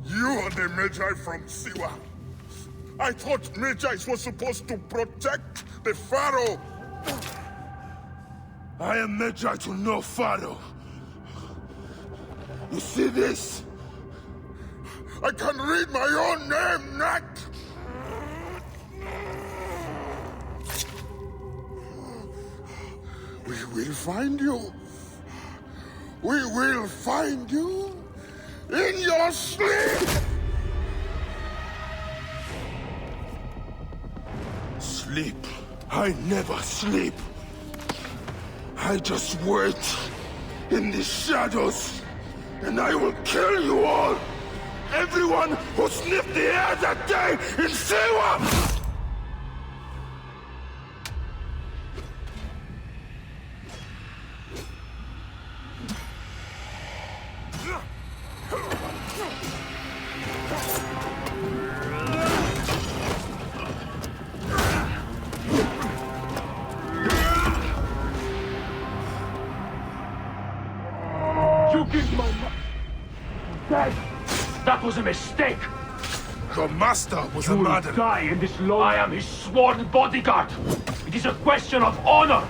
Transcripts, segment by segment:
You are the Magi from Siwa. I thought Magi's were supposed to protect the Pharaoh. I am Magi to no Pharaoh. You see this? I can read my own name, Nat! We will find you. We will find you in your sleep! Sleep? I never sleep. I just wait in the shadows, and I will kill you all! Everyone who sniffed the air that day in Siwa! You killed my Dad! That was a mistake! Your master was a You will murderer. die in this low. I am his sworn bodyguard! It is a question of honor!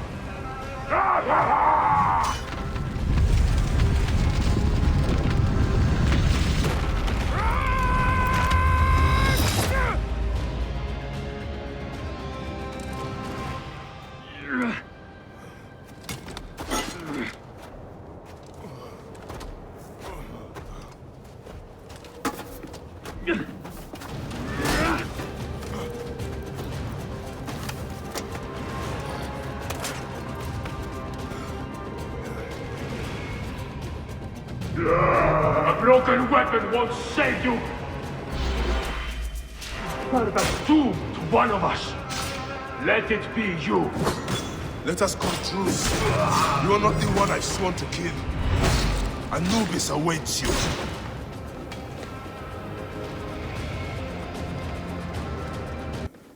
A broken weapon won't save you! Serve as doom to one of us. Let it be you. Let us come truce. You are not the one I've sworn to kill. Anubis awaits you.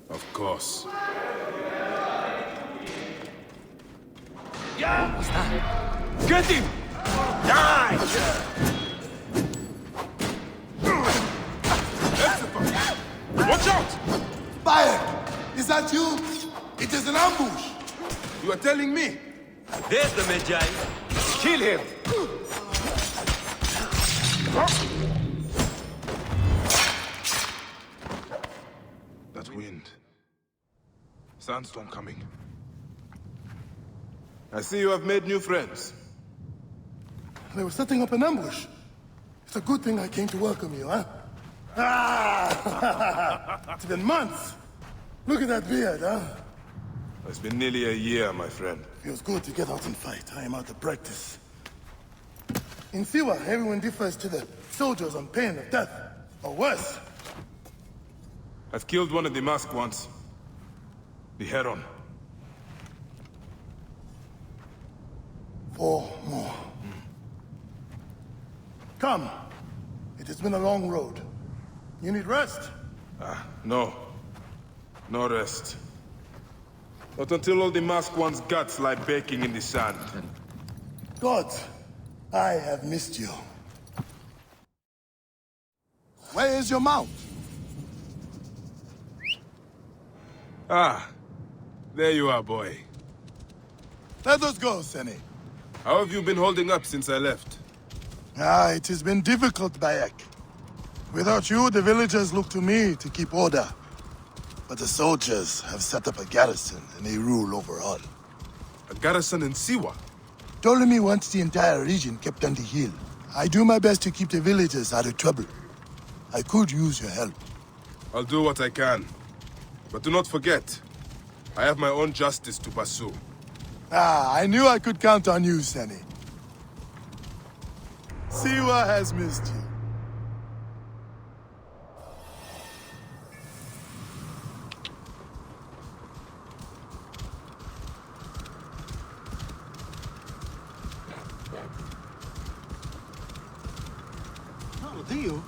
Of course. Yeah! What's that? Get him! Die! Watch out! Bayek! Is that you? It is an ambush! You are telling me? There's the Magi. Kill him! That wind. Sandstorm coming. I see you have made new friends. They were setting up an ambush. It's a good thing I came to welcome you, huh? Ah! It's been months. Look at that beard, huh? It's been nearly a year, my friend. Feels good to get out and fight. I am out of practice. In Siwa, everyone defers to the soldiers on pain of death, or worse. I've killed one of the masked ones. The Heron. 4 more. Come. It has been a long road. You need rest? No. No rest. Not until all the masked one's guts lie baking in the sand. God, I have missed you. Where is your mount? Ah. There you are, boy. Let us go, Seni. How have you been holding up since I left? It has been difficult, Bayek. Without you, the villagers look to me to keep order. But the soldiers have set up a garrison, and they rule over all. A garrison in Siwa? Ptolemy wants the entire region kept on the hill. I do my best to keep the villagers out of trouble. I could use your help. I'll do what I can. But do not forget, I have my own justice to pursue. I knew I could count on you, Seni. Siwa has missed you. Oh, do you?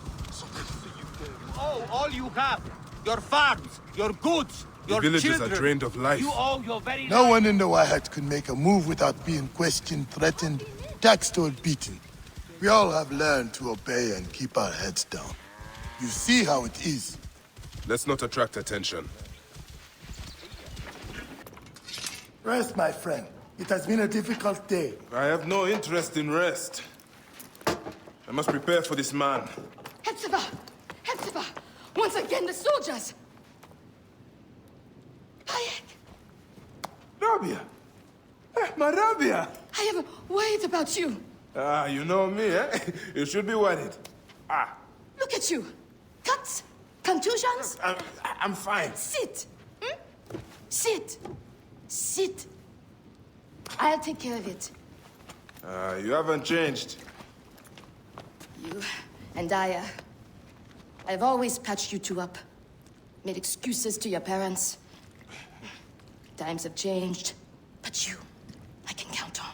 Oh, all you have. Your farms, your goods, The Your villagers children. are drained of life. You owe your very No life. one in the Wahat could make a move without being questioned, threatened, taxed, or beaten. We all have learned to obey and keep our heads down. You see how it is. Let's not attract attention. Rest, my friend. It has been a difficult day. I have no interest in rest. I must prepare for this man. Hepzibah! Hepzibah! Once again, the soldiers! Bayek! Rabia! My Rabia! I have worried about you. Ah, you know me, eh? You should be worried. Look at you. Cuts? Contusions? I'm fine. Sit. Sit. Sit. I'll take care of it. You haven't changed. You and I've always patched you two up. Made excuses to your parents. Times have changed, but you, I can count on.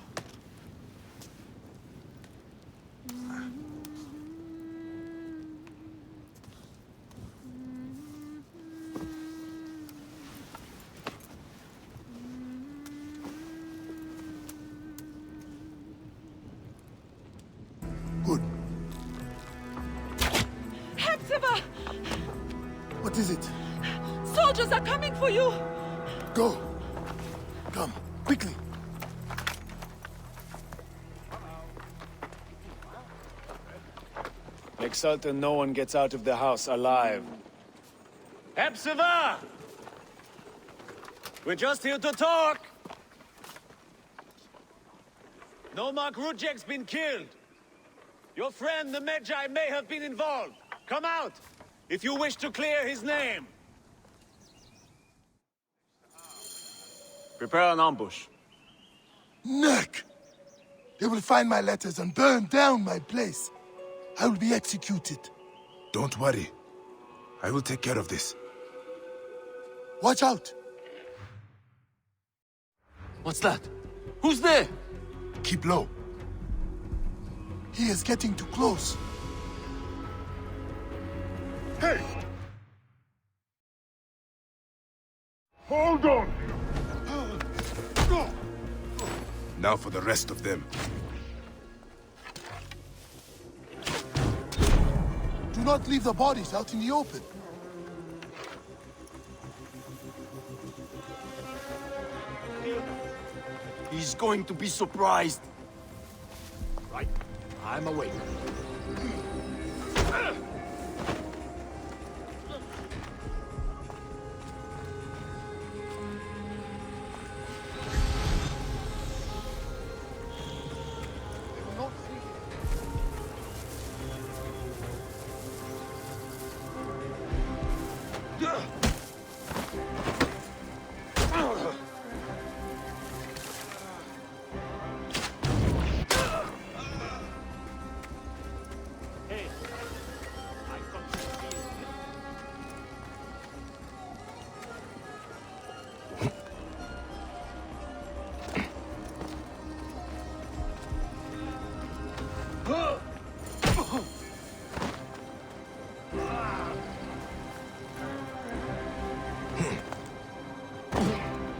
Good. Hepzibah! What is it? Soldiers are coming for you! Go. Come, quickly. Make certain no one gets out of the house alive. Hepzibah! We're just here to talk. Nomarch Rudjek's been killed. Your friend, the Medjay, may have been involved. Come out, if you wish to clear his name. Prepare an ambush. Neck! They will find my letters and burn down my place. I will be executed. Don't worry. I will take care of this. Watch out! What's that? Who's there? Keep low. He is getting too close. Hey! Hold on! Now for the rest of them. Do not leave the bodies out in the open. He's going to be surprised. Right. I'm awake.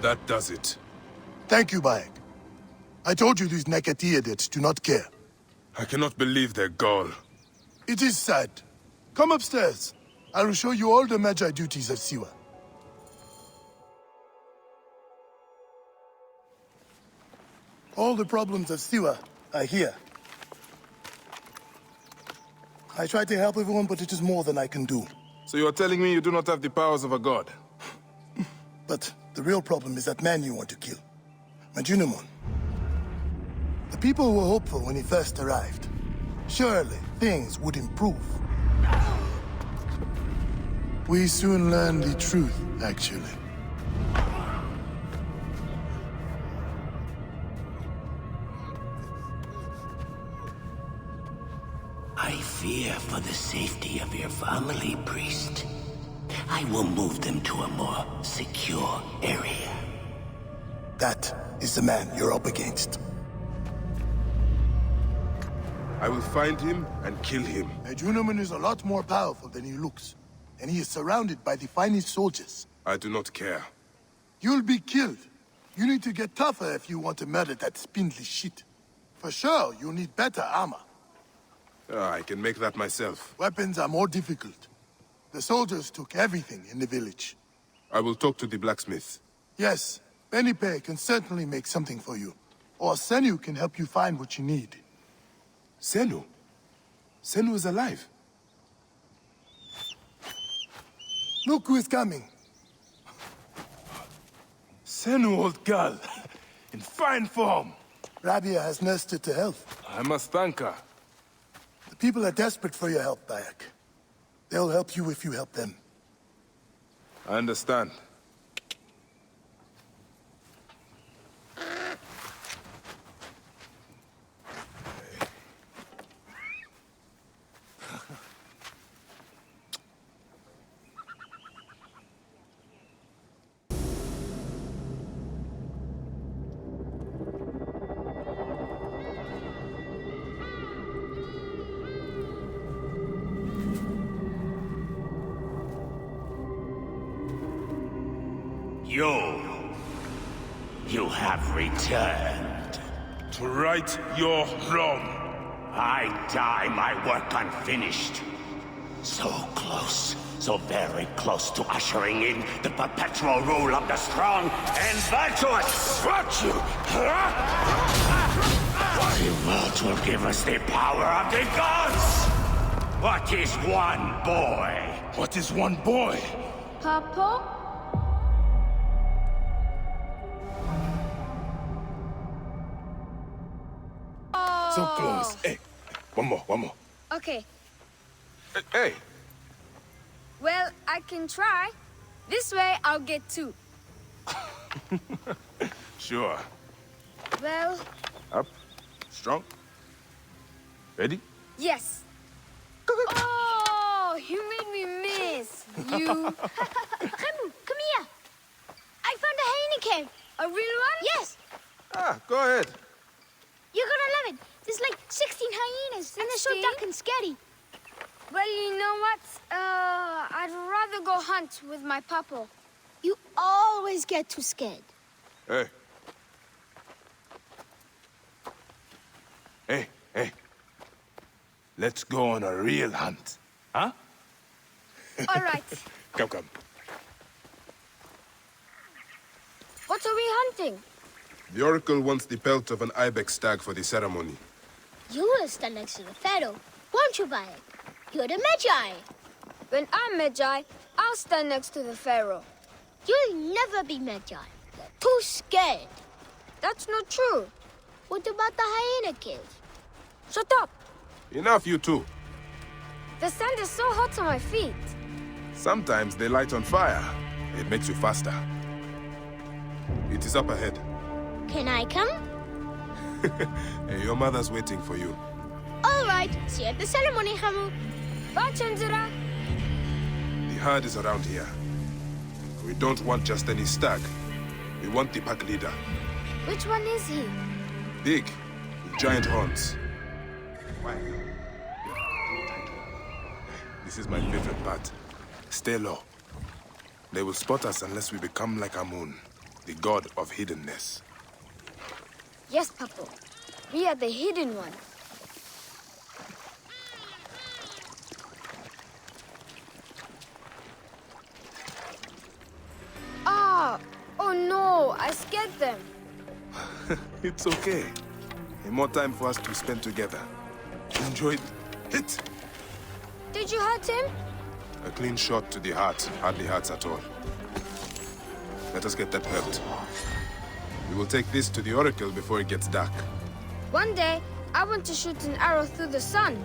That does it. Thank you, Bayek. I told you these Nekatiadids do not care. I cannot believe their gall. It is sad. Come upstairs. I will show you all the Magi duties of Siwa. All the problems of Siwa are here. I try to help everyone, but it is more than I can do. So you are telling me you do not have the powers of a god? But the real problem is that man you want to kill. Majunimon. The people were hopeful when he first arrived. Surely, things would improve. We soon learned the truth, actually. I fear for the safety of your family, priest. I will move them to a more secure area. That is the man you're up against. I will find him and kill him. Majunimon is a lot more powerful than he looks. And he is surrounded by the finest soldiers. I do not care. You'll be killed. You need to get tougher if you want to murder that spindly shit. For sure, you'll need better armor. I can make that myself. Weapons are more difficult. The soldiers took everything in the village. I will talk to the blacksmith. Yes, Benipe can certainly make something for you. Or Senu can help you find what you need. Senu? Senu is alive. Look who is coming. Senu, old girl. In fine form. Rabia has nursed her to health. I must thank her. The people are desperate for your help, Bayek. They'll help you if you help them. I understand. You have returned. To right your wrong. I die my work unfinished. So close, so very close to ushering in the perpetual rule of the strong and virtuous. Virtue! The world will give us the power of the gods. What is one boy? What is one boy? Papa? So close. Hey, one more. Okay. Hey. Well, I can try. This way, I'll get two. Sure. Well... Up. Strong. Ready? Yes. Oh, you made me miss. You... Remu, come here. I found a hyena cave. A real one? Yes. Go ahead. You're gonna love it. There's like 16 hyenas, and they're so dark and scary. Well, you know what? I'd rather go hunt with my papa. You always get too scared. Hey. Hey. Let's go on a real hunt. Huh? All right. Come. What are we hunting? The Oracle wants the pelt of an ibex stag for the ceremony. You will stand next to the pharaoh, won't you, Bayek? You're the Magi. When I'm Magi, I'll stand next to the pharaoh. You'll never be Magi. You're too scared. That's not true. What about the hyena cave? Shut up. Enough, you two. The sand is so hot on my feet. Sometimes they light on fire. It makes you faster. It is up ahead. Can I come? Hey, your mother's waiting for you. All right. See you at the ceremony, Hamu. Bye, Chandra. The herd is around here. We don't want just any stag. We want the pack leader. Which one is he? Big, with giant horns. This is my favorite part. Stay low. They will spot us unless we become like Amun, the god of hiddenness. Yes, Papa. We are the hidden one. Oh no, I scared them. It's okay. More time for us to spend together. Enjoy it. Did you hurt him? A clean shot to the heart hardly hurts at all. Let us get that belt. We will take this to the Oracle before it gets dark. One day, I want to shoot an arrow through the sun.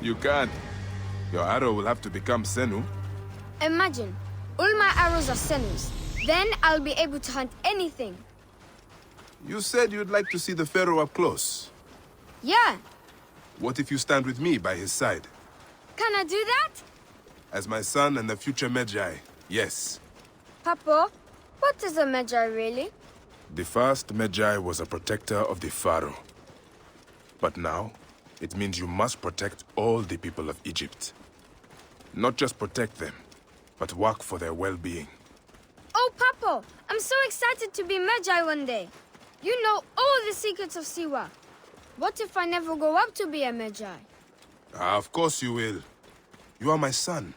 You can't. Your arrow will have to become Senu. Imagine, all my arrows are Senus. Then I'll be able to hunt anything. You said you'd like to see the Pharaoh up close. Yeah. What if you stand with me by his side? Can I do that? As my son and the future Magi, yes. Papa, what is a Magi really? The first Magi was a protector of the Pharaoh. But now, it means you must protect all the people of Egypt. Not just protect them, but work for their well-being. Oh, Papa, I'm so excited to be Medjay one day. You know all the secrets of Siwa. What if I never grow up to be a Medjay? Of course you will. You are my son.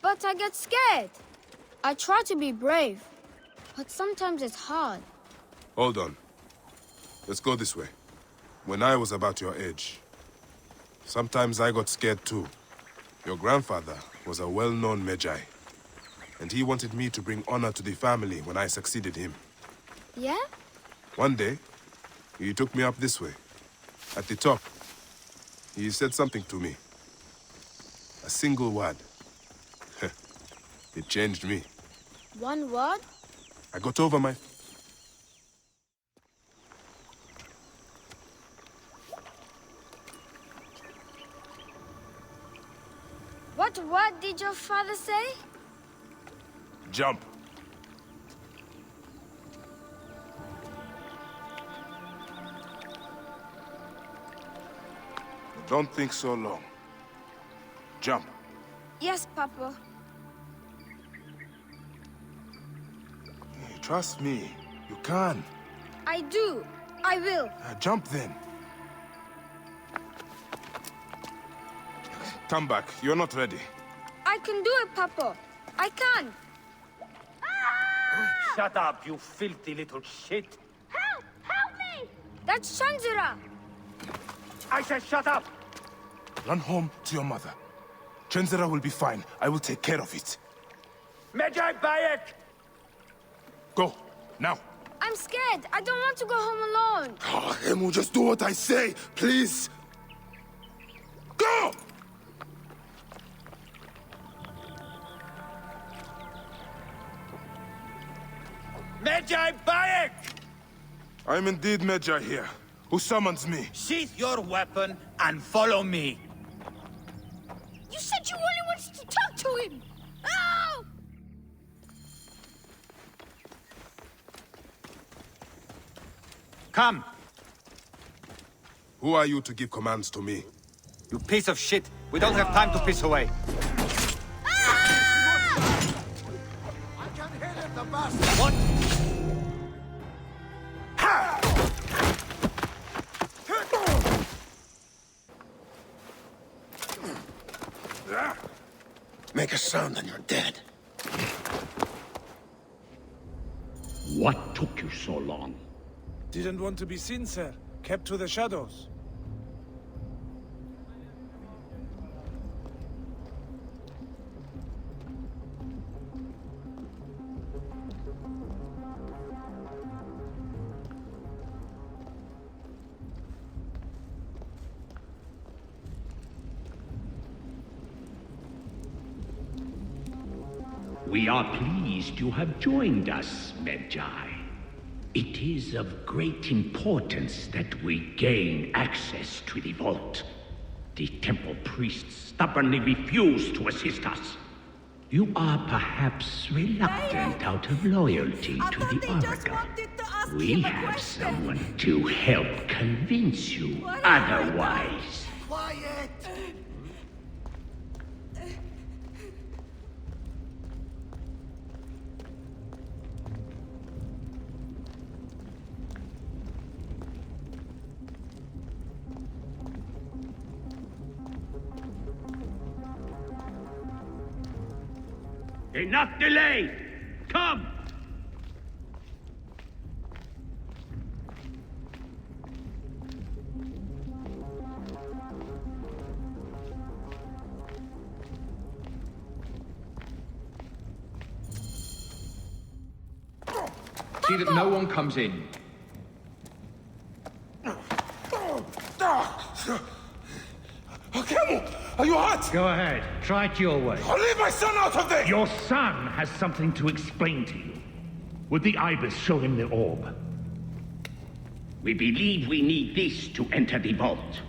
But I get scared. I try to be brave, but sometimes it's hard. Hold on. Let's go this way. When I was about your age, sometimes I got scared too. Your grandfather was a well-known Medjay, and he wanted me to bring honor to the family when I succeeded him. Yeah? One day, he took me up this way. At the top, he said something to me. A single word. It changed me. One word? I got over my... What word did your father say? Jump. Don't think so long. Jump. Yes, Papa. Trust me, you can. I do. I will. Jump then. Come back. You're not ready. I can do it, Papa. I can. Shut up, you filthy little shit. Help! Help me! That's Shanzura. I said shut up! Run home to your mother. Chenzera will be fine. I will take care of it. Medjay Bayek! Go, now. I'm scared. I don't want to go home alone. Oh, Emu, just do what I say, please. Go! Medjay Bayek! I'm indeed Medjay here. Who summons me? Sheath your weapon and follow me. You said you only wanted to talk to him! Oh! Come! Who are you to give commands to me? You piece of shit! We don't have time to piss away. What? Make a sound and you're dead. What took you so long? Didn't want to be seen, sir. Kept to the shadows. We are pleased you have joined us, Medjay. It is of great importance that we gain access to the vault. The temple priests stubbornly refuse to assist us. You are perhaps reluctant out of loyalty to the Oracle. We have someone to help convince you otherwise. Quiet! Enough delay! Come! See that no one comes in. Akemu, are you hurt? Go ahead. Try it your way. I'll leave my son out of there! Your son has something to explain to you. Would the Ibis show him the orb? We believe we need this to enter the vault.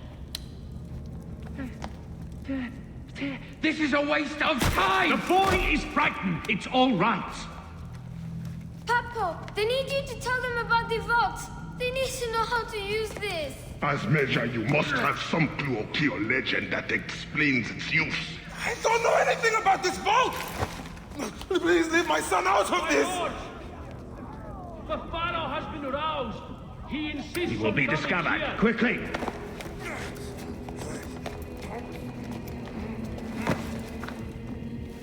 This is a waste of time! The boy is frightened. It's all right. Papa, they need you to tell them about the vault. They need to know how to use this. As Medjay, you must have some clue or key or legend that explains its use. I don't know anything about this vault! Please leave my son out of this! The Pharaoh has been aroused. He insists He will be on coming discovered. here. Quickly!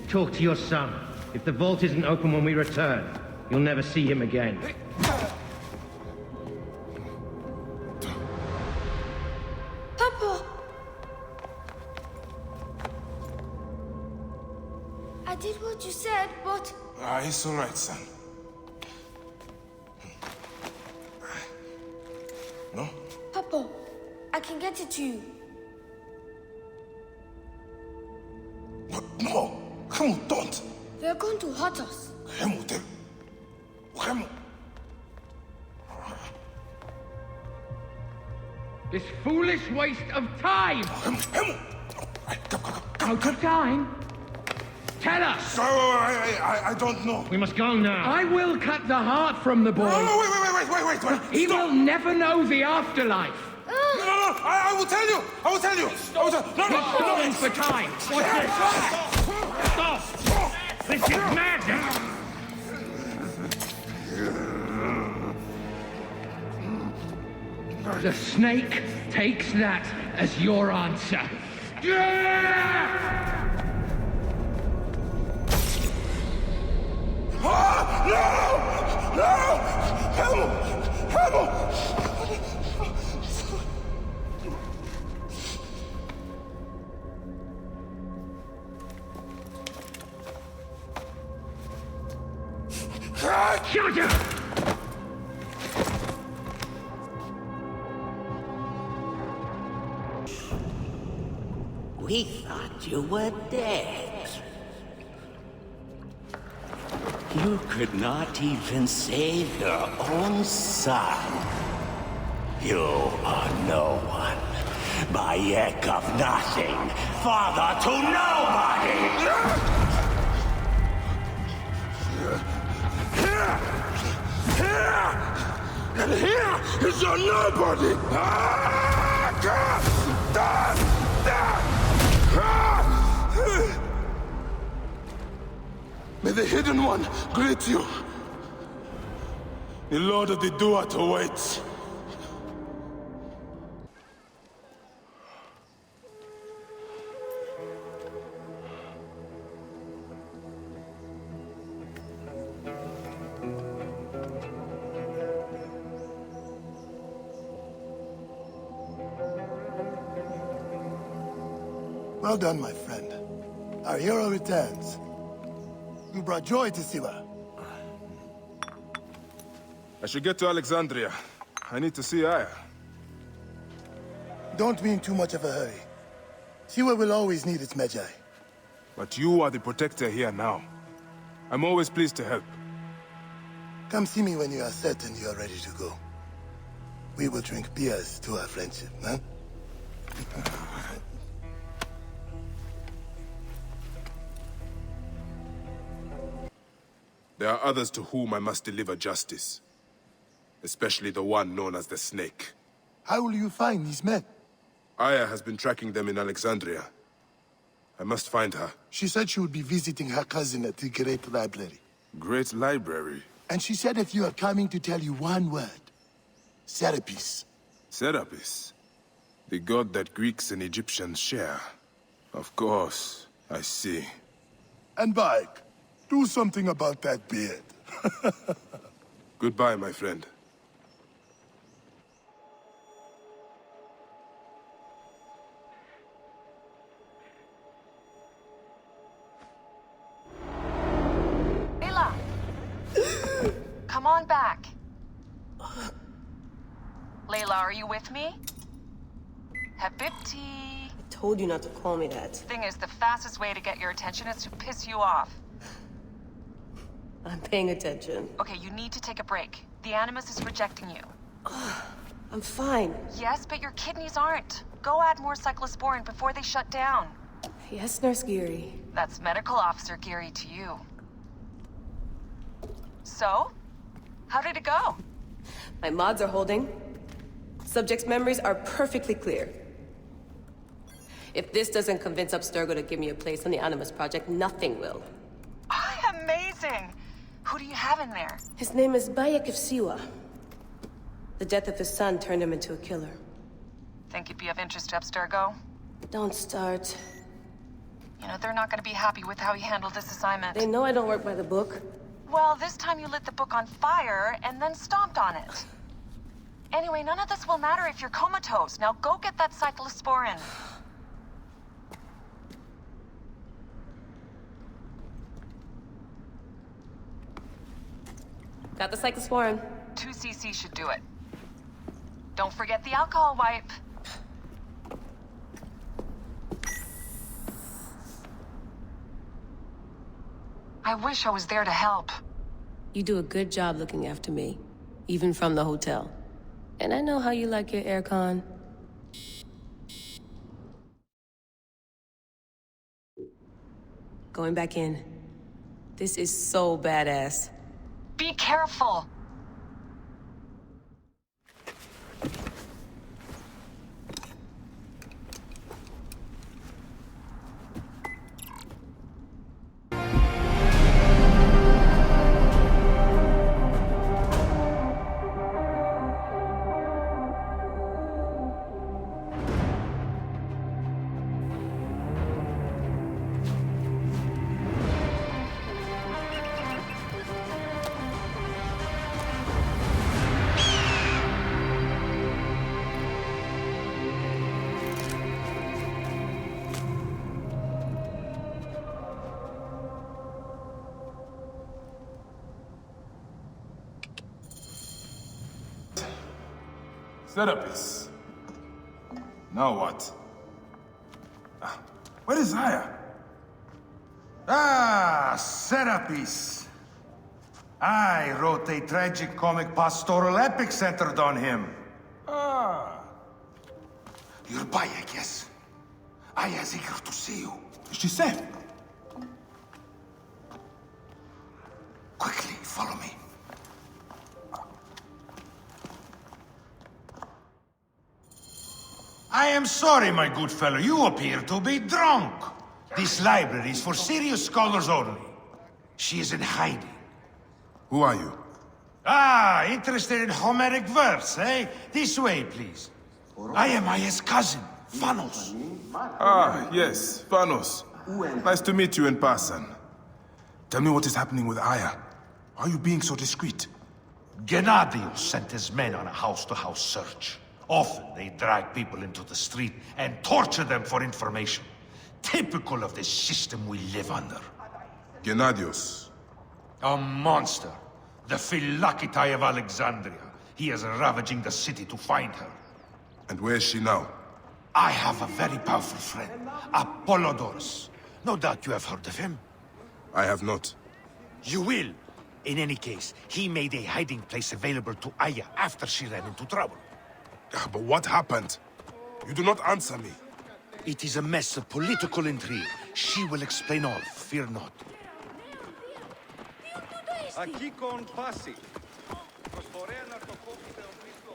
Talk to your son. If the vault isn't open when we return, you'll never see him again. Papa! I did what you said, but... It's all right, son. No? Papa, I can get it to you. No! Remo, don't! They're going to hurt us. Remo, Remo! This foolish waste of time! Remo! Out of time? Tell us! I don't know. We must go now. I will cut the heart from the boy. No, wait. He will never know the afterlife. No, I will tell you! I will tell you! He's stalling for time. What's this? Stop! This is madness! The snake takes that as your answer. Shut up! We thought you were dead. You could not even save your own son. You are no one. Bayek of nothing. Father to nobody! And here is your nobody! May the Hidden One greet you. The Lord of the Duat awaits. Well done, my friend. Our hero returns. You brought joy to Siwa. I should get to Alexandria. I need to see Aya. Don't be in too much of a hurry. Siwa will always need its Medjay. But you are the protector here now. I'm always pleased to help. Come see me when you are certain you are ready to go. We will drink beers to our friendship, huh? There are others to whom I must deliver justice. Especially the one known as the Snake. How will you find these men? Aya has been tracking them in Alexandria. I must find her. She said she would be visiting her cousin at the Great Library. Great Library? And she said if you are coming to tell you one word. Serapis. Serapis? The god that Greeks and Egyptians share. Of course, I see. And Bayek, do something about that beard. Goodbye, my friend. Layla! Come on back. Layla, are you with me? Habibti. I told you not to call me that. Thing is, the fastest way to get your attention is to piss you off. I'm paying attention. Okay, you need to take a break. The Animus is rejecting you. I'm fine. Yes, but your kidneys aren't. Go add more cyclosporin before they shut down. Yes, Nurse Geary. That's Medical Officer Geary to you. So? How did it go? My mods are holding. Subject's memories are perfectly clear. If this doesn't convince Abstergo to give me a place on the Animus Project, nothing will. I embarrassing. Who do you have in there? His name is Bayek of Siwa. The death of his son turned him into a killer. Think he'd be of interest to Abstergo? Don't start. You know, they're not gonna be happy with how he handled this assignment. They know I don't work by the book. Well, this time you lit the book on fire and then stomped on it. Anyway, none of this will matter if you're comatose. Now go get that cyclosporin. Got the cyclosporin. 2 cc should do it. Don't forget the alcohol wipe. I wish I was there to help. You do a good job looking after me, even from the hotel. And I know how you like your aircon. Going back in. This is so badass. Be careful. Serapis. Now what? Where is Aya? Ah, Serapis. I wrote a tragic comic pastoral epic centered on him. Ah. You're Bayek, yes? Aya's eager to see you. Is she safe? Quickly, follow me. I am sorry, my good fellow. You appear to be drunk. This library is for serious scholars only. She is in hiding. Who are you? Ah, interested in Homeric verse, eh? This way, please. I am Aya's cousin, Phanos. Ah, yes, Phanos. Nice to meet you in person. Tell me what is happening with Aya. Why are you being so discreet? Gennadios sent his men on a house-to-house search. Often they drag people into the street and torture them for information. Typical of the system we live under. Gennadios. A monster. The Phylakitai of Alexandria. He is ravaging the city to find her. And where is she now? I have a very powerful friend, Apollodorus. No doubt you have heard of him. I have not. You will. In any case, he made a hiding place available to Aya after she ran into trouble. But what happened? You do not answer me. It is a mess of political intrigue. She will explain all, fear not.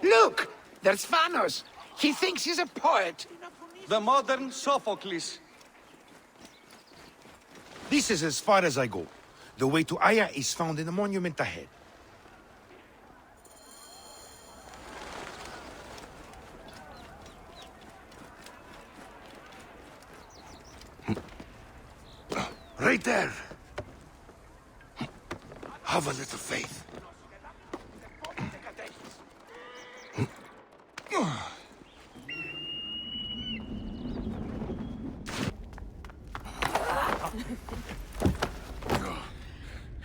Look! There's Phanos! He thinks he's a poet! The modern Sophocles. This is as far as I go. The way to Aya is found in the monument ahead. Right there. Have a little faith.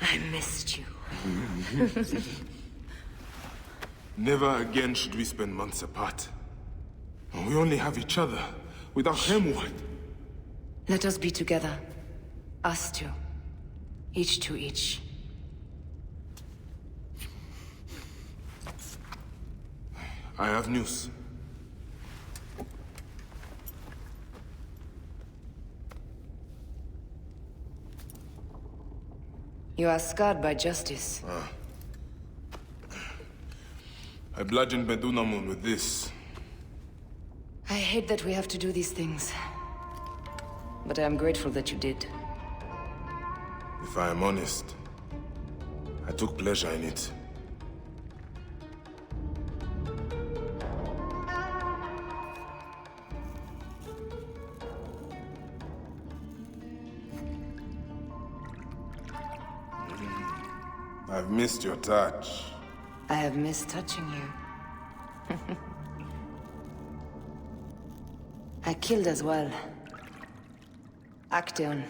I missed you. Never again should we spend months apart. We only have each other. Without him, what? Let us be together. Us two. Each to each. I have news. You are scarred by justice. I bludgeoned Medunamun with this. I hate that we have to do these things. But I am grateful that you did. If I am honest, I took pleasure in it. I've missed your touch. I have missed touching you. I killed as well. Actaeon.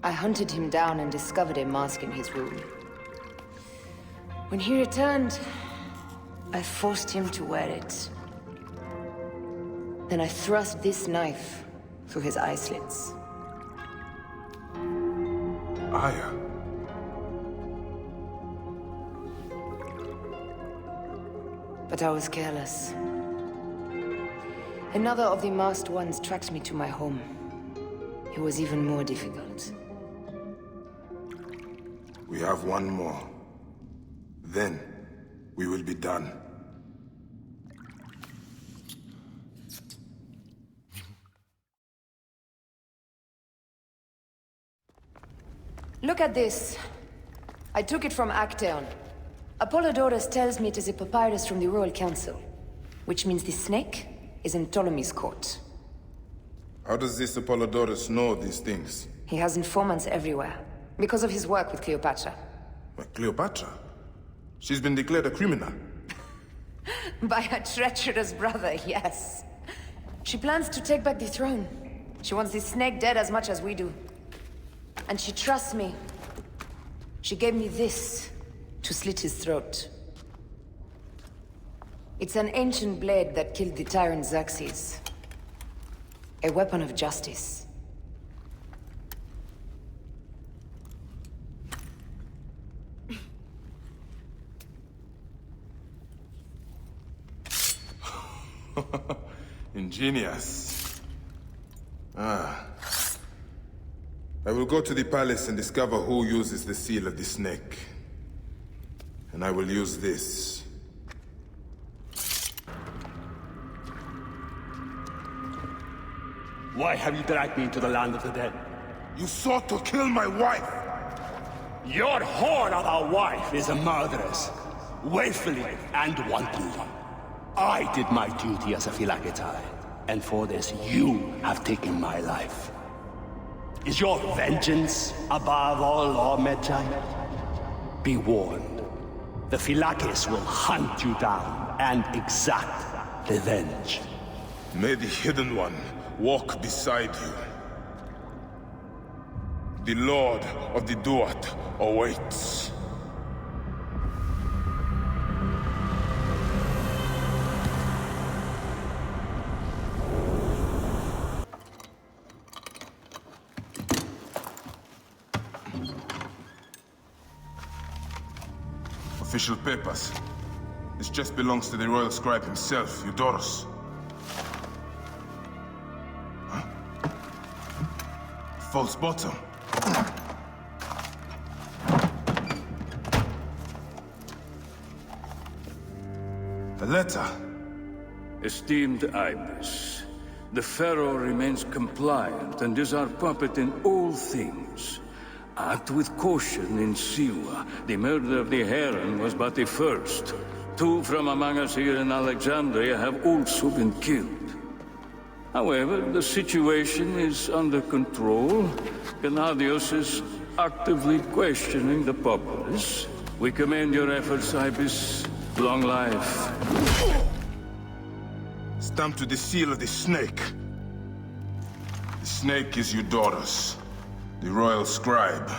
I hunted him down and discovered a mask in his room. When he returned, I forced him to wear it. Then I thrust this knife through his eye slits. Aya. But I was careless. Another of the masked ones tracked me to my home. It was even more difficult. We have one more. Then, we will be done. Look at this. I took it from Actaeon. Apollodorus tells me it is a papyrus from the Royal Council, which means the snake is in Ptolemy's court. How does this Apollodorus know these things? He has informants everywhere, because of his work with Cleopatra. But Cleopatra? She's been declared a criminal. By her treacherous brother, yes. She plans to take back the throne. She wants the snake dead as much as we do. And she trusts me. She gave me this to slit his throat. It's an ancient blade that killed the tyrant Xerxes. A weapon of justice. Ingenious. I will go to the palace and discover who uses the seal of the snake. And I will use this. Why have you dragged me into the land of the dead? You sought to kill my wife! Your whore of a wife is a murderess, willfully and wantonly. I did my duty as a Phylakitai, and for this you have taken my life. Is your vengeance above all law, Medjay? Be warned. The Phylakes will hunt you down and exact revenge. May the Hidden One walk beside you. The Lord of the Duat awaits. Official papers. This chest belongs to the royal scribe himself, Eudorus. Huh? False bottom. A letter. Esteemed Ibis, the Pharaoh remains compliant and is our puppet in all things. Act with caution in Siwa. The murder of the Heron was but the first. 2 from among us here in Alexandria have also been killed. However, the situation is under control. Gennadios is actively questioning the populace. We commend your efforts, Ibis. Long life. Stamped with the seal of the snake. The snake is Eudorus, the royal scribe.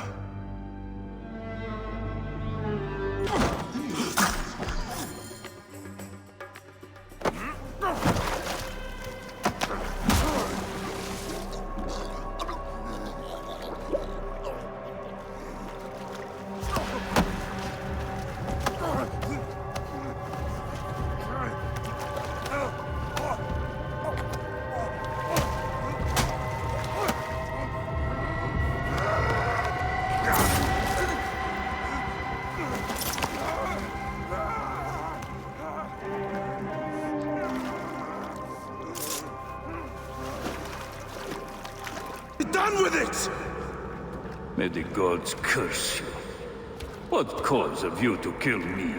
Be done with it! May the gods curse you. What cause have you to kill me?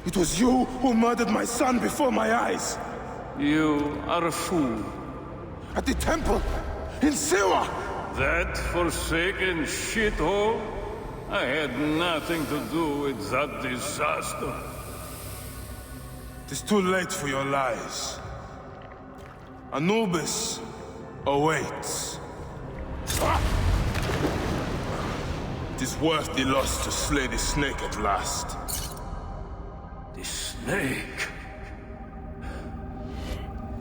It was you who murdered my son before my eyes. You are a fool. At the temple, in Siwa! That forsaken shithole? I had nothing to do with that disaster. It is too late for your lies. Anubis awaits. It is worth the loss to slay the snake at last. The snake?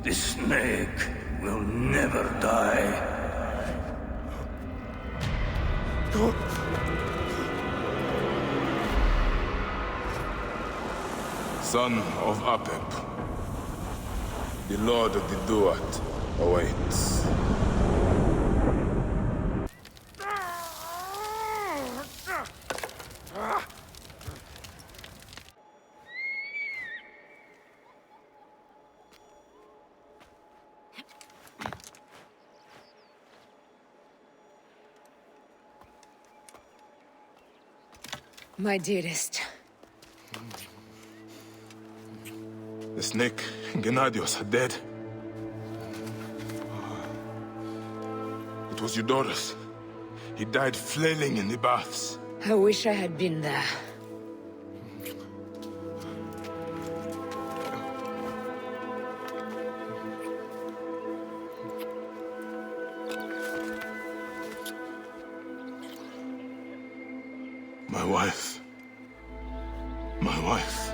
The snake will never die. Son of Apep, the Lord of the Duat awaits. My dearest. The snake and Gennadios are dead. It was Eudorus. He died flailing in the baths. I wish I had been there. My wife. My wife.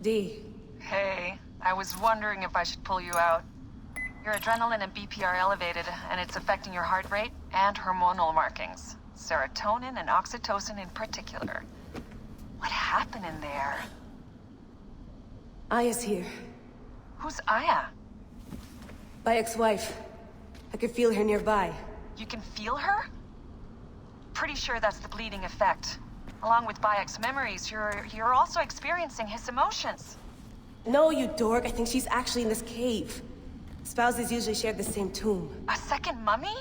Dee. Hey, I was wondering if I should pull you out. Your adrenaline and BP are elevated, and it's affecting your heart rate and hormonal markings. Serotonin and oxytocin in particular. What happened in there? Aya's here. Who's Aya? My ex-wife. I could feel her nearby. You can feel her? Pretty sure that's the bleeding effect. Along with Bayek's memories, you're also experiencing his emotions. No, you dork. I think she's actually in this cave. Spouses usually share the same tomb. A second mummy?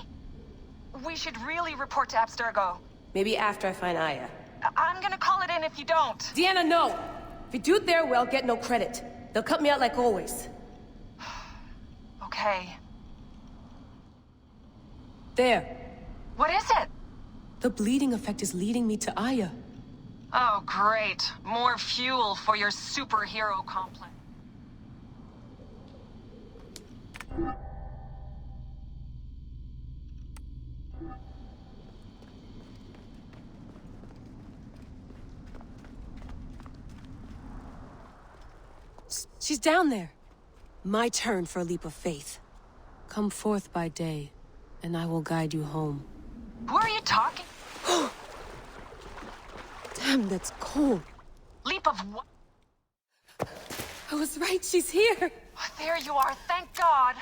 We should really report to Abstergo. Maybe after I find Aya. I'm gonna call it in if you don't. Deanna, no! If you do their well, get no credit. They'll cut me out like always. Okay. There. What is it? The bleeding effect is leading me to Aya. Oh, great. More fuel for your superhero complex. She's down there. My turn for a leap of faith. Come forth by day, and I will guide you home. Who are you talking? Damn, that's cold. Leap of what? I was right, she's here. Oh, there you are, thank God.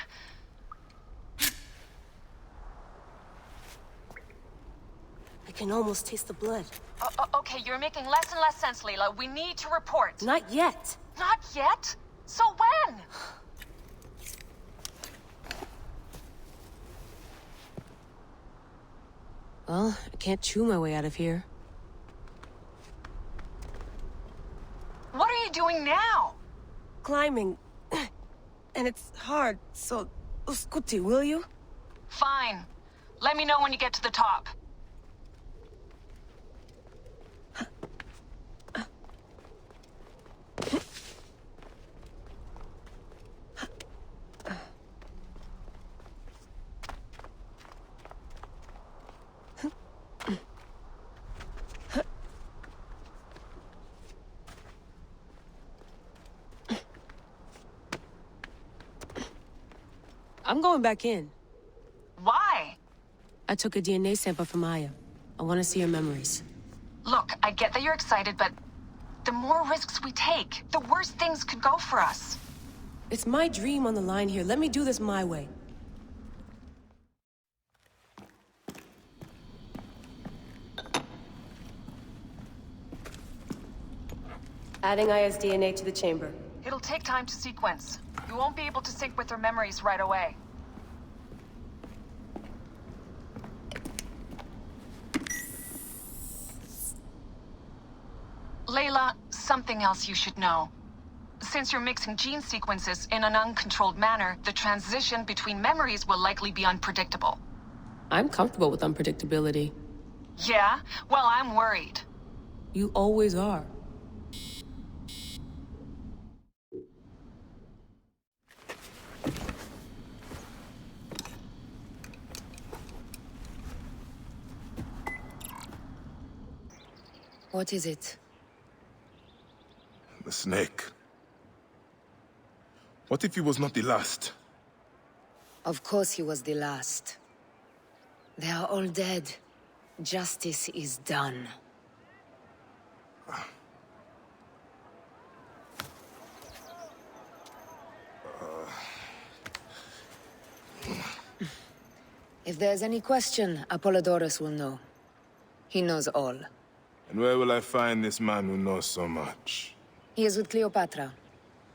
I can almost taste the blood. Okay, you're making less and less sense, Leela. We need to report. Not yet. Not yet? So when? Well, I can't chew my way out of here. What are you doing now? Climbing. And it's hard, so... Scuti, will you? Fine. Let me know when you get to the top. I'm going back in. Why? I took a DNA sample from Aya. I want to see her memories. Look, I get that you're excited, but the more risks we take, the worse things could go for us. It's my dream on the line here. Let me do this my way. Adding Aya's DNA to the chamber. It'll take time to sequence. You won't be able to sync with her memories right away. Layla, something else you should know. Since you're mixing gene sequences in an uncontrolled manner, the transition between memories will likely be unpredictable. I'm comfortable with unpredictability. Yeah? Well, I'm worried. You always are. What is it? The snake. What if he was not the last? Of course he was the last. They are all dead. Justice is done. If there's any question, Apollodorus will know. He knows all. And where will I find this man who knows so much? He is with Cleopatra.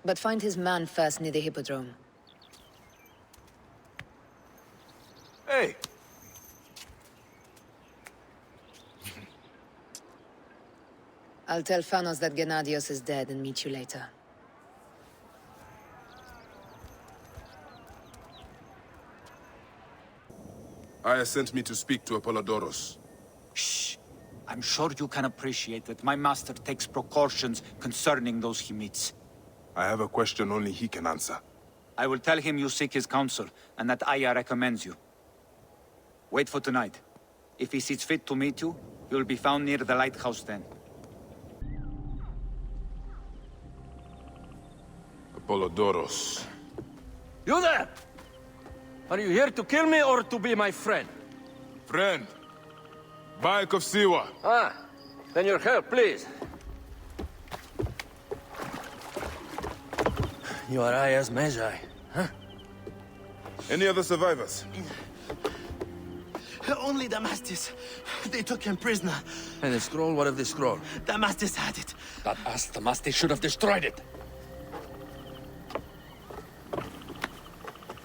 But find his man first near the Hippodrome. Hey! I'll tell Phanos that Gennadios is dead and meet you later. Aya sent me to speak to Apollodorus. Shh. I'm sure you can appreciate that my master takes precautions concerning those he meets. I have a question only he can answer. I will tell him you seek his counsel, and that Aya recommends you. Wait for tonight. If he sees fit to meet you, you'll be found near the lighthouse then. Apollodorus. You there! Are you here to kill me or to be my friend? Friend. Bayek of Siwa. Ah, then your help, please. You are Aya's Magi, huh? Any other survivors? Only Damastis. They took him prisoner. And the scroll? What of the scroll? Damastis had it. But us, Damastis, should have destroyed it.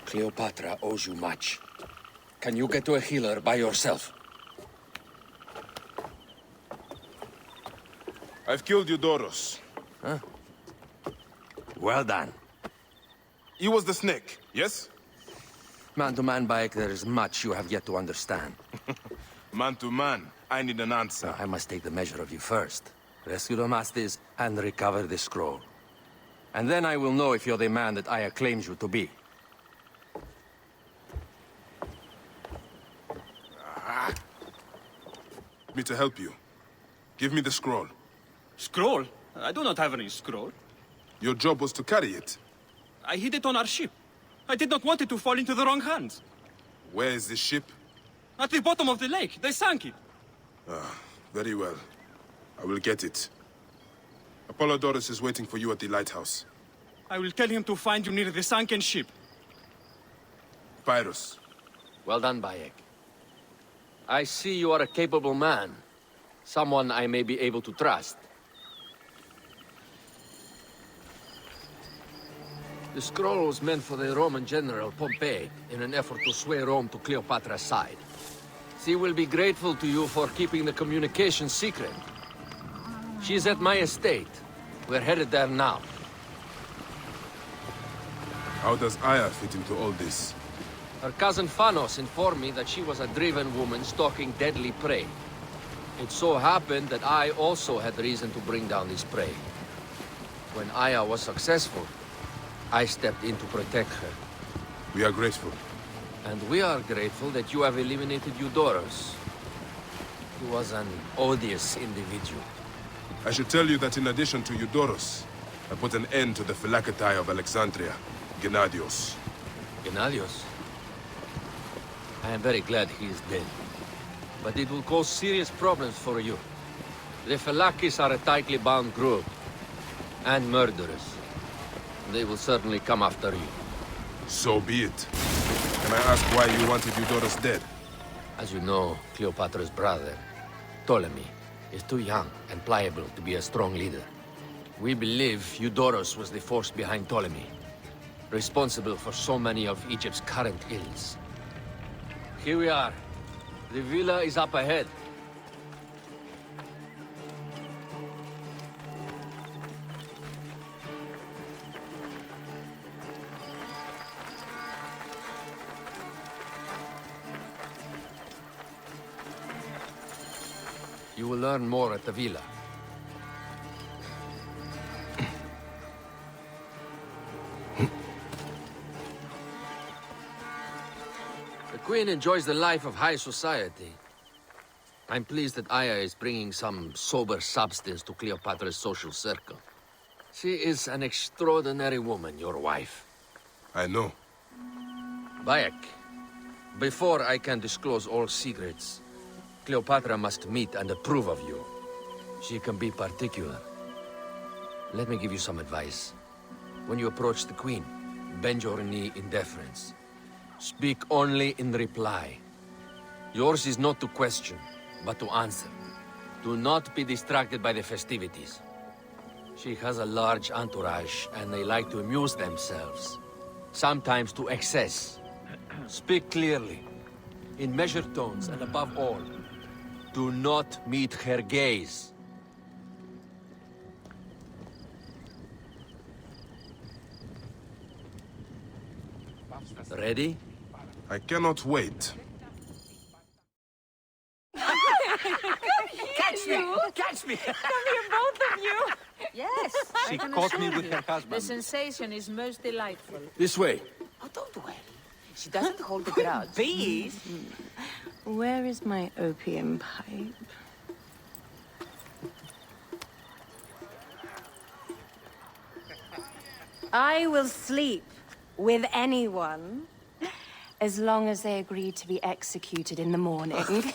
Cleopatra owes you much. Can you get to a healer by yourself? I've killed Eudorus. Huh? Well done. He was the snake, yes? Man to man, Bayek, there is much you have yet to understand. Man to man, I need an answer. I must take the measure of you first. Rescue Damastis and recover the scroll. And then I will know if you're the man that Aya claims you to be. Me to help you. Give me the scroll. Scroll? I do not have any scroll. Your job was to carry it. I hid it on our ship. I did not want it to fall into the wrong hands. Where is the ship? At the bottom of the lake. They sank it. Ah, very well. I will get it. Apollodorus is waiting for you at the lighthouse. I will tell him to find you near the sunken ship. Pyrrhus. Well done, Bayek. I see you are a capable man. Someone I may be able to trust. The scroll was meant for the Roman general Pompey in an effort to sway Rome to Cleopatra's side. She will be grateful to you for keeping the communication secret. She's at my estate. We're headed there now. How does Aya fit into all this? Her cousin Phanos informed me that she was a driven woman stalking deadly prey. It so happened that I also had reason to bring down this prey. When Aya was successful, I stepped in to protect her. We are grateful. And we are grateful that you have eliminated Eudorus. He was an odious individual. I should tell you that in addition to Eudorus, I put an end to the Phylacetae of Alexandria, Gennadios. Gennadios? I am very glad he is dead. But it will cause serious problems for you. The Phylakis are a tightly bound group. And murderers. They will certainly come after you. So be it. Can I ask why you wanted Eudorus dead? As you know, Cleopatra's brother, Ptolemy, is too young and pliable to be a strong leader. We believe Eudoros was the force behind Ptolemy, responsible for so many of Egypt's current ills. Here we are. The villa is up ahead. You will learn more at the villa. The Queen enjoys the life of high society. I'm pleased that Aya is bringing some sober substance to Cleopatra's social circle. She is an extraordinary woman, your wife. I know. Bayek, before I can disclose all secrets, Cleopatra must meet and approve of you. She can be particular. Let me give you some advice. When you approach the Queen, bend your knee in deference. Speak only in reply. Yours is not to question, but to answer. Do not be distracted by the festivities. She has a large entourage, and they like to amuse themselves. Sometimes to excess. Speak clearly, in measured tones, and above all, do not meet her gaze. Ready? I cannot wait. Catch me! Catch me! Come here, both of you! Yes, She I can caught me assure with you, her husband. The sensation is most delightful. This way. Oh, don't worry. She doesn't hold a grudge. Please. Where is my opium pipe? I will sleep with anyone as long as they agree to be executed in the morning.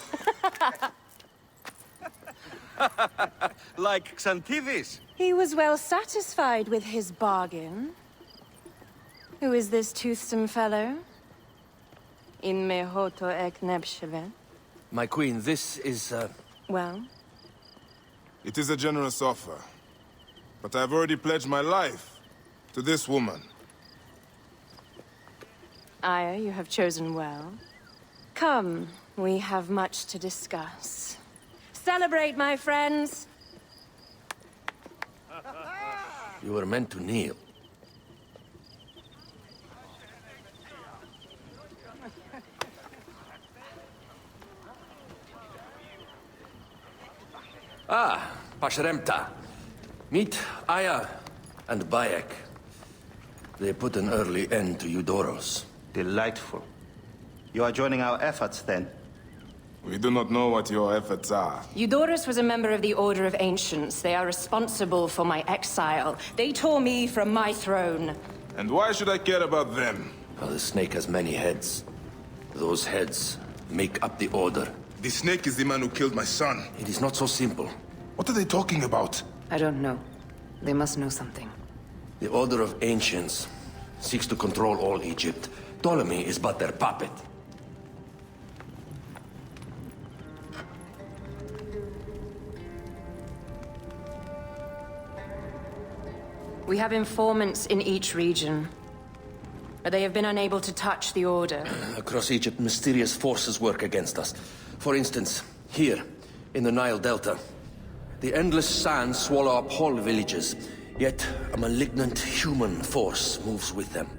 Like Xantivis. He was well satisfied with his bargain. Who is this toothsome fellow? In Mehoto ek Nebsheve. My queen, this is, Well? It is a generous offer. But I've already pledged my life to this woman. Aya, you have chosen well. Come, we have much to discuss. Celebrate, my friends! You were meant to kneel. Ah, Pashremta. Meet Aya and Bayek. They put an early end to Eudoros. Delightful. You are joining our efforts, then? We do not know what your efforts are. Eudoros was a member of the Order of Ancients. They are responsible for my exile. They tore me from my throne. And why should I care about them? Well, the snake has many heads. Those heads make up the Order. The snake is the man who killed my son. It is not so simple. What are they talking about? I don't know. They must know something. The Order of Ancients seeks to control all Egypt. Ptolemy is but their puppet. We have informants in each region. But they have been unable to touch the Order. Across Egypt, mysterious forces work against us. For instance, here, in the Nile Delta, the endless sands swallow up whole villages, yet a malignant human force moves with them.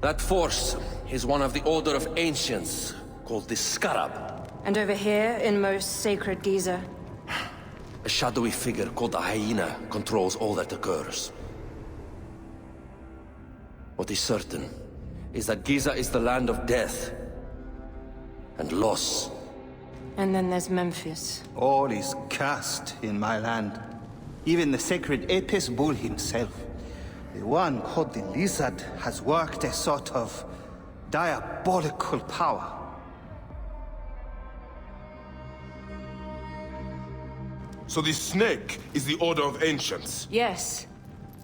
That force is one of the Order of Ancients, called the Scarab. And over here, in most sacred Giza? A shadowy figure called the Hyena controls all that occurs. What is certain is that Giza is the land of death and loss. And then there's Memphis. All is cursed in my land. Even the sacred Apis bull himself. The one called the Lizard has worked a sort of diabolical power. So the snake is the Order of Ancients? Yes.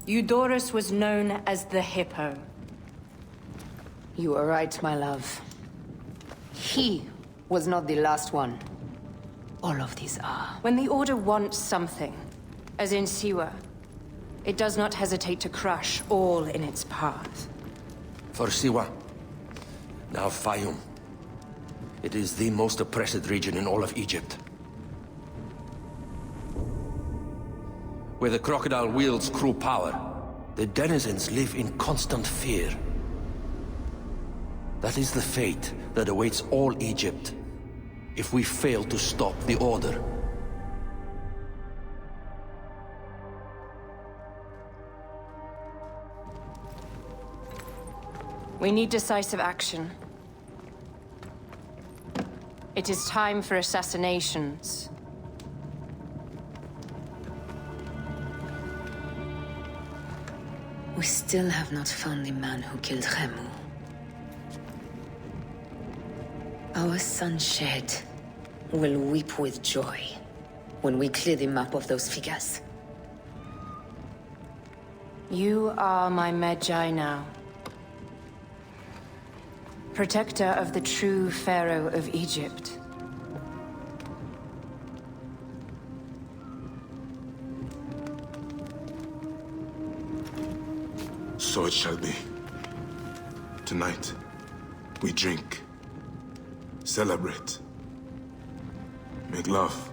Eudoros was known as the Hippo. You are right, my love. He was not the last one. All of these are. When the Order wants something, as in Siwa, It does not hesitate to crush all in its path. For Siwa, now Fayum. It is the most oppressed region in all of Egypt. Where the crocodile wields cruel power, the denizens live in constant fear. That is the fate that awaits all Egypt if we fail to stop the Order. We need decisive action. It is time for assassinations. We still have not found the man who killed Khemu. Our son Shed will weep with joy when we clear the map of those figures. You are my Medjay now. Protector of the true Pharaoh of Egypt. So it shall be. Tonight, we drink, celebrate, make love.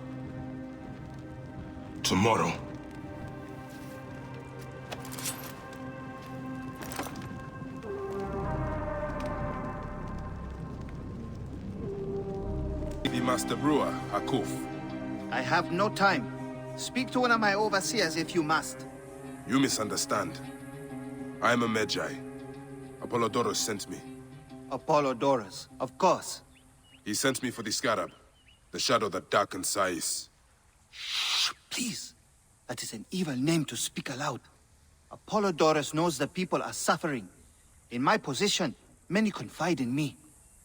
Tomorrow, The Master Brewer, Akuf. I have no time. Speak to one of my overseers if you must. You misunderstand. I am a Medjay. Apollodorus sent me. Apollodorus, of course. He sent me for the Scarab, the shadow that darkens Sais. Shh, please. That is an evil name to speak aloud. Apollodorus knows the people are suffering. In my position, many confide in me.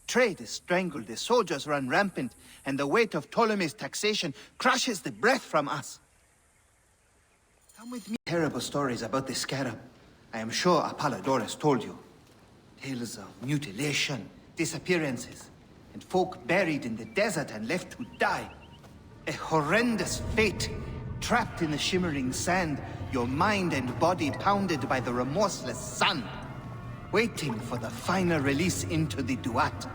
Trade is strangled, the soldiers run rampant, and the weight of Ptolemy's taxation crushes the breath from us. Come with me. Terrible stories about the Scarab. I am sure Apollodorus told you. Tales of mutilation, disappearances, and folk buried in the desert and left to die. A horrendous fate, trapped in the shimmering sand, your mind and body pounded by the remorseless sun, waiting for the final release into the Duat.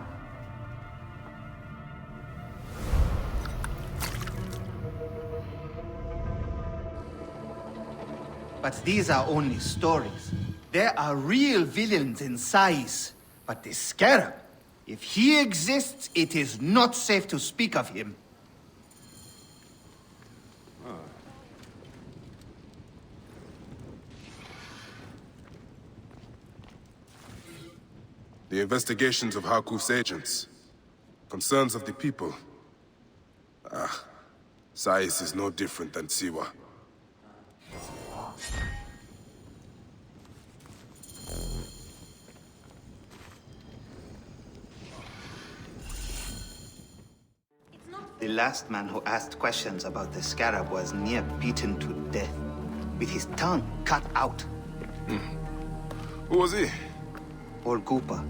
But these are only stories. There are real villains in Sais. But the Scarab, if he exists, it is not safe to speak of him. The investigations of Hakuf's agents. Concerns of the people. Sais is no different than Siwa. The last man who asked questions about the Scarab was near beaten to death, with his tongue cut out. Who was he? Orgupa,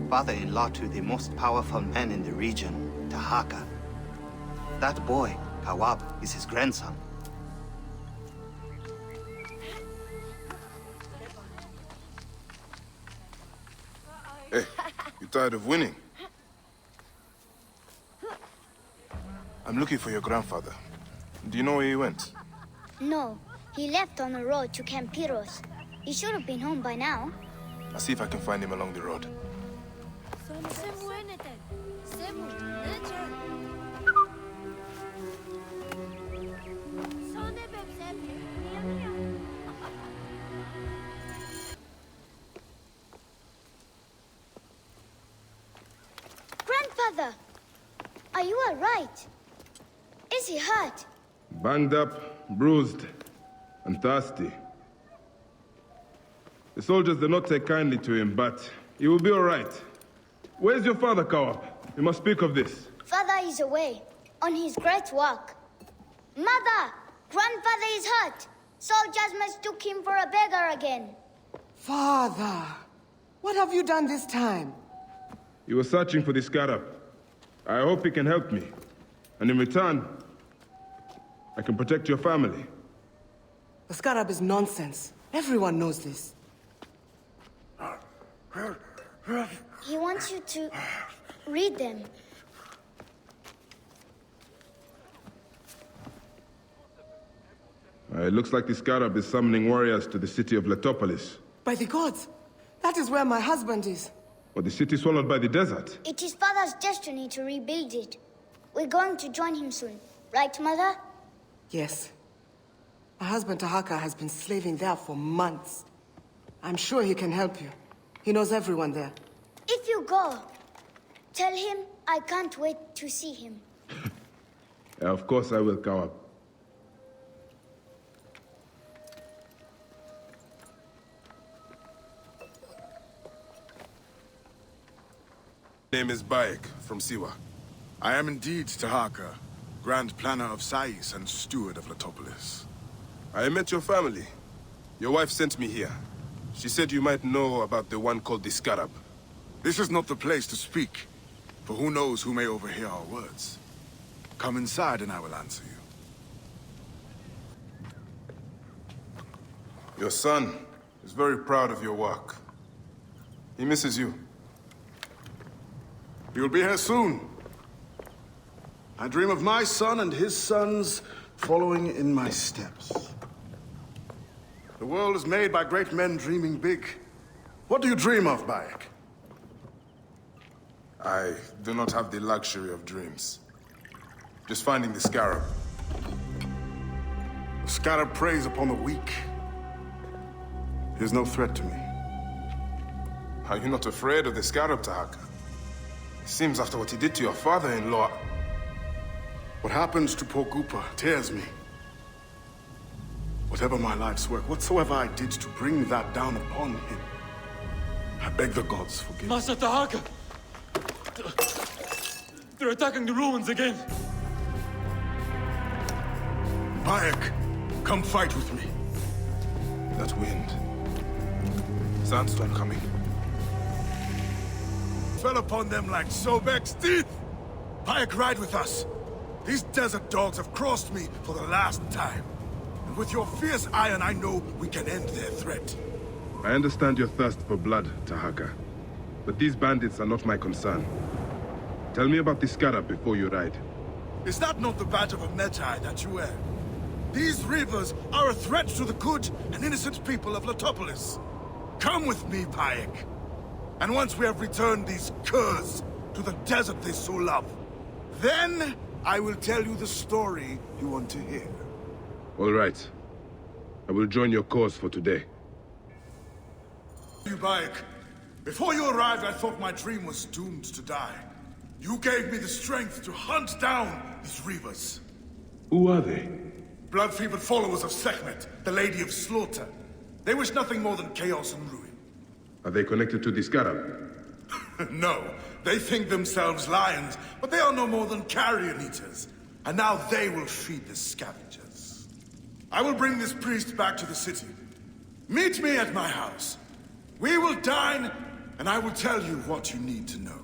father-in-law to the most powerful man in the region, Tahaka. That boy, Kawab, is his grandson. Hey, you tired of winning? I'm looking for your grandfather. Do you know where he went? No, he left on the road to Camp Piros. He should have been home by now. I'll see if I can find him along the road. Grandfather, are you all right? Is he hurt? Banged up, bruised, and thirsty. The soldiers did not take kindly to him, but he will be all right. Where's your father, Kawab? We must speak of this. Father is away, on his great work. Mother! Grandfather is hurt! Soldiers mistook him for a beggar again. Father! What have you done this time? He was searching for the Scarab. I hope he can help me. And in return, I can protect your family. The Scarab is nonsense. Everyone knows this. He wants you to read them. It looks like the Scarab is summoning warriors to the city of Letopolis. By the gods! That is where my husband is. Or the city swallowed by the desert. It is Father's destiny to rebuild it. We're going to join him soon. Right, Mother? Yes. My husband Tahaka has been slaving there for months. I'm sure he can help you. He knows everyone there. If you go, tell him I can't wait to see him. Yeah, of course I will, Kawab. Name is Bayek, from Siwa. I am indeed Tahaka, Grand Planner of Sais and Steward of Letopolis. I met your family. Your wife sent me here. She said you might know about the one called the Scarab. This is not the place to speak, for who knows who may overhear our words. Come inside and I will answer you. Your son is very proud of your work. He misses you. You'll be here soon. I dream of my son and his sons following in my steps. The world is made by great men dreaming big. What do you dream of, Bayek? I do not have the luxury of dreams. Just finding the Scarab. The Scarab preys upon the weak. He is no threat to me. Are you not afraid of the Scarab, Tahaka? It seems after what he did to your father-in-law... What happens to poor Gupa tears me. Whatever my life's work, whatsoever I did to bring that down upon him, I beg the gods forgive me. Master Tahaka! They're attacking the ruins again! Bayek, come fight with me. That wind. Sandstorm coming. Fell upon them like Sobek's teeth! Bayek, ride with us. These desert dogs have crossed me for the last time. And with your fierce iron, I know we can end their threat. I understand your thirst for blood, Tahaka. But these bandits are not my concern. Tell me about the Scarab before you ride. Is that not the badge of a Medjay that you wear? These reavers are a threat to the good and innocent people of Letopolis. Come with me, Bayek. And once we have returned these curs to the desert they so love, then I will tell you the story you want to hear. All right. I will join your cause for today. You, Bayek. Before you arrived, I thought my dream was doomed to die. You gave me the strength to hunt down these reavers. Who are they? Blood-fevered followers of Sekhmet, the Lady of Slaughter. They wish nothing more than chaos and ruin. Are they connected to the Scarab? No. They think themselves lions, but they are no more than carrion eaters. And now they will feed the scavengers. I will bring this priest back to the city. Meet me at my house. We will dine, and I will tell you what you need to know.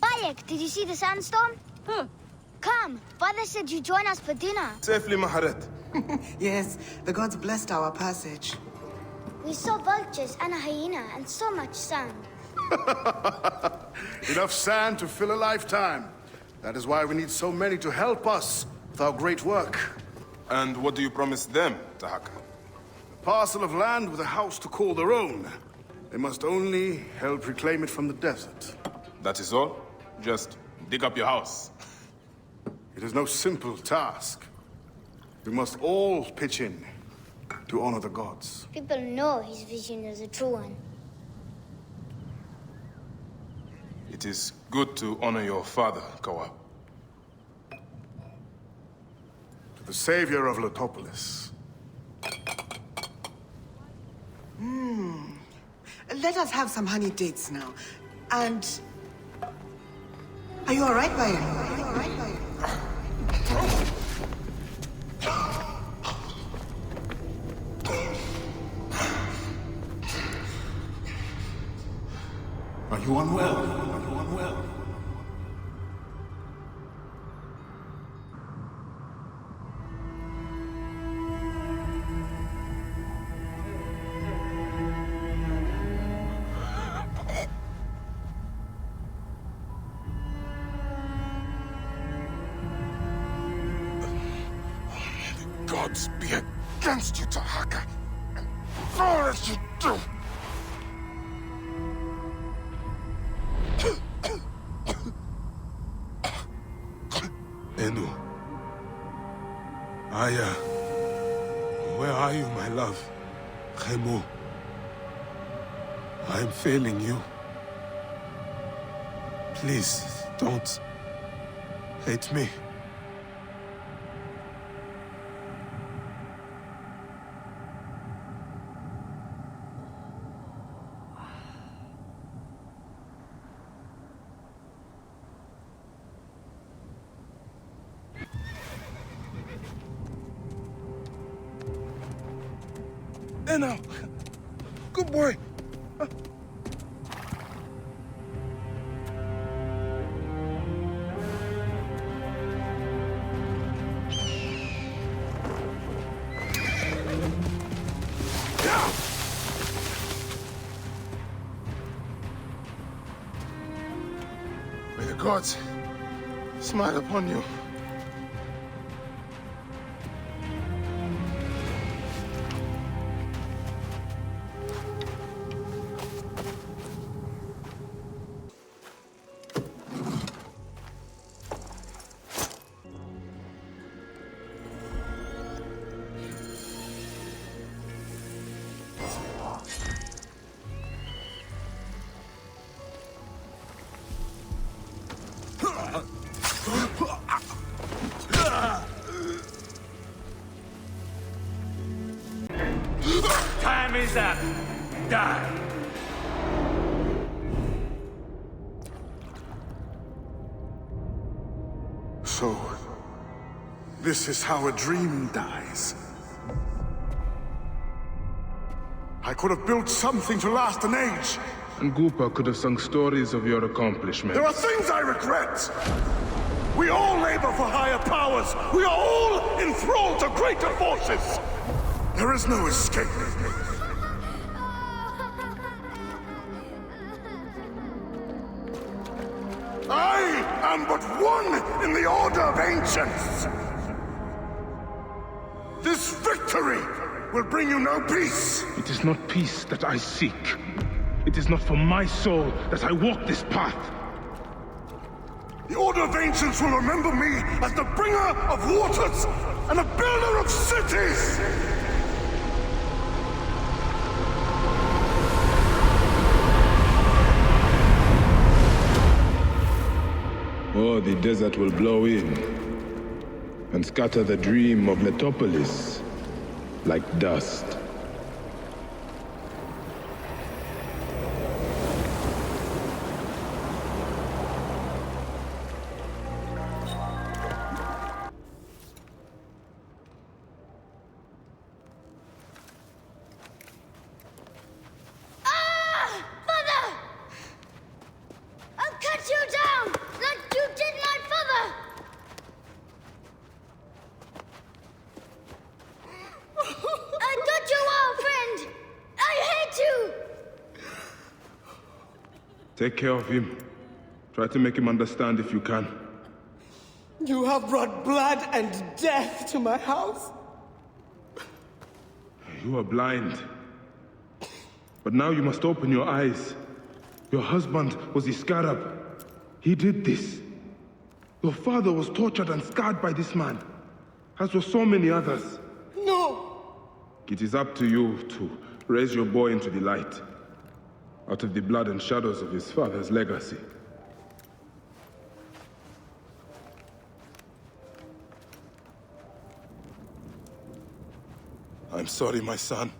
Bayek, did you see the sandstorm? Come, Father said you join us for dinner. Safely, Maharet. Yes, the gods blessed our passage. We saw vultures and a hyena and so much sand. Enough sand to fill a lifetime. That is why we need so many to help us with our great work. And what do you promise them, Tahaka? A parcel of land with a house to call their own. They must only help reclaim it from the desert. That is all? Just dig up your house. It is no simple task. We must all pitch in to honor the gods. People know his vision is a true one. It is good to honor your father, Kawab. To the savior of Letopolis. Let us have some honey dates now. And... Are you alright, Bayek? Are you alright, Bayek? Are you unwell? Are you unwell? odds be against you, Tahaka, and all that you do. Enu. Aya. Where are you, my love? Khemu. I'm failing you. Please, don't hate me. Eno! Good boy! May the gods smile upon you. Time is up. Die. So, this is how a dream dies. I could have built something to last an age. And Gupa could have sung stories of your accomplishments. There are things I regret. We all labor for higher powers. We are all enthralled to greater forces. There is no escape. I am but one in the Order of Ancients. This victory will bring you no peace. It is not peace that I seek. It is not for my soul that I walk this path. The Order of Ancients will remember me as the bringer of waters and the builder of cities! Or the desert will blow in and scatter the dream of Letopolis like dust. Take care of him. Try to make him understand if you can. You have brought blood and death to my house. You are blind. But now you must open your eyes. Your husband was Iskarab. He did this. Your father was tortured and scarred by this man, as were so many others. No! It is up to you to raise your boy into the light, out of the blood and shadows of his father's legacy. I'm sorry, my son.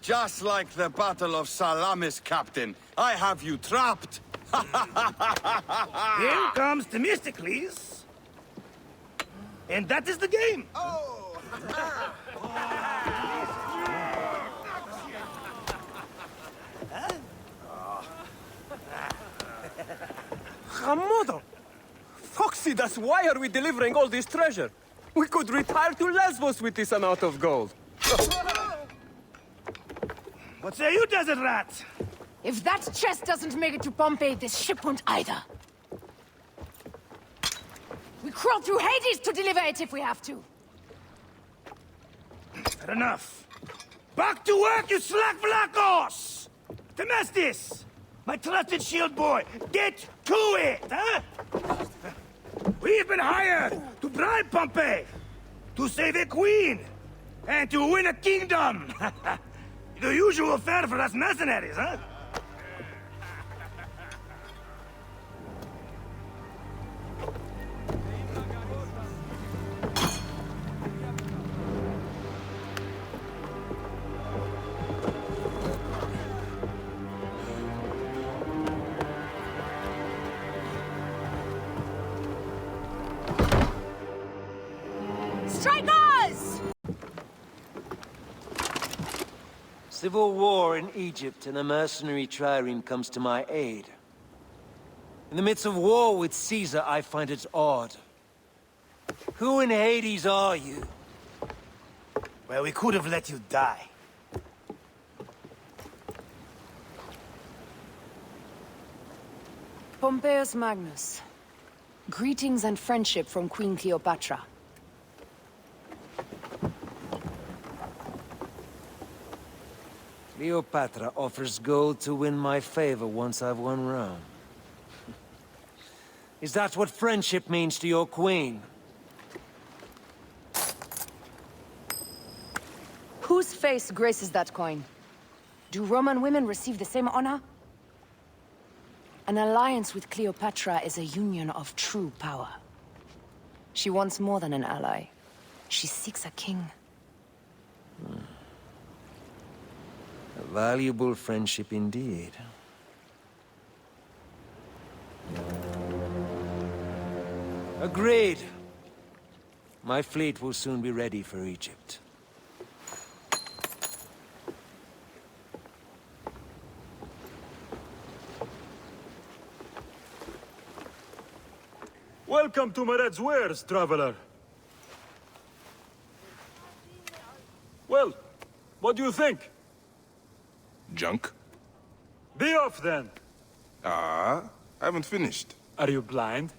Just like the Battle of Salamis, Captain. I have you trapped. Here comes Themistocles. And that is the game. Hamodo! Fox Sidas, why are we delivering all this treasure? We could retire to Lesbos with this amount of gold. What say you, desert rat? If that chest doesn't make it to Pompeii, this ship won't either. We crawl through Hades to deliver it if we have to. Fair enough. Back to work, you slack Vlakos! Temestis! My trusted shield boy, get to it, huh? We've been hired to bribe Pompey, to save a queen, and to win a kingdom. The usual fare for us mercenaries, huh? Strikers! Civil war in Egypt, and a mercenary trireme comes to my aid. In the midst of war with Caesar, I find it odd. Who in Hades are you? Well, we could have let you die. Pompeius Magnus. Greetings and friendship from Queen Cleopatra. Cleopatra offers gold to win my favor once I've won Rome. Is that what friendship means to your queen? Whose face graces that coin? Do Roman women receive the same honor? An alliance with Cleopatra is a union of true power. She wants more than an ally. She seeks a king. A valuable friendship indeed. Agreed. My fleet will soon be ready for Egypt. Welcome to Mered's wares, traveler. Well, what do you think? Junk? Be off, then! I haven't finished. Are you blind?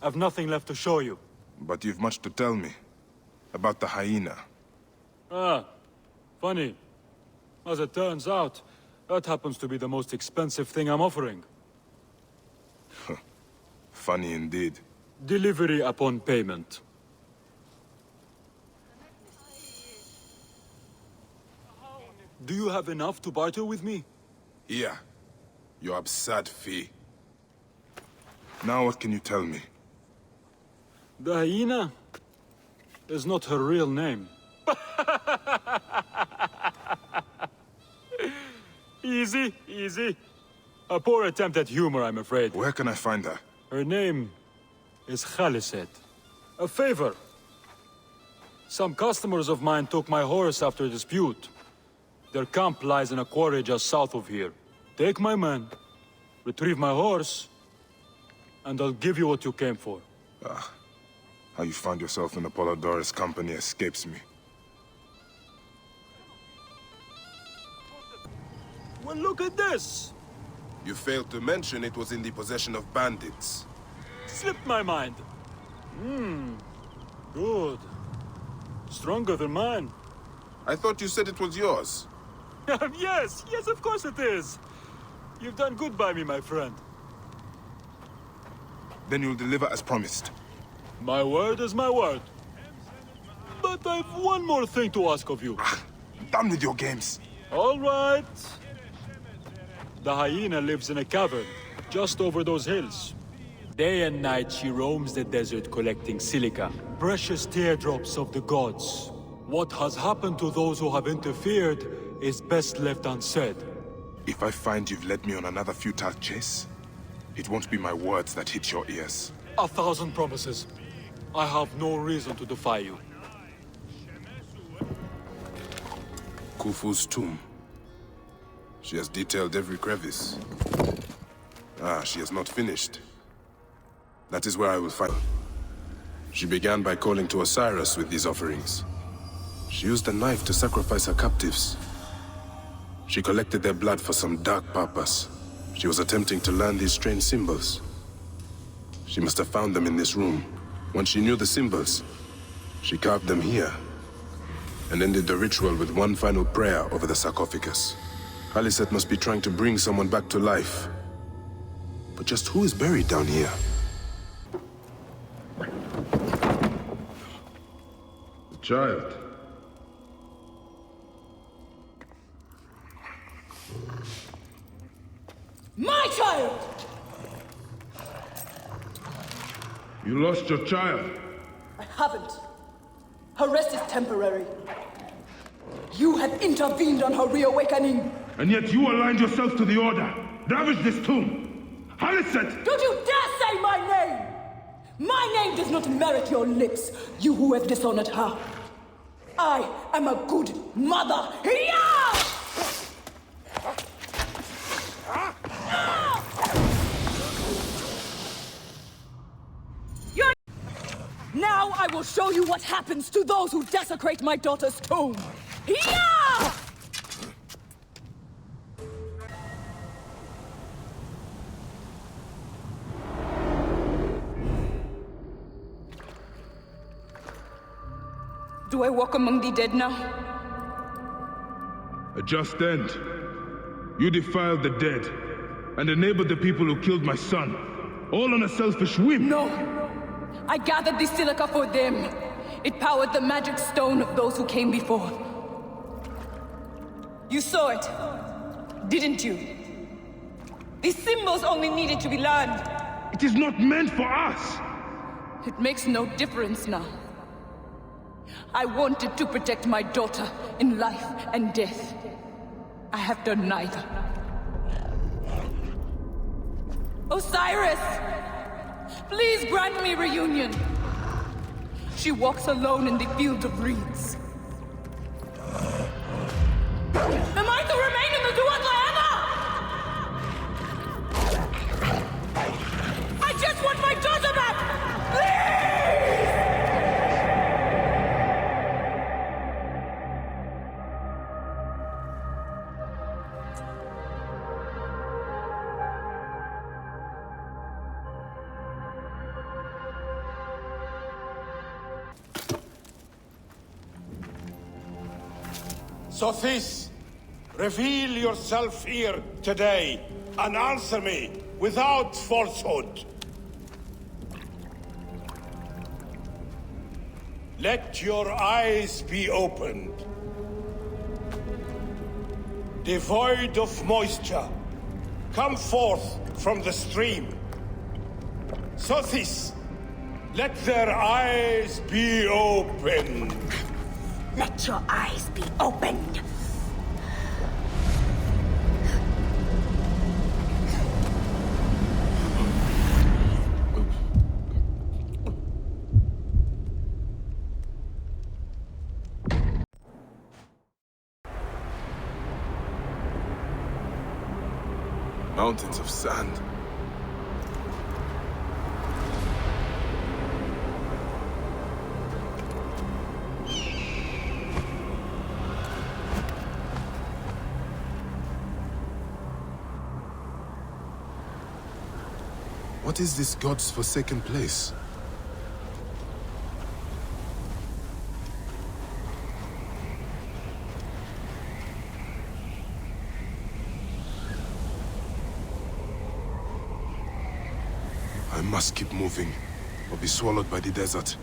I've nothing left to show you. But you've much to tell me. About the hyena. Ah, funny. As it turns out, that happens to be the most expensive thing I'm offering. Funny indeed. Delivery upon payment. Do you have enough to barter with me? Here. Your absurd fee. Now what can you tell me? The hyena is not her real name. Easy, easy. A poor attempt at humor, I'm afraid. Where can I find her? Her name is Khaliset. A favor. Some customers of mine took my horse after a dispute. Their camp lies in a quarry just south of here. Take my man, retrieve my horse, and I'll give you what you came for. How you found yourself in Apollodorus' company escapes me. Well, look at this! You failed to mention it was in the possession of bandits. Slipped my mind. Good. Stronger than mine. I thought you said it was yours. Yes, of course it is. You've done good by me, my friend. Then you'll deliver as promised. My word is my word. But I've one more thing to ask of you. Done with your games. All right. The hyena lives in a cavern, just over those hills. Day and night she roams the desert collecting silica, precious teardrops of the gods. What has happened to those who have interfered is best left unsaid. If I find you've led me on another futile chase, it won't be my words that hit your ears. 1,000 promises. I have no reason to defy you. Khufu's tomb. She has detailed every crevice. She has not finished. That is where I will find her. She began by calling to Osiris with these offerings. She used a knife to sacrifice her captives. She collected their blood for some dark purpose. She was attempting to learn these strange symbols. She must have found them in this room. Once she knew the symbols, she carved them here, and ended the ritual with one final prayer over the sarcophagus. Khaliset must be trying to bring someone back to life. But just who is buried down here? The child. My child! You lost your child. I haven't. Her rest is temporary. You have intervened on her reawakening. And yet you aligned yourself to the Order. Ravage this tomb. Khaliset! Don't you dare say my name! My name does not merit your lips, you who have dishonored her. I am a good mother. Yeah! Now I will show you what happens to those who desecrate my daughter's tomb. Yeah! Do I walk among the dead now? A just end. You defiled the dead, and enabled the people who killed my son, all on a selfish whim. No! I gathered the silica for them. It powered the magic stone of those who came before. You saw it, didn't you? These symbols only needed to be learned. It is not meant for us! It makes no difference now. I wanted to protect my daughter in life and death. I have done neither. Osiris! Please grant me reunion. She walks alone in the field of reeds. Am I to remain in the Duat forever? I just want my daughter back! Sothis, reveal yourself here today and answer me without falsehood. Let your eyes be opened. Devoid of moisture, come forth from the stream. Sothis, let their eyes be opened. Let your eyes be opened. Mountains of sand. What is this god's forsaken place? I must keep moving, or be swallowed by the desert.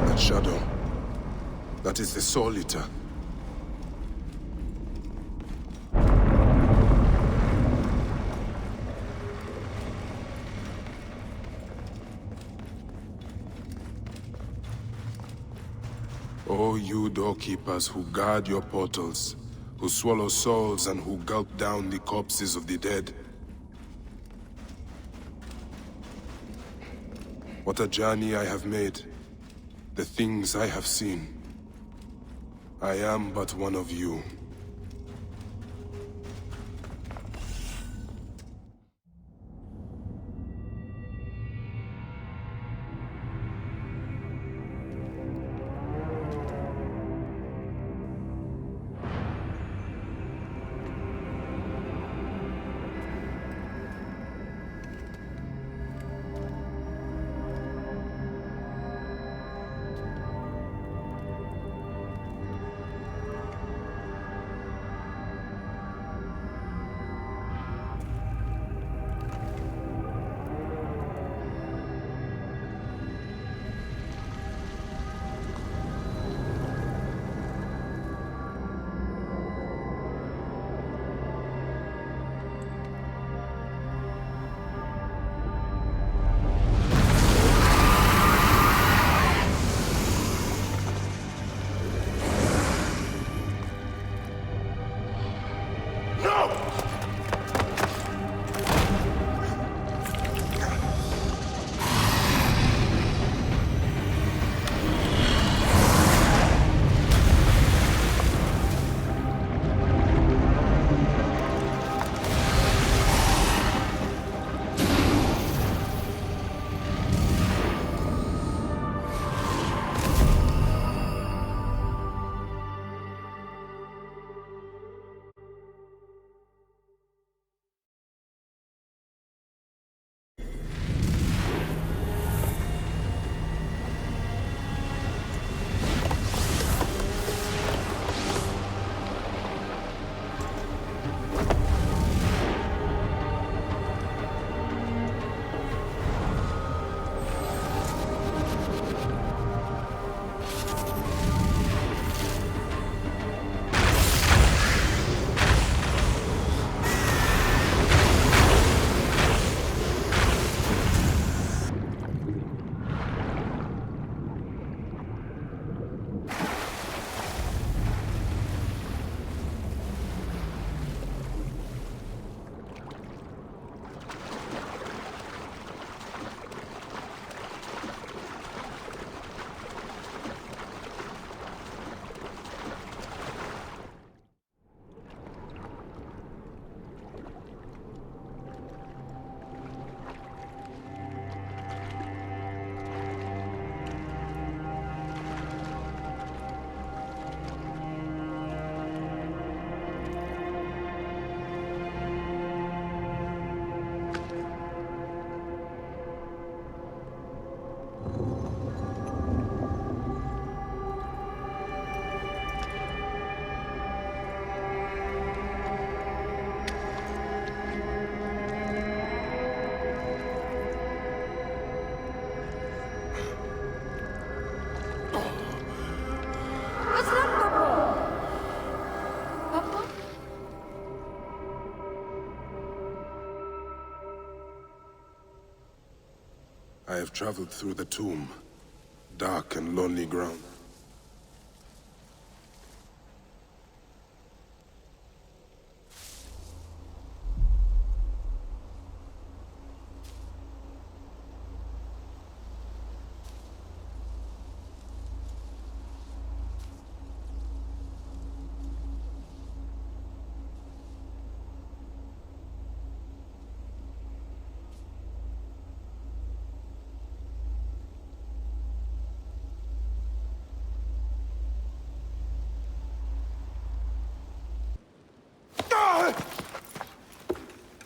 That shadow, that is the Soul Eater. O you doorkeepers who guard your portals, who swallow souls and who gulp down the corpses of the dead. What a journey I have made. The things I have seen. I am but one of you. I have traveled through the tomb, dark and lonely ground.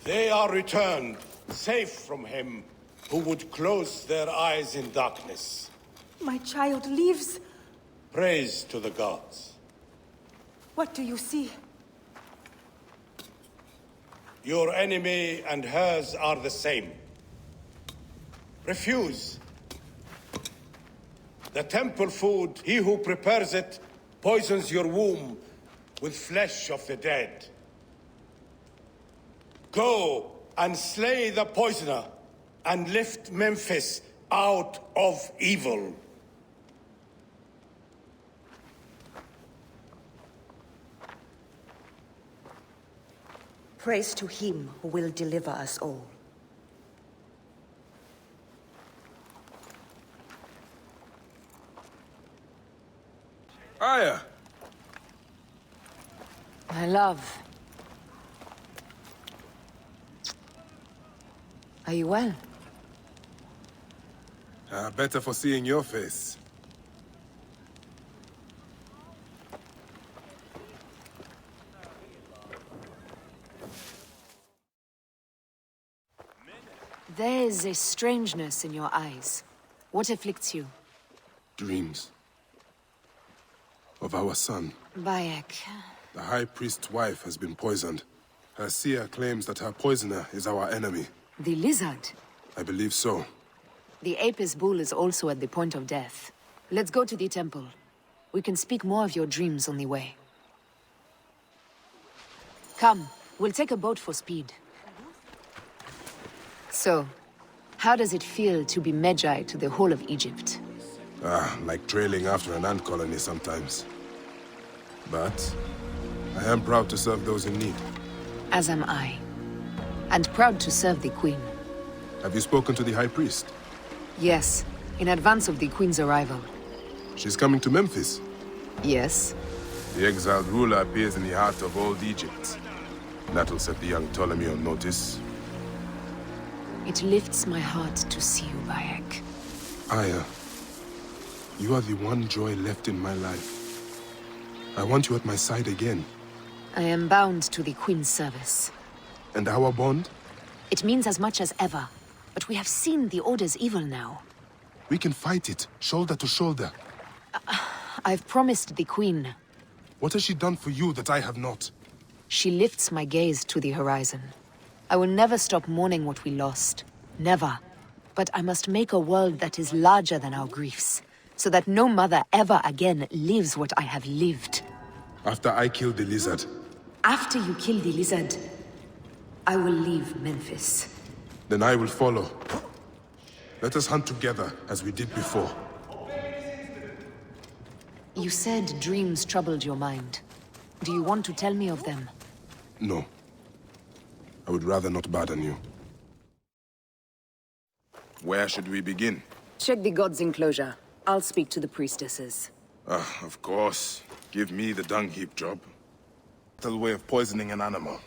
They are returned, safe from him who would close their eyes in darkness. My child lives. Praise to the gods. What do you see? Your enemy and hers are the same. Refuse. The temple food, he who prepares it, poisons your womb with flesh of the dead. Go and slay the poisoner, and lift Memphis out of evil. Praise to him who will deliver us all. Aya! My love. Are you well? Better for seeing your face. There's a strangeness in your eyes. What afflicts you? Dreams. Of our son. Bayek. The High Priest's wife has been poisoned. Her seer claims that her poisoner is our enemy. The lizard? I believe so. The Apis bull is also at the point of death. Let's go to the temple. We can speak more of your dreams on the way. Come, we'll take a boat for speed. So, how does it feel to be Magi to the whole of Egypt? Like trailing after an ant colony sometimes. But I am proud to serve those in need. As am I. And proud to serve the Queen. Have you spoken to the High Priest? Yes, in advance of the Queen's arrival. She's coming to Memphis? Yes. The exiled ruler appears in the heart of old Egypt. That'll set the young Ptolemy on notice. It lifts my heart to see you, Bayek. Aya, you are the one joy left in my life. I want you at my side again. I am bound to the Queen's service. And our bond? It means as much as ever. But we have seen the Order's evil now. We can fight it, shoulder to shoulder. I've promised the Queen. What has she done for you that I have not? She lifts my gaze to the horizon. I will never stop mourning what we lost. Never. But I must make a world that is larger than our griefs, so that no mother ever again lives what I have lived. After I kill the lizard. After you kill the lizard, I will leave Memphis. Then I will follow. Let us hunt together, as we did before. You said dreams troubled your mind. Do you want to tell me of them? No. I would rather not burden you. Where should we begin? Check the god's enclosure. I'll speak to the priestesses. Of course. Give me the dung heap job. Little way of poisoning an animal.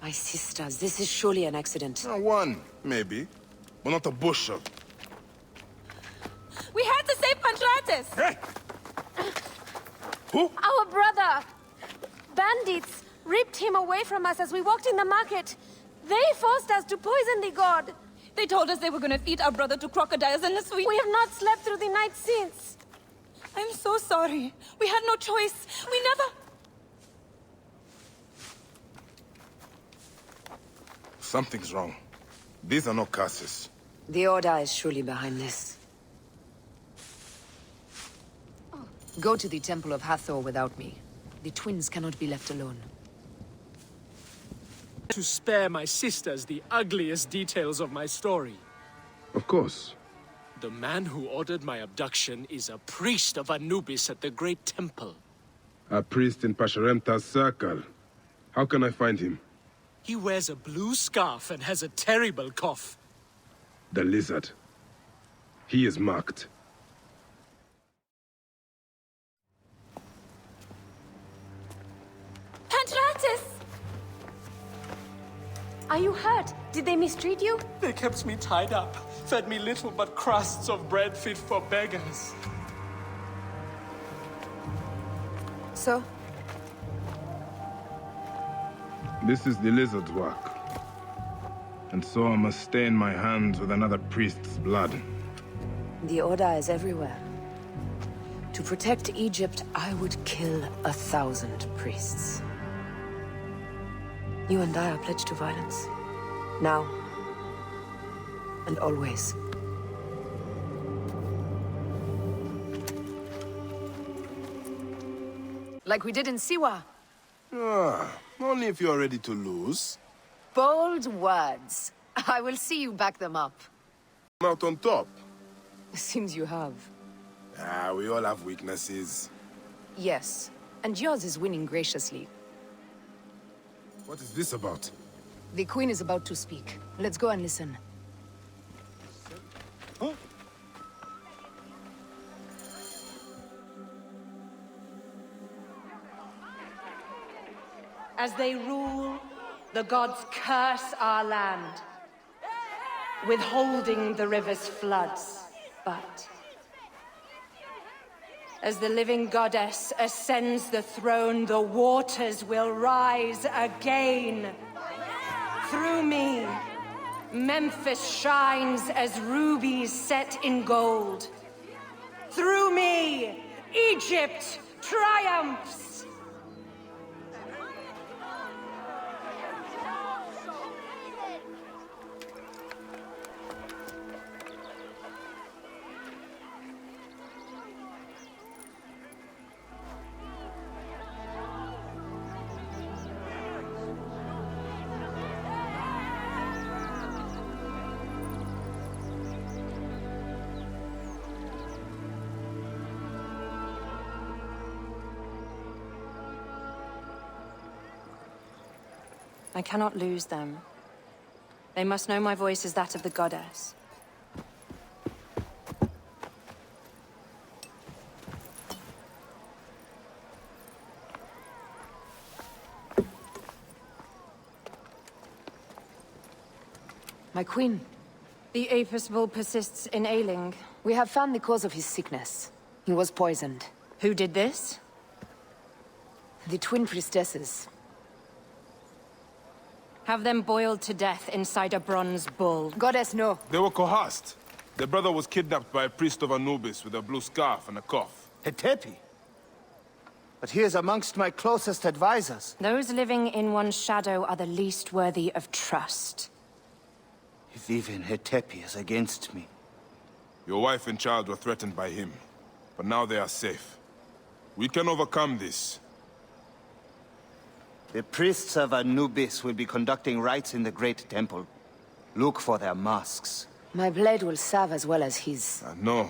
My sisters, this is surely an accident. One, maybe. But not a bushel. We had to save Pantratus! Hey! Who? Our brother! Bandits ripped him away from us as we walked in the market. They forced us to poison the god. They told us they were gonna feed our brother to crocodiles in the sweet. We have not slept through the night since. I'm so sorry. We had no choice. We never... Something's wrong. These are not curses. The Order is surely behind this. Go to the Temple of Hathor without me. The twins cannot be left alone. To spare my sisters the ugliest details of my story. Of course. The man who ordered my abduction is a priest of Anubis at the Great Temple. A priest in Pasherenptah's circle. How can I find him? He wears a blue scarf and has a terrible cough. The lizard. He is marked. Pantratus! Are you hurt? Did they mistreat you? They kept me tied up, fed me little but crusts of bread fit for beggars. So? This is the lizard's work. And so I must stain my hands with another priest's blood. The Order is everywhere. To protect Egypt, I would kill 1,000 priests. You and I are pledged to violence. Now. And always. Like we did in Siwa. Only if you are ready to lose. Bold words. I will see you back them up. I'm out on top. Seems you have. We all have weaknesses. Yes. And yours is winning graciously. What is this about? The Queen is about to speak. Let's go and listen. As they rule, the gods curse our land, withholding the river's floods. But as the living goddess ascends the throne, the waters will rise again. Through me, Memphis shines as rubies set in gold. Through me, Egypt triumphs! I cannot lose them. They must know my voice is that of the goddess. My queen. The Apis bull persists in ailing. We have found the cause of his sickness. He was poisoned. Who did this? The twin priestesses. Have them boiled to death inside a bronze bull. Goddess, no. They were coerced. Their brother was kidnapped by a priest of Anubis with a blue scarf and a cough. Hetepi? But he is amongst my closest advisors. Those living in one's shadow are the least worthy of trust. If even Hetepi is against me. Your wife and child were threatened by him, but now they are safe. We can overcome this. The priests of Anubis will be conducting rites in the Great Temple. Look for their masks. My blade will serve as well as his. No,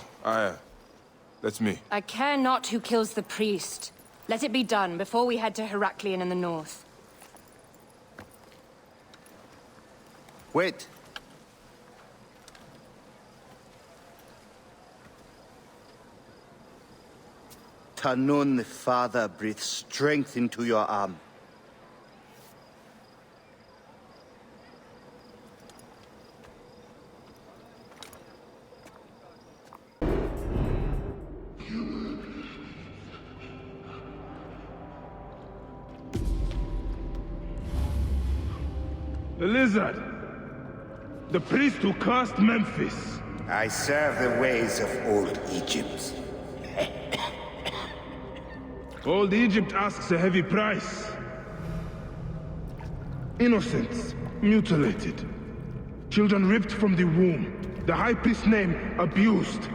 that's me. I care not who kills the priest. Let it be done before we head to Heraklion in the north. Wait. Tanun the Father breathes strength into your arm. The lizard! The priest who cursed Memphis! I serve the ways of old Egypt. Old Egypt asks a heavy price. Innocents mutilated. Children ripped from the womb. The High Priest's name abused.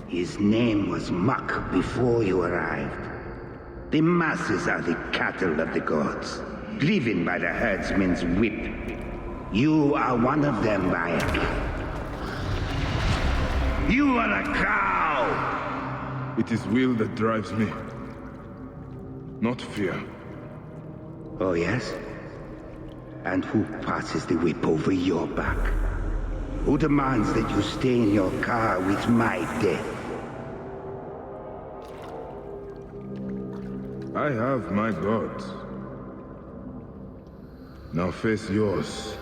His name was Muck before you arrived. The masses are the cattle of the gods, driven by the herdsman's whip. You are one of them, Bayek. You are a cow! It is will that drives me. Not fear. Oh, yes? And who passes the whip over your back? Who demands that you stay in your car with my death? I have my gods. Now face yours.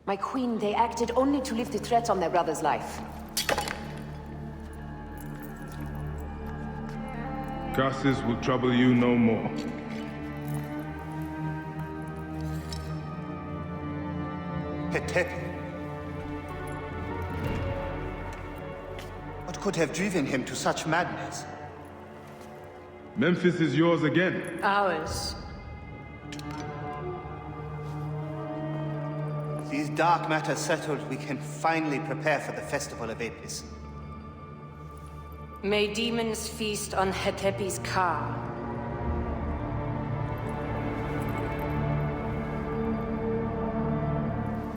My queen, they acted only to lift the threat on their brother's life. Curses will trouble you no more. Hetepi. What could have driven him to such madness? Memphis is yours again. Ours. With these dark matters settled, we can finally prepare for the Festival of Apis. May demons feast on Hetepi's car.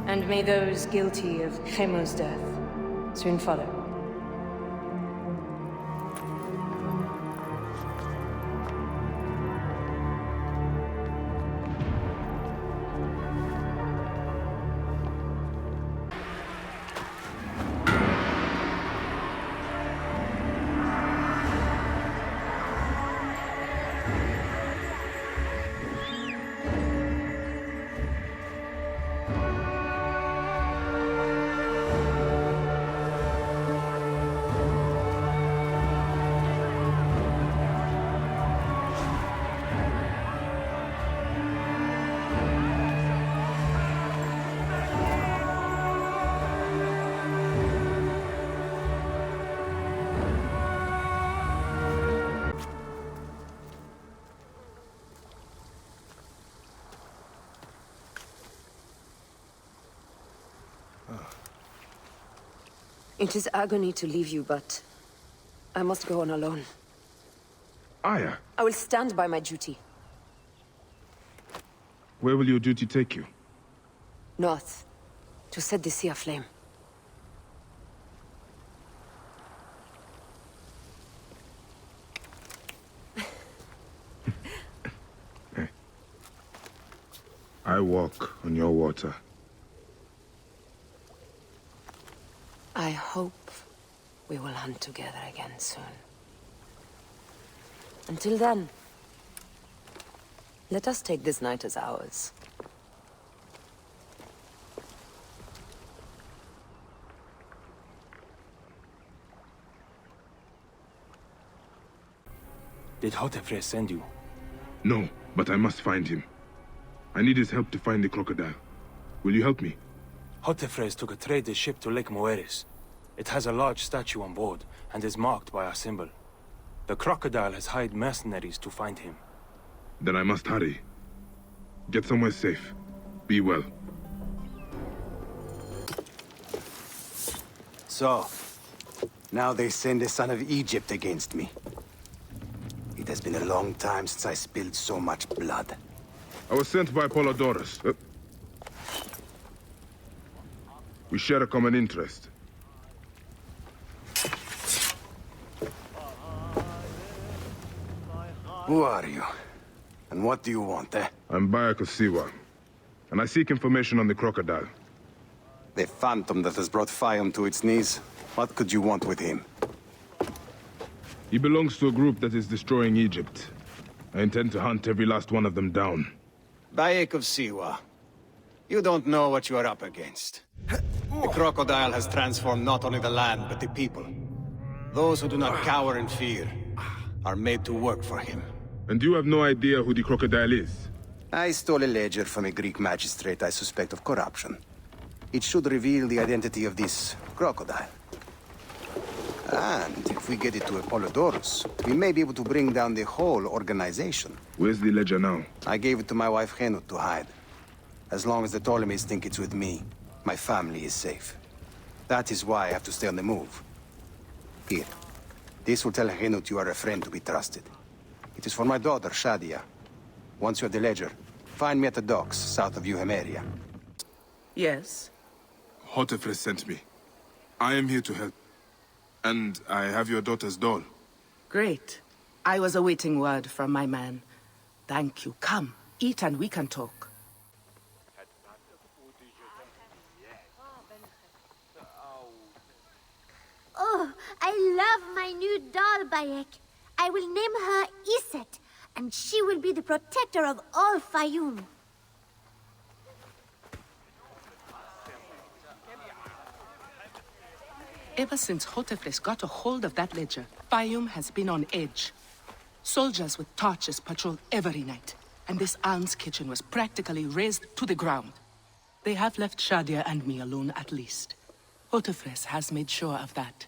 And may those guilty of Chemu's death soon follow. It is agony to leave you, but I must go on alone. Aya, I will stand by my duty. where will your duty take you? North, to set the sea aflame. I walk on your water. I hope we will hunt together again soon. Until then, let us take this night as ours. Did Hotefres send you? No, but I must find him. I need his help to find the crocodile. Will you help me? Hotefres took a trader ship to Lake Moeris. It has a large statue on board, and is marked by our symbol. The crocodile has hired mercenaries to find him. Then I must hurry. Get somewhere safe. Be well. So, now they send the son of Egypt against me. It has been a long time since I spilled so much blood. I was sent by Polydorus. We share a common interest. Who are you? And what do you want, eh? I'm Bayek of Siwa, and I seek information on the crocodile. The phantom that has brought Fayum to its knees. What could you want with him? He belongs to a group that is destroying Egypt. I intend to hunt every last one of them down. Bayek of Siwa. You don't know what you are up against. The crocodile has transformed not only the land, but the people. Those who do not cower in fear are made to work for him. And you have no idea who the crocodile is? I stole a ledger from a Greek magistrate I suspect of corruption. It should reveal the identity of this crocodile. And if we get it to Apollodorus, we may be able to bring down the whole organization. Where's the ledger now? I gave it to my wife Henut to hide. As long as the Ptolemies think it's with me, my family is safe. That is why I have to stay on the move. Here. This will tell Henut you are a friend to be trusted. It is for my daughter, Shadia. Once you have the ledger, find me at the docks south of Euhemeria. Yes? Hotefres sent me. I am here to help. And I have your daughter's doll. Great. I was awaiting word from my man. Thank you. Come, eat and we can talk. Oh, I love my new doll, Bayek. I will name her Iset, and she will be the protector of all Fayum. Ever since Hotefres got a hold of that ledger, Fayum has been on edge. Soldiers with torches patrol every night, and this alms kitchen was practically razed to the ground. They have left Shadia and me alone at least. Hotefres has made sure of that.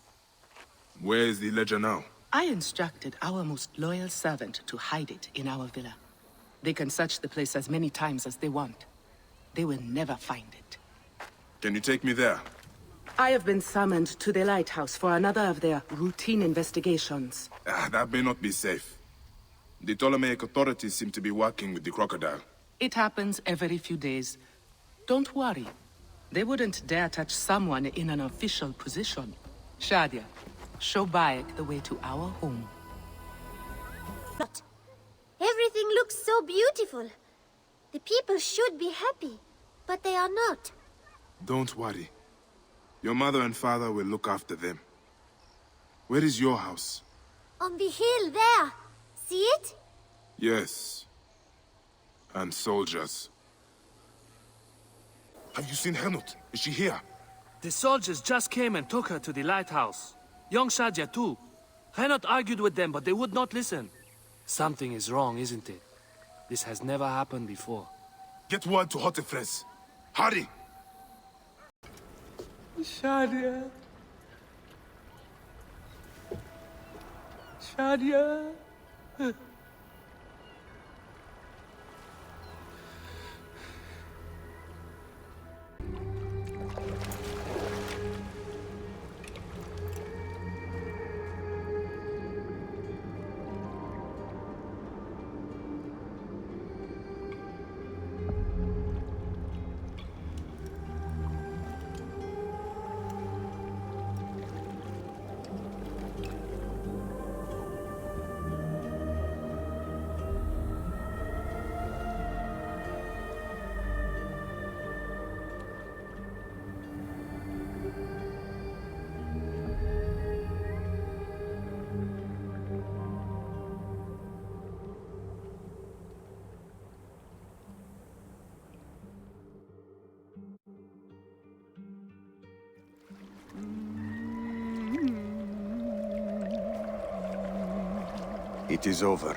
Where is the ledger now? I instructed our most loyal servant to hide it in our villa. They can search the place as many times as they want. They will never find it. Can you take me there? I have been summoned to the lighthouse for another of their routine investigations. That may not be safe. The Ptolemaic authorities seem to be working with the crocodile. It happens every few days. Don't worry. They wouldn't dare touch someone in an official position. Shadia, show Bayek the way to our home. But everything looks so beautiful. The people should be happy, but they are not. Don't worry. Your mother and father will look after them. Where is your house? On the hill there. See it? Yes. And soldiers. Have you seen Henut? Is she here? The soldiers just came and took her to the lighthouse. Young Shadia too. Henut argued with them, but they would not listen. Something is wrong, isn't it? This has never happened before. Get word to Hotefres. Hurry! Shadia. Shadia. It is over.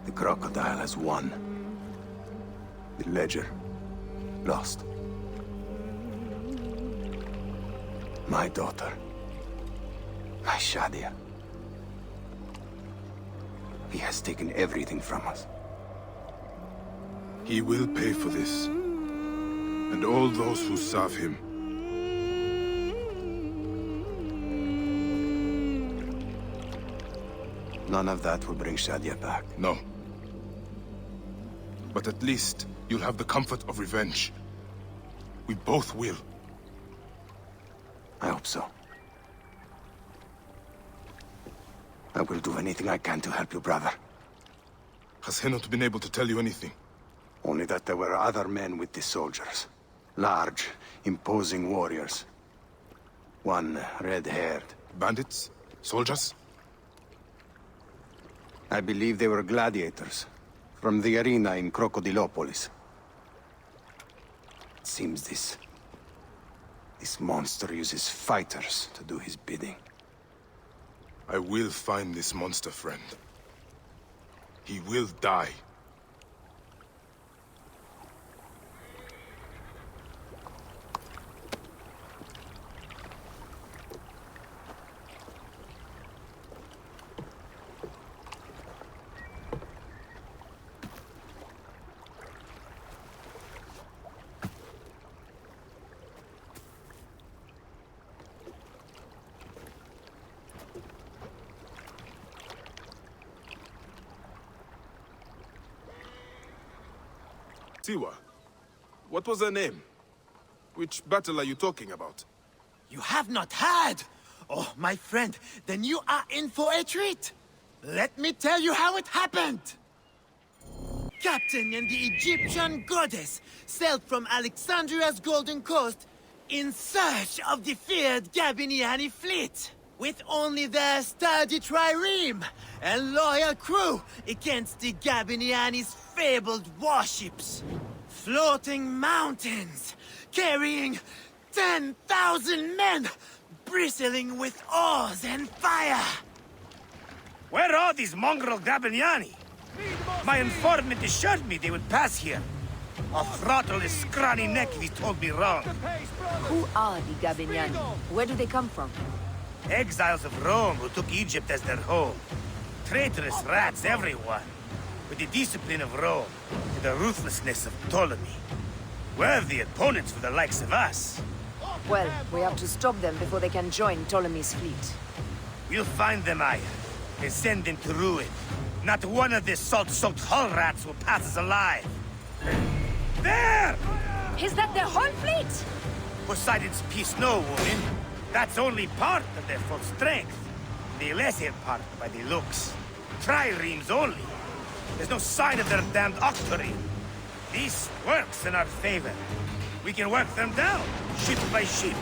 The crocodile has won. The ledger lost. My daughter. My Shadia. He has taken everything from us. He will pay for this. And all those who serve him. None of that will bring Shadia back. No. But at least you'll have the comfort of revenge. We both will. I hope so. I will do anything I can to help you, brother. Has Henut been able to tell you anything? Only that there were other men with the soldiers. Large, imposing warriors. One red-haired. Bandits? Soldiers? I believe they were gladiators. From the arena in Crocodilopolis. It seems this monster uses fighters to do his bidding. I will find this monster, friend. He will die. Siwa, what was her name? Which battle are you talking about? You have not heard? Oh, my friend, then you are in for a treat. Let me tell you how it happened. Captain and the Egyptian goddess sailed from Alexandria's Golden Coast in search of the feared Gabiniani fleet, with only their sturdy trireme and loyal crew against the Gabiniani's fabled warships. Floating mountains, carrying 10,000 men, bristling with oars and fire. Where are these mongrel Gabiniani? My informant assured me they would pass here. I'll throttle his scrawny neck if he told me wrong. Who are the Gabiniani? Where do they come from? Exiles of Rome who took Egypt as their home. Traitorous rats, everyone. With the discipline of Rome and the ruthlessness of Ptolemy. Worthy opponents for the likes of us. Well, we have to stop them before they can join Ptolemy's fleet. We'll find them, Aya, and send them to ruin. Not one of the salt-soaked hull rats will pass us alive. There! Is that their whole fleet? Poseidon's peace, no, woman. That's only part of their full strength. The lesser part by the looks. Triremes only. There's no sign of their damned octarine. This works in our favor. We can work them down, ship by ship.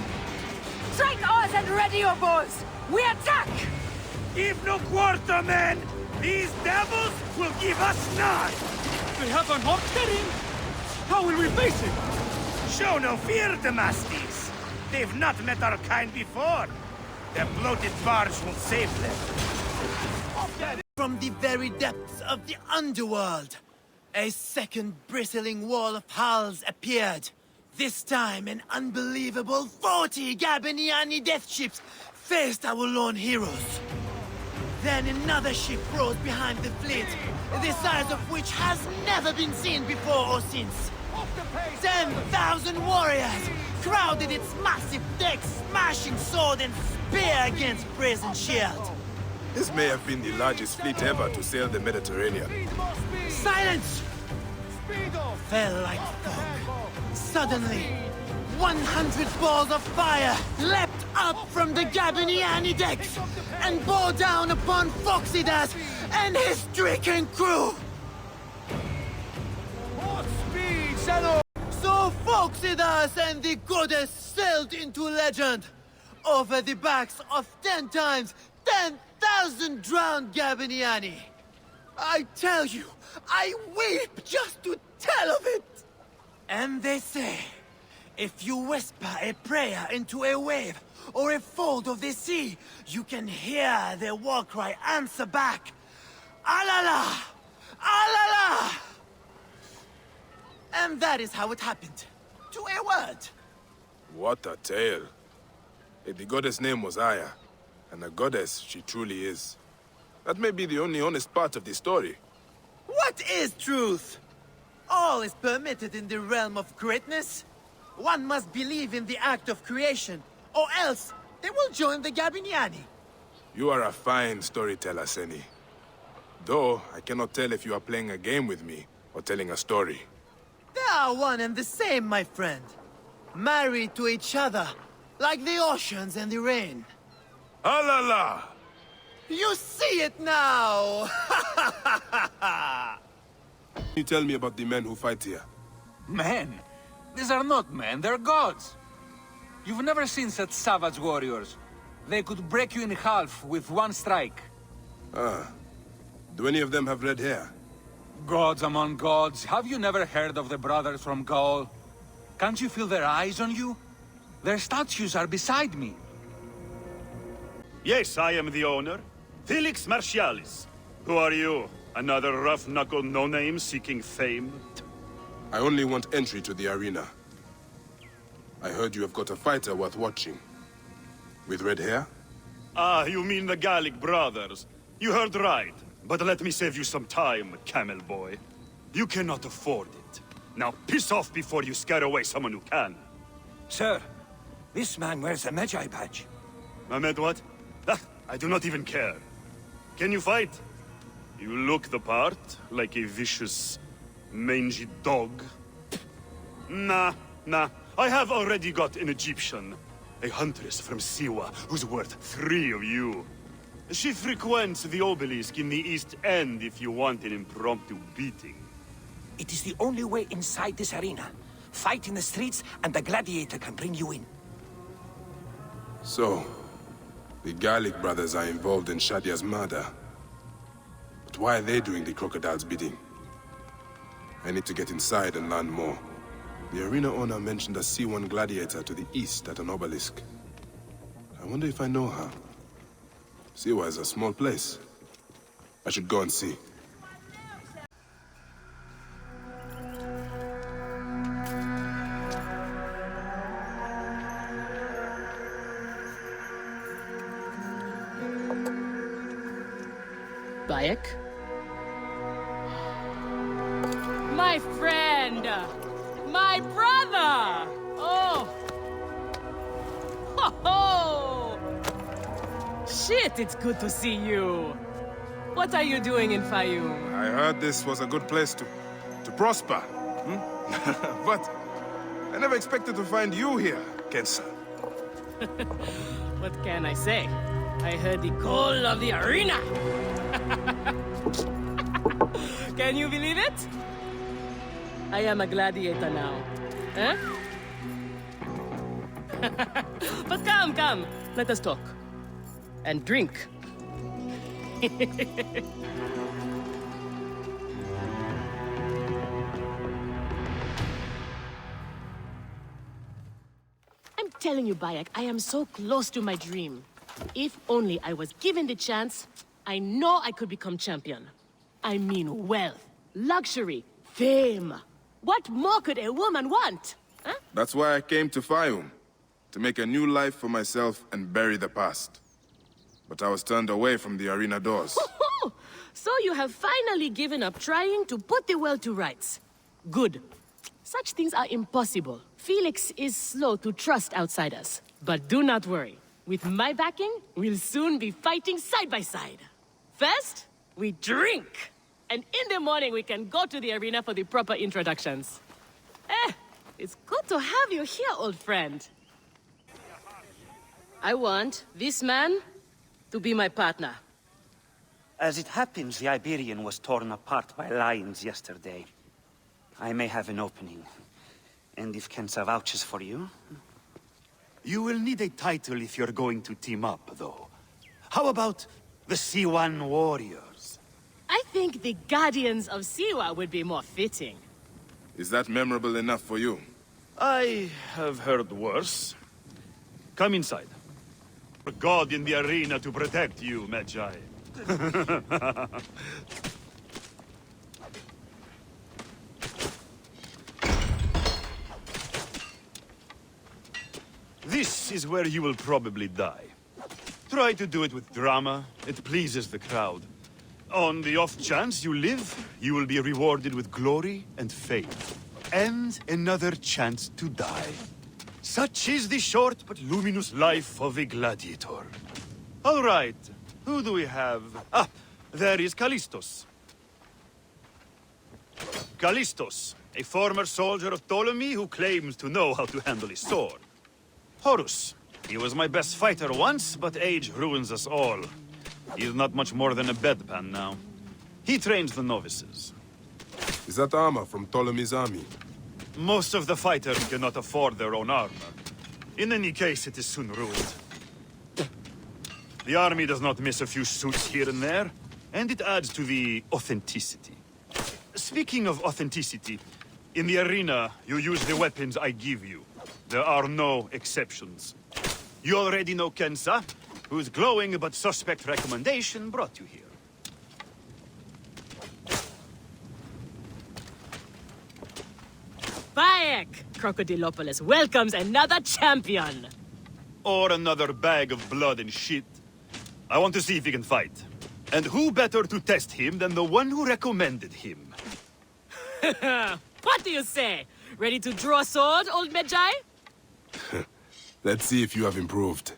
Strike oars and ready your bows! We attack! Give no quarter, men! These devils will give us none! They have an octarine? How will we face it? Show no fear, Damastes. They've not met our kind before. Their bloated barge will save them. From the very depths of the underworld, a second bristling wall of hulls appeared. This time, an unbelievable 40 Gabiniani death ships faced our lone heroes. Then another ship rose behind the fleet, the size of which has never been seen before or since. 10,000 warriors crowded its massive decks, smashing sword and spear against brazen shield. This may have been the largest fleet ever to sail the Mediterranean. Silence! Fell like fog. Suddenly, 100 balls of fire leapt up from the Gabiniani decks and bore down upon Phoxidas and his stricken crew. So Phoxidas and the goddess sailed into legend over the backs of 10 times 10,000 drowned Gabiniani. I tell you, I weep just to tell of it. And they say, if you whisper a prayer into a wave or a fold of the sea, you can hear their war cry answer back Alala! Alala! And that is how it happened. To a word. What a tale. If the goddess' name was Aya, and a goddess she truly is. That may be the only honest part of the story. What is truth? All is permitted in the realm of greatness. One must believe in the act of creation, or else they will join the Gabiniani. You are a fine storyteller, Seni. Though, I cannot tell if you are playing a game with me, or telling a story. They are one and the same, my friend. Married to each other, like the oceans and the rain. Alala! You see it now! Can you tell me about the men who fight here? Men? These are not men, they're gods. You've never seen such savage warriors. They could break you in half with one strike. Ah. Do any of them have red hair? Gods among gods, have you never heard of the brothers from Gaul? Can't you feel their eyes on you? Their statues are beside me. Yes, I am the owner. Felix Martialis. Who are you? Another rough-knuckle no-name seeking fame? I only want entry to the arena. I heard you have got a fighter worth watching. With red hair? Ah, you mean the Gallic brothers. You heard right. But let me save you some time, camel boy. You cannot afford it. Now piss off before you scare away someone who can. Sir, this man wears a Magi badge. Ahmed, what? Ah, I do not even care. Can you fight? You look the part, like a vicious, mangy dog. Nah. I have already got an Egyptian. A huntress from Siwa, who's worth 3 of you. She frequents the obelisk in the East End if you want an impromptu beating. It is the only way inside this arena. Fight in the streets, and the gladiator can bring you in. So, the Gallic brothers are involved in Shadia's murder. But why are they doing the crocodile's bidding? I need to get inside and learn more. The arena owner mentioned a C1 gladiator to the east at an obelisk. I wonder if I know her. Siwa is a small place. I should go and see. Bayek? My friend! My brother! Oh! Ho ho! Shit, it's good to see you. What are you doing in Fayum? I heard this was a good place to prosper. But I never expected to find you here, Kensa. What can I say? I heard the call of the arena! Can you believe it? I am a gladiator now. Huh? But come, let us talk. And drink. I'm telling you, Bayek, I am so close to my dream. If only I was given the chance, I know I could become champion. I mean wealth, luxury, fame. What more could a woman want? Huh? That's why I came to Fayum. To make a new life for myself and bury the past. But I was turned away from the arena doors. So you have finally given up trying to put the world to rights. Good. Such things are impossible. Felix is slow to trust outsiders. But do not worry. With my backing, we'll soon be fighting side by side. First, we drink. And in the morning, we can go to the arena for the proper introductions. It's good to have you here, old friend. I want this man to be my partner. As it happens, the Iberian was torn apart by lions yesterday. I may have an opening. And if Kensa vouches for you... You will need a title if you're going to team up, though. How about the C1 Warriors? I think the Guardians of Siwa would be more fitting. Is that memorable enough for you? I have heard worse. Come inside. A god in the arena to protect you, Magi. This is where you will probably die. Try to do it with drama. It pleases the crowd. On the off chance you live, you will be rewarded with glory and fame. And another chance to die. Such is the short but luminous life of a gladiator. All right, who do we have? Ah, there is Callistos. Callistos, a former soldier of Ptolemy who claims to know how to handle a sword. Horus, he was my best fighter once, but age ruins us all. He's not much more than a bedpan now. He trains the novices. Is that armor from Ptolemy's army? Most of the fighters cannot afford their own armor. In any case, it is soon ruined. The army does not miss a few suits here and there, and it adds to the authenticity. Speaking of authenticity, in the arena, you use the weapons I give you. There are no exceptions. You already know Kensa, whose glowing but suspect recommendation brought you here. Bayek! Crocodilopolis welcomes another champion! Or another bag of blood and shit. I want to see if he can fight. And who better to test him than the one who recommended him? What do you say? Ready to draw sword, old Medjay? Let's see if you have improved.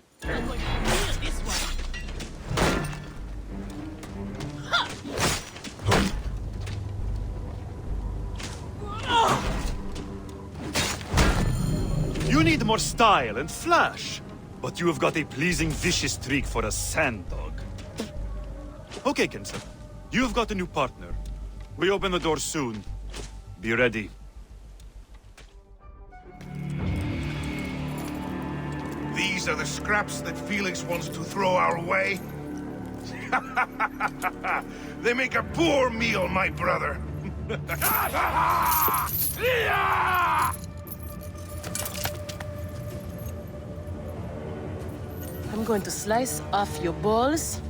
You need more style and flash. But you have got a pleasing vicious streak for a sand dog. Okay, Kensa. You've got a new partner. We open the door soon. Be ready. These are the scraps that Felix wants to throw our way? They make a poor meal, my brother. I'm going to slice off your balls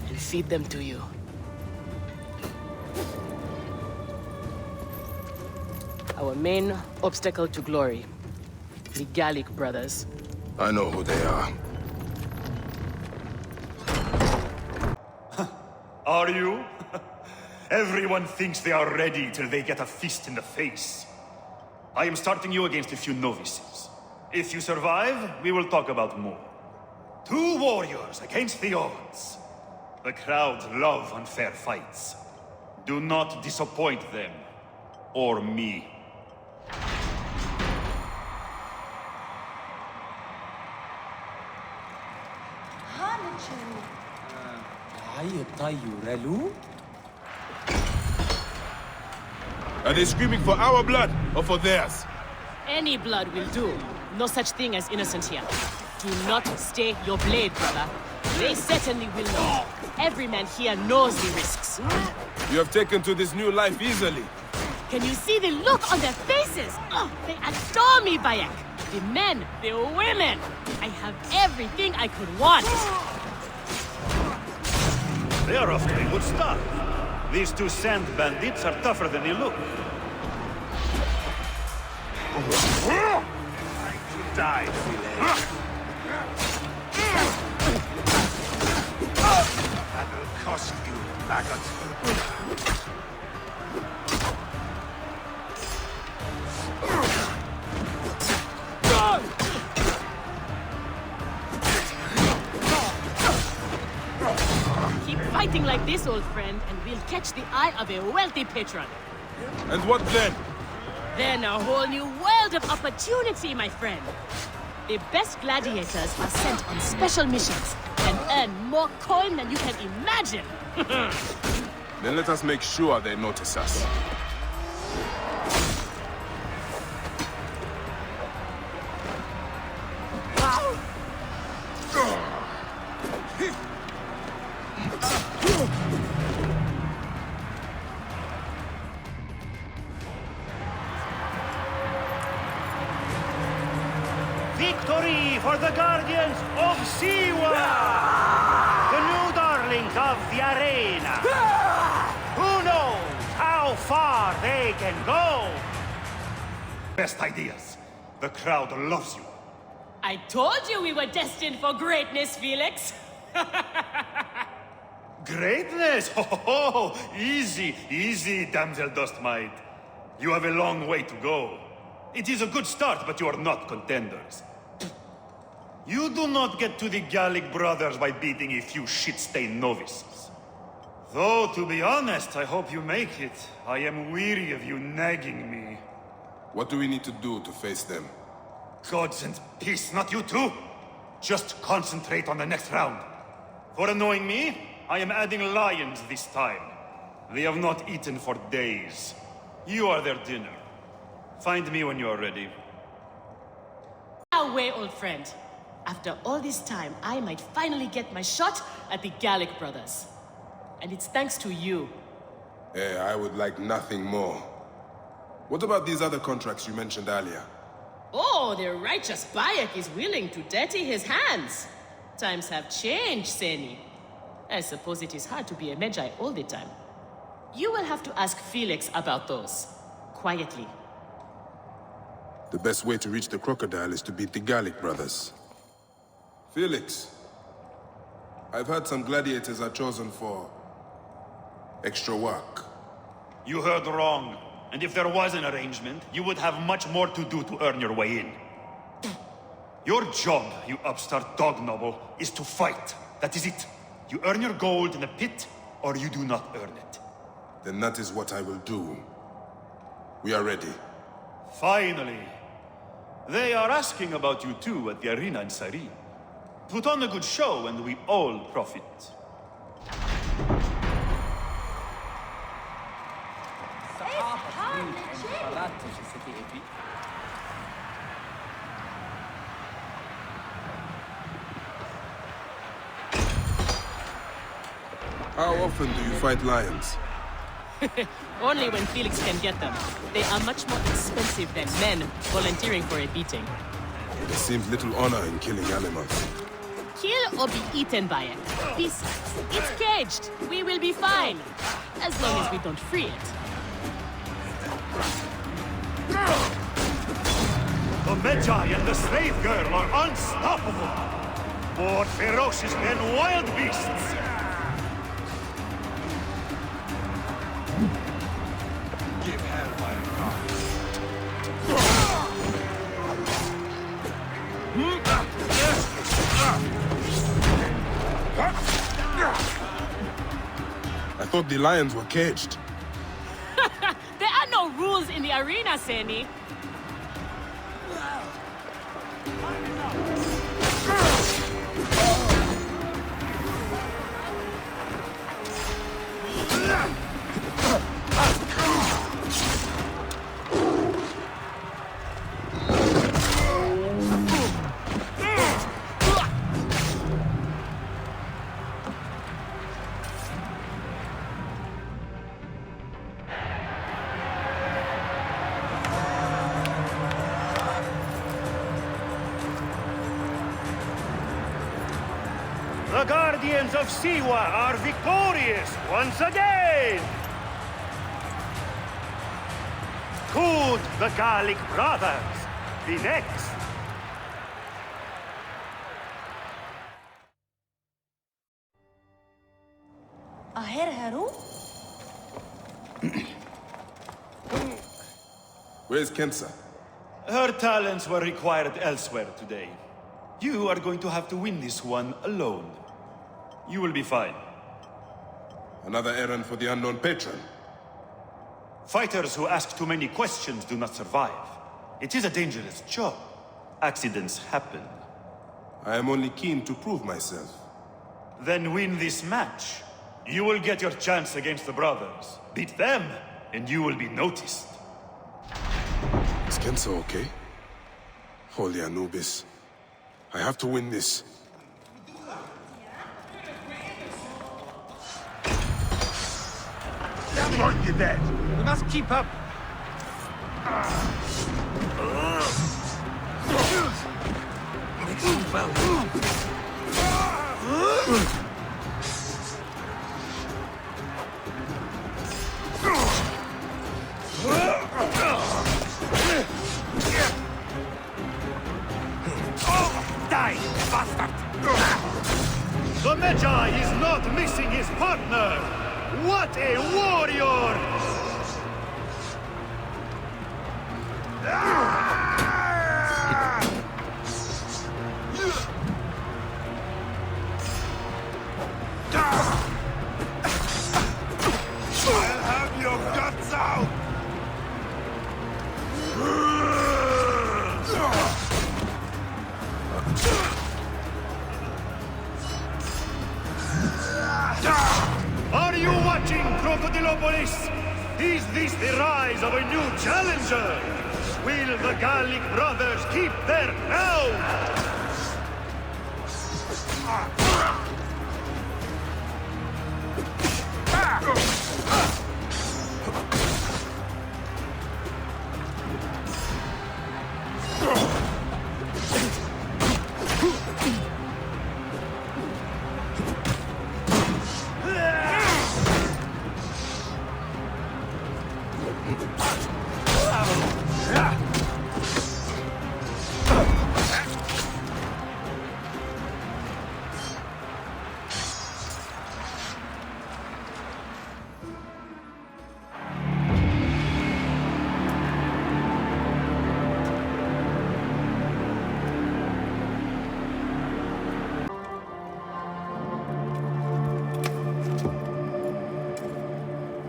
and feed them to you. Our main obstacle to glory. The Gallic brothers. I know who they are. Are you? Everyone thinks they are ready till they get a fist in the face. I am starting you against a few novices. If you survive, we will talk about more. 2 warriors against the odds. The crowd love unfair fights. Do not disappoint them. Or me. Are they screaming for our blood or for theirs? Any blood will do. No such thing as innocent here. Do not stay your blade, brother. They certainly will not. Every man here knows the risks. You have taken to this new life easily. Can you see the look on their faces? Oh, they adore me, Bayek. The men, the women. I have everything I could want. They are off to a good start. These 2 sand bandits are tougher than they look. Time to die, Felix. That will cost you, maggot. Keep fighting like this, old friend, and we'll catch the eye of a wealthy patron. And what then? Then a whole new world of opportunity, my friend. The best gladiators are sent on special missions and earn more coin than you can imagine. Then let us make sure they notice us. Victory for the Guardians of Siwa! The new darlings of the arena. Who knows how far they can go? Best ideas. The crowd loves you. I told you we were destined for greatness, Felix. Greatness? Oh, easy, easy, damsel Dustmite. You have a long way to go. It is a good start, but you are not contenders. You do not get to the Gallic brothers by beating a few shit-stained novices. Though, to be honest, I hope you make it. I am weary of you nagging me. What do we need to do to face them? Gods and peace, not you too. Just concentrate on the next round. For annoying me, I am adding lions this time. They have not eaten for days. You are their dinner. Find me when you are ready. Away, old friend. After all this time, I might finally get my shot at the Gallic brothers. And it's thanks to you. I would like nothing more. What about these other contracts you mentioned earlier? Oh, the righteous Bayek is willing to dirty his hands. Times have changed, Seni. I suppose it is hard to be a Medjay all the time. You will have to ask Felix about those. Quietly. The best way to reach the crocodile is to beat the Gallic brothers. Felix, I've heard some gladiators are chosen for extra work. You heard wrong. And if there was an arrangement, you would have much more to do to earn your way in. Your job, you upstart dog noble, is to fight. That is it. You earn your gold in the pit, or you do not earn it. Then that is what I will do. We are ready. Finally. They are asking about you too at the arena in Cyrene. Put on a good show and we all profit. How often do you fight lions? Only when Felix can get them. They are much more expensive than men volunteering for a beating. There seems little honor in killing animals. Kill or be eaten by it. Besides, it's caged. We will be fine. As long as we don't free it. The Medjay and the slave girl are unstoppable. More ferocious than wild beasts. Give hellfire a I thought the lions were caged. There are no rules in the arena, Seni. The Guardians of Siwa are victorious once again! Could the Gallic brothers be next? Where's Kensa? Her talents were required elsewhere today. You are going to have to win this one alone. You will be fine. Another errand for the unknown patron. Fighters who ask too many questions do not survive. It is a dangerous job. Accidents happen. I am only keen to prove myself. Then win this match. You will get your chance against the brothers. Beat them, and you will be noticed. Is Kensa okay? Holy Anubis. I have to win this. Don't get that! We must keep up! not missing his partner! What a warrior! I'll have your guts out! Are you watching, Crocodilopolis? Is this the rise of a new challenger? Will the Gallic brothers keep their ground?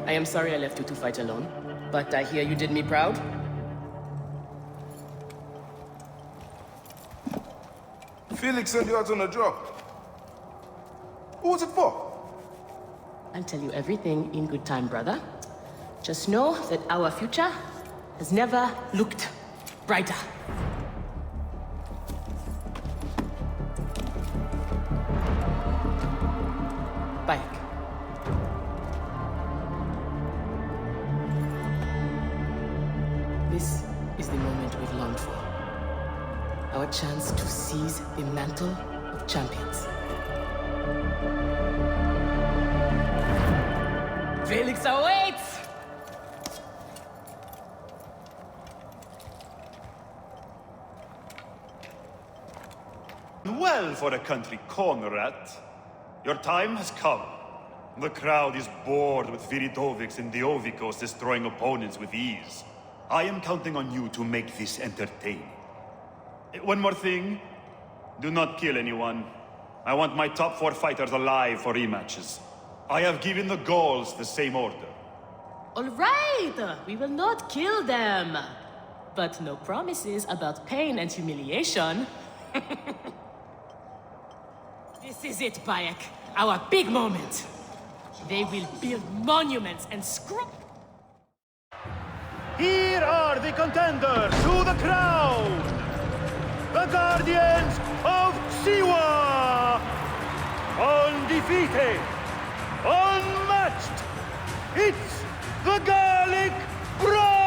I am sorry I left you to fight alone, but I hear you did me proud. Felix sent you out on a job. Who was it for? I'll tell you everything in good time, brother. Just know that our future has never looked brighter. Bayek. This is the moment we've longed for. Our chance to seize the mantle of champions. Felix awaits! Well for a country Conrad. Your time has come. The crowd is bored with Viridovics and Diovikos destroying opponents with ease. I am counting on you to make this entertaining. One more thing. Do not kill anyone. I want my top 4 fighters alive for rematches. I have given the Gauls the same order. All right, we will not kill them. But no promises about pain and humiliation. This is it, Bayek. Our big moment. They will build monuments and Here are the contenders to the crown! The Guardians of Siwa! Undefeated! Unmatched! It's the Gallic Brothers!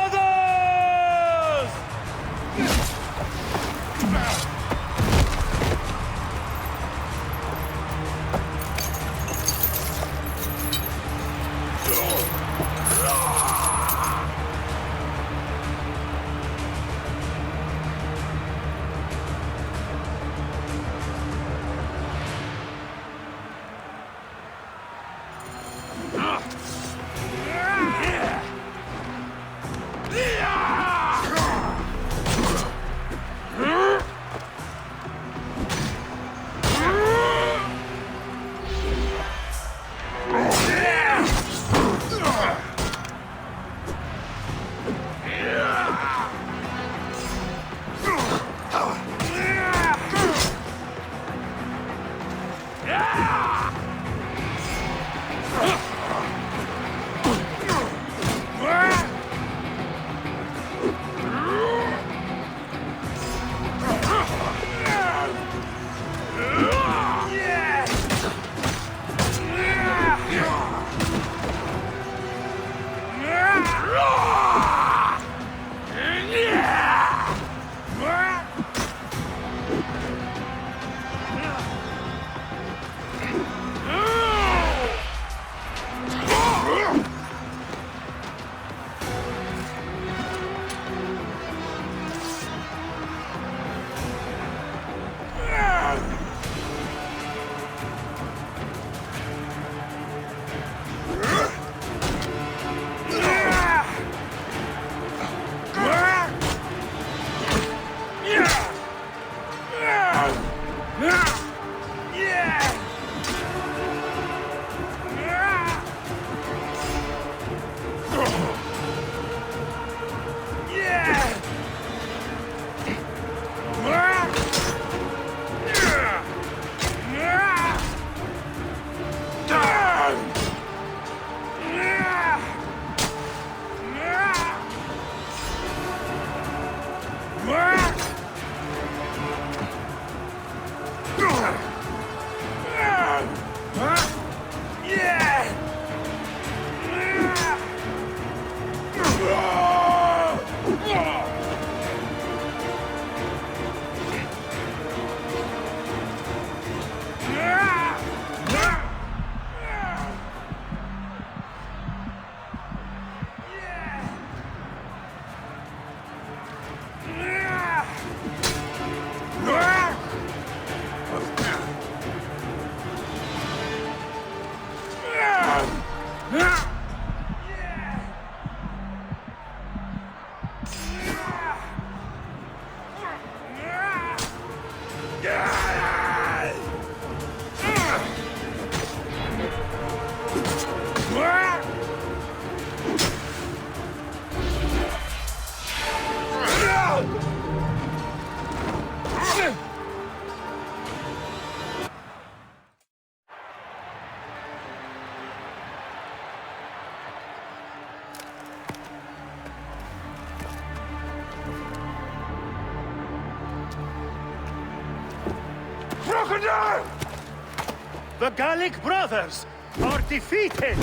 The Gallic brothers are defeated!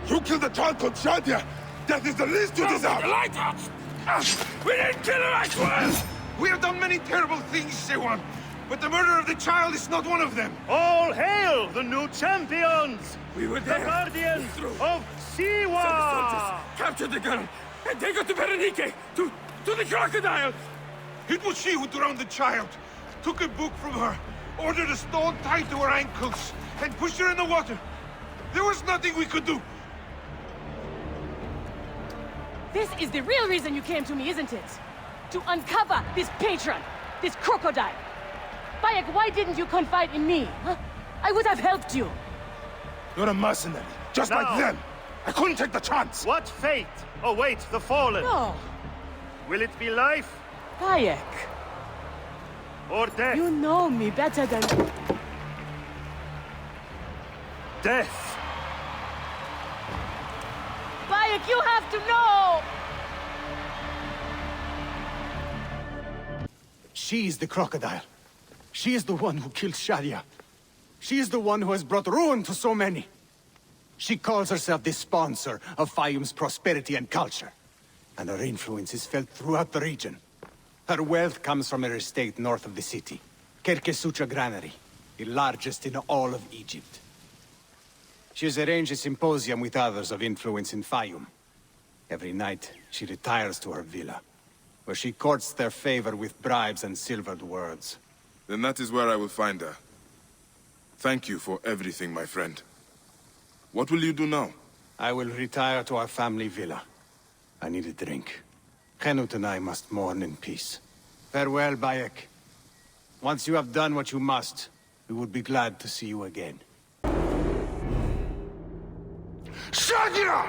You killed a child called Shadia! That is the least you deserve! The lighthouse! We didn't kill her, I swear! We have done many terrible things, Sewan, but the murder of the child is not one of them. All hail the new champions! We were The there. guardians of Siwa! Captured the girl and take her to Berenice, to the crocodile! It was she who drowned the child, took a book from her, ordered a stone tied to her ankles, and pushed her in the water. There was nothing we could do. This is the real reason you came to me, isn't it? To uncover this patron, this crocodile. Bayek, why didn't you confide in me? Huh? I would have helped you. You're a mercenary, just Now, like them. I couldn't take the chance. What fate awaits the fallen? No. Will it be life Bayek, or death? you know me better than... Death! Bayek, you have to know! She is the crocodile. She is the one who killed Shadia. She is the one who has brought ruin to so many. She calls herself the sponsor of Fayum's prosperity and culture. And her influence is felt throughout the region. Her wealth comes from her estate north of the city. Kerkesucha Granary, the largest in all of Egypt. She has arranged a symposium with others of influence in Fayum. Every night, she retires to her villa, where she courts their favor with bribes and silvered words. Then that is where I will find her. Thank you for everything, my friend. What will you do now? I will retire to our family villa. I need a drink. Henut and I must mourn in peace. Farewell, Bayek. Once you have done what you must, we would be glad to see you again. Shadia!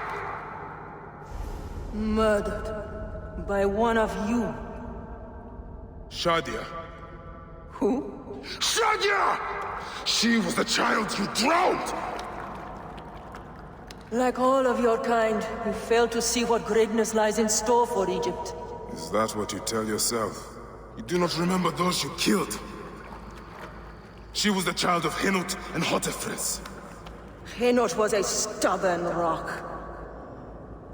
Murdered by one of you. Shadia. Who? Shadia! She was the child you drowned! Like all of your kind, you fail to see what greatness lies in store for Egypt. Is that what you tell yourself? You do not remember those you killed. She was the child of Henut and Hotefres. Henot was a stubborn rock.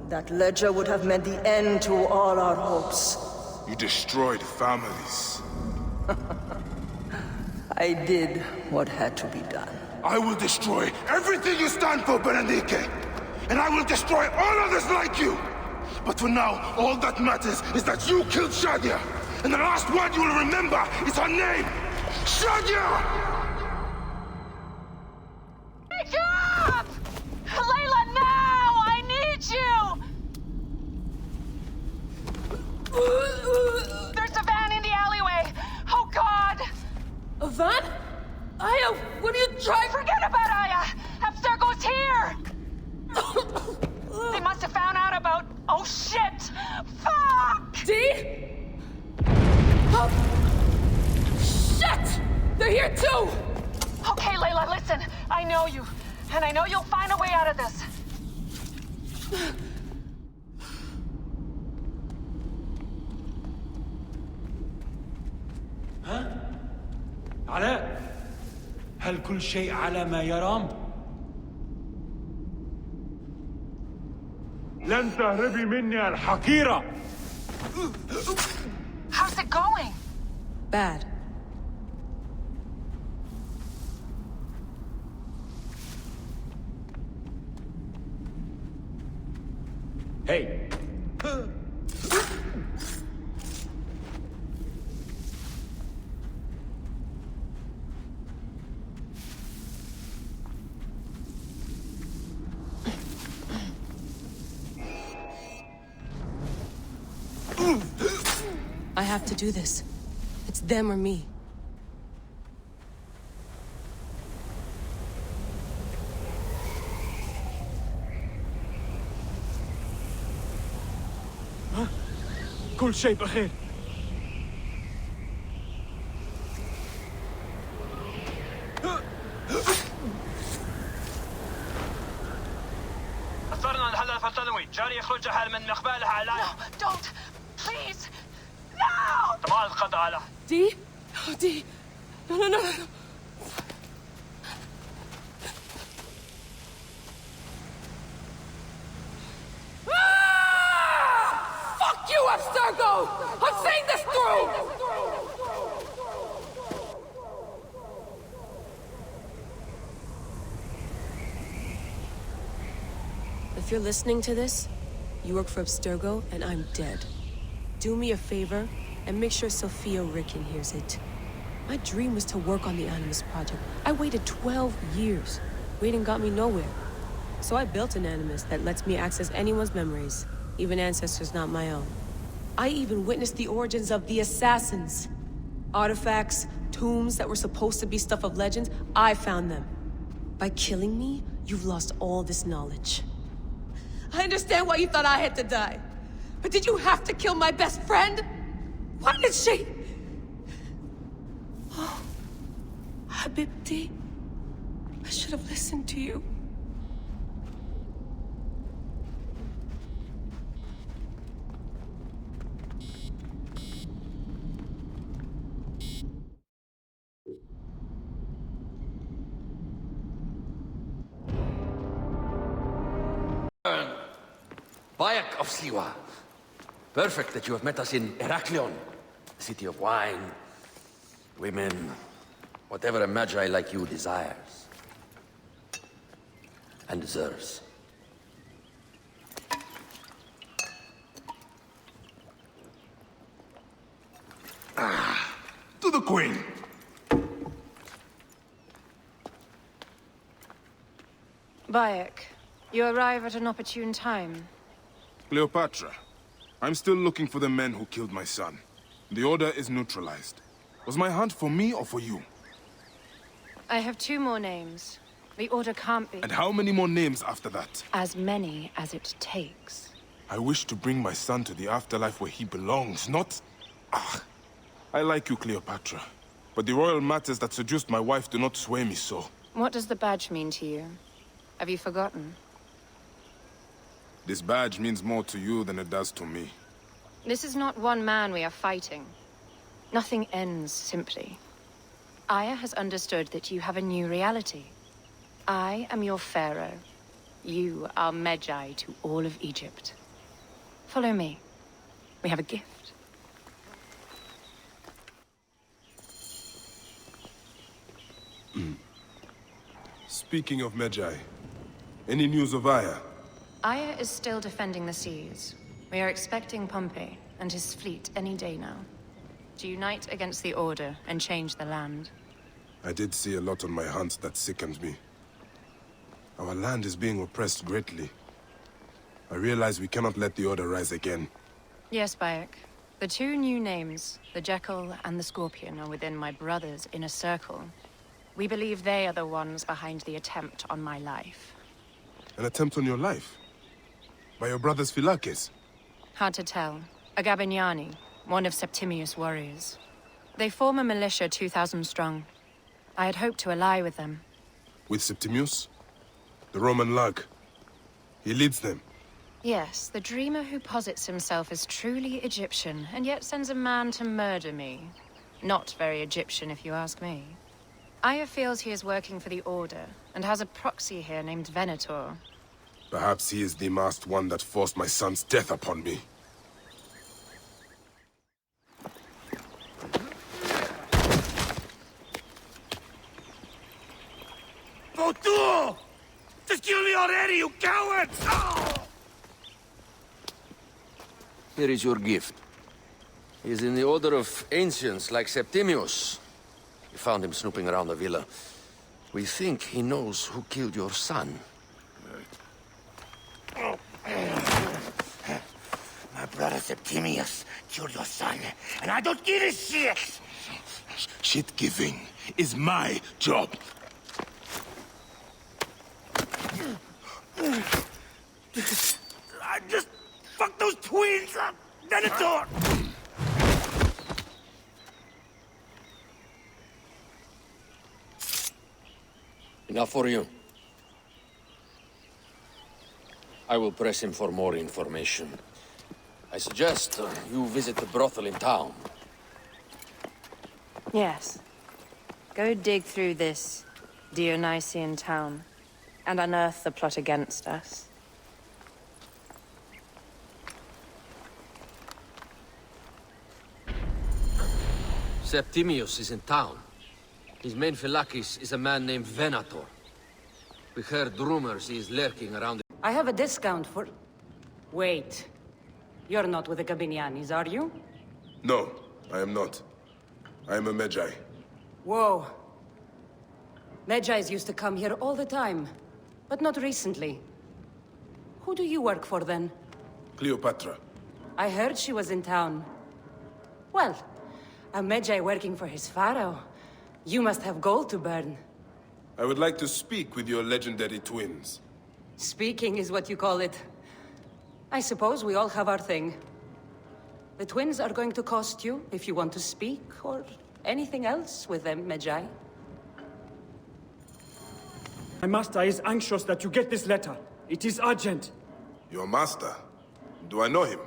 That ledger would have meant the end to all our hopes. You destroyed families. I did what had to be done. I will destroy everything you stand for, Berenice! And I will destroy all others like you! But for now, all that matters is that you killed Shadia! And the last word you will remember is her name! Shadia! Wake up! Layla, now! I need you! There's a van in the alleyway! Oh, God! A van? Aya, what are you trying? Forget about Aya! Abstergo's here! They must have found out about... Oh, shit! Fuck! D? Oh. Shit! They're here too! Okay, Layla, listen. I know you. And I know you'll find a way out of this. ها؟ علاء، هل كل شيء على ما يرام؟ لن تهربي مني الحقيرة! How's it going? Bad. Hey! I have to do this. It's them or me. كل شيء بخير. أثرنا الحلقة الفتنوي جاري يخرج حال من مقبالها على No, don't! Please! No! تمام القضاء على D? Oh, Dee. No, no, no, no. Fuck you, Abstergo! I'm saying this through! If you're listening to this, you work for Abstergo, and I'm dead. Do me a favor, and make sure Sophia Ricken hears it. My dream was to work on the Animus Project. I waited 12 years. Waiting got me nowhere. So I built an Animus that lets me access anyone's memories, even ancestors not my own. I even witnessed the origins of the Assassins. Artifacts, tombs that were supposed to be stuff of legends, I found them. By killing me, you've lost all this knowledge. I understand why you thought I had to die. But did you have to kill my best friend? Why did she... Oh, Habibti, I should have listened to you. Bayek of Siwa. Perfect that you have met us in Heraklion, the city of wine, women, whatever a magi like you desires and deserves. To the Queen! Bayek, you arrive at an opportune time. Cleopatra, I'm still looking for the men who killed my son. The Order is neutralized. Was my hunt for me or for you? I have 2 more names. The Order can't be... And how many more names after that? As many as it takes. I wish to bring my son to the afterlife where he belongs, not... I like you, Cleopatra. But the royal matters that seduced my wife do not sway me so. What does the badge mean to you? Have you forgotten? This badge means more to you than it does to me. This is not one man we are fighting. Nothing ends simply. Aya has understood that you have a new reality. I am your pharaoh. You are Medjay to all of Egypt. Follow me. We have a gift. Speaking of Medjay, any news of Aya? Aya is still defending the seas. We are expecting Pompey and his fleet any day now. To unite against the Order and change the land. I did see a lot on my hunts that sickened me. Our land is being oppressed greatly. I realize we cannot let the Order rise again. Yes, Bayek. The 2 new names, the Jekyll and the Scorpion, are within my brother's inner circle. We believe they are the ones behind the attempt on my life. An attempt on your life? By your brother's Phylakes? Hard to tell. A Gabiniani, one of Septimius' warriors. They form a militia 2,000 strong. I had hoped to ally with them. With Septimius? The Roman lug? He leads them? Yes, the dreamer who posits himself as truly Egyptian, and yet sends a man to murder me. Not very Egyptian, if you ask me. Aya feels he is working for the Order, and has a proxy here named Venator. Perhaps he is the masked one that forced my son's death upon me. Votur! Just kill me already, you cowards! Oh! Here is your gift. He is in the order of ancients like Septimius. We found him snooping around the villa. We think he knows who killed your son. My brother Septimius killed your son, and I don't give a shit! Shit-giving is my job. I just fucked those twins up! Venator! Enough for you. I will press him for more information. I suggest you visit the brothel in town. Yes. Go dig through this Dionysian town and unearth the plot against us. Septimius is in town. His main Phylakis is a man named Venator. We heard rumors he is lurking around. I have a discount for... Wait. You're not with the Gabinianis, are you? No, I am not. I am a Medjay. Whoa. Medjais used to come here all the time, but not recently. Who do you work for, then? Cleopatra. I heard she was in town. Well, a Medjay working for his pharaoh. You must have gold to burn. I would like to speak with your legendary twins. Speaking is what you call it. I suppose we all have our thing. The twins are going to cost you if you want to speak, or anything else with them, Medjay. My master is anxious that you get this letter. It is urgent. Your master? Do I know him?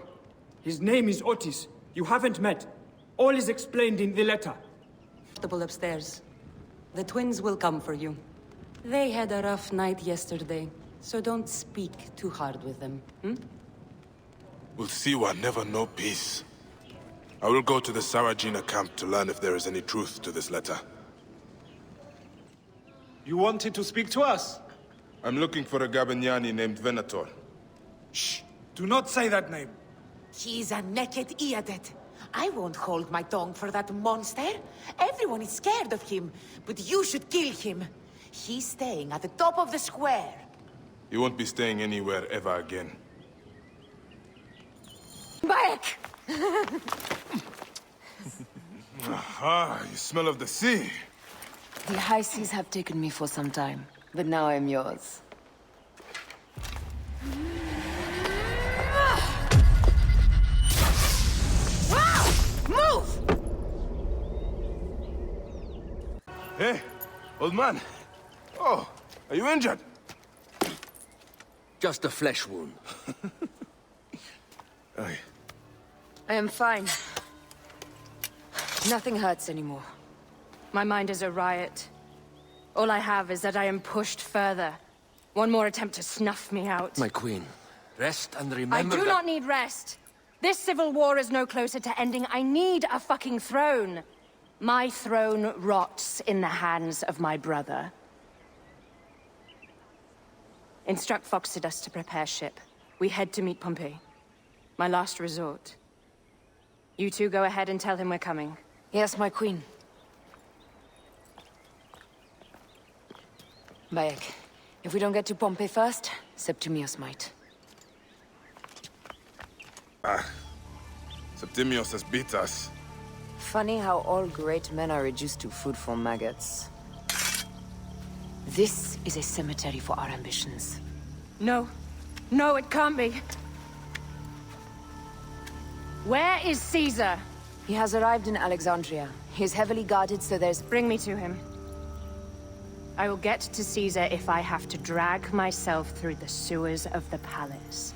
His name is Otis. You haven't met. All is explained in the letter. Double upstairs. The twins will come for you. They had a rough night yesterday, so don't speak too hard with them, hmm? Ulthiwa never know peace. I will go to the Sarajina camp to learn if there is any truth to this letter. You wanted to speak to us? I'm looking for a Gabiniani named Venator. Shh! Do not say that name. He's a naked Iadet. I won't hold my tongue for that monster. Everyone is scared of him, but you should kill him. He's staying at the top of the square. He won't be staying anywhere ever again. Back! Aha, you smell of the sea. The high seas have taken me for some time, but now I'm yours. Move! Hey, old man. Oh, are you injured? Just a flesh wound. Aye. I am fine. Nothing hurts anymore. My mind is a riot. All I have is that I am pushed further. One more attempt to snuff me out. My queen, rest and remember I do not need rest. This civil war is no closer to ending. I need a fucking throne. My throne rots in the hands of my brother. Instruct Phoxidas to prepare ship. We head to meet Pompey. My last resort. You two go ahead and tell him we're coming. Yes, my queen. Bayek, if we don't get to Pompey first, Septimius might. Septimius has beat us. Funny how all great men are reduced to food for maggots. This is a cemetery for our ambitions. No. No, it can't be. Where is Caesar? He has arrived in Alexandria. He is heavily guarded, so there's... Bring me to him. I will get to Caesar if I have to drag myself through the sewers of the palace.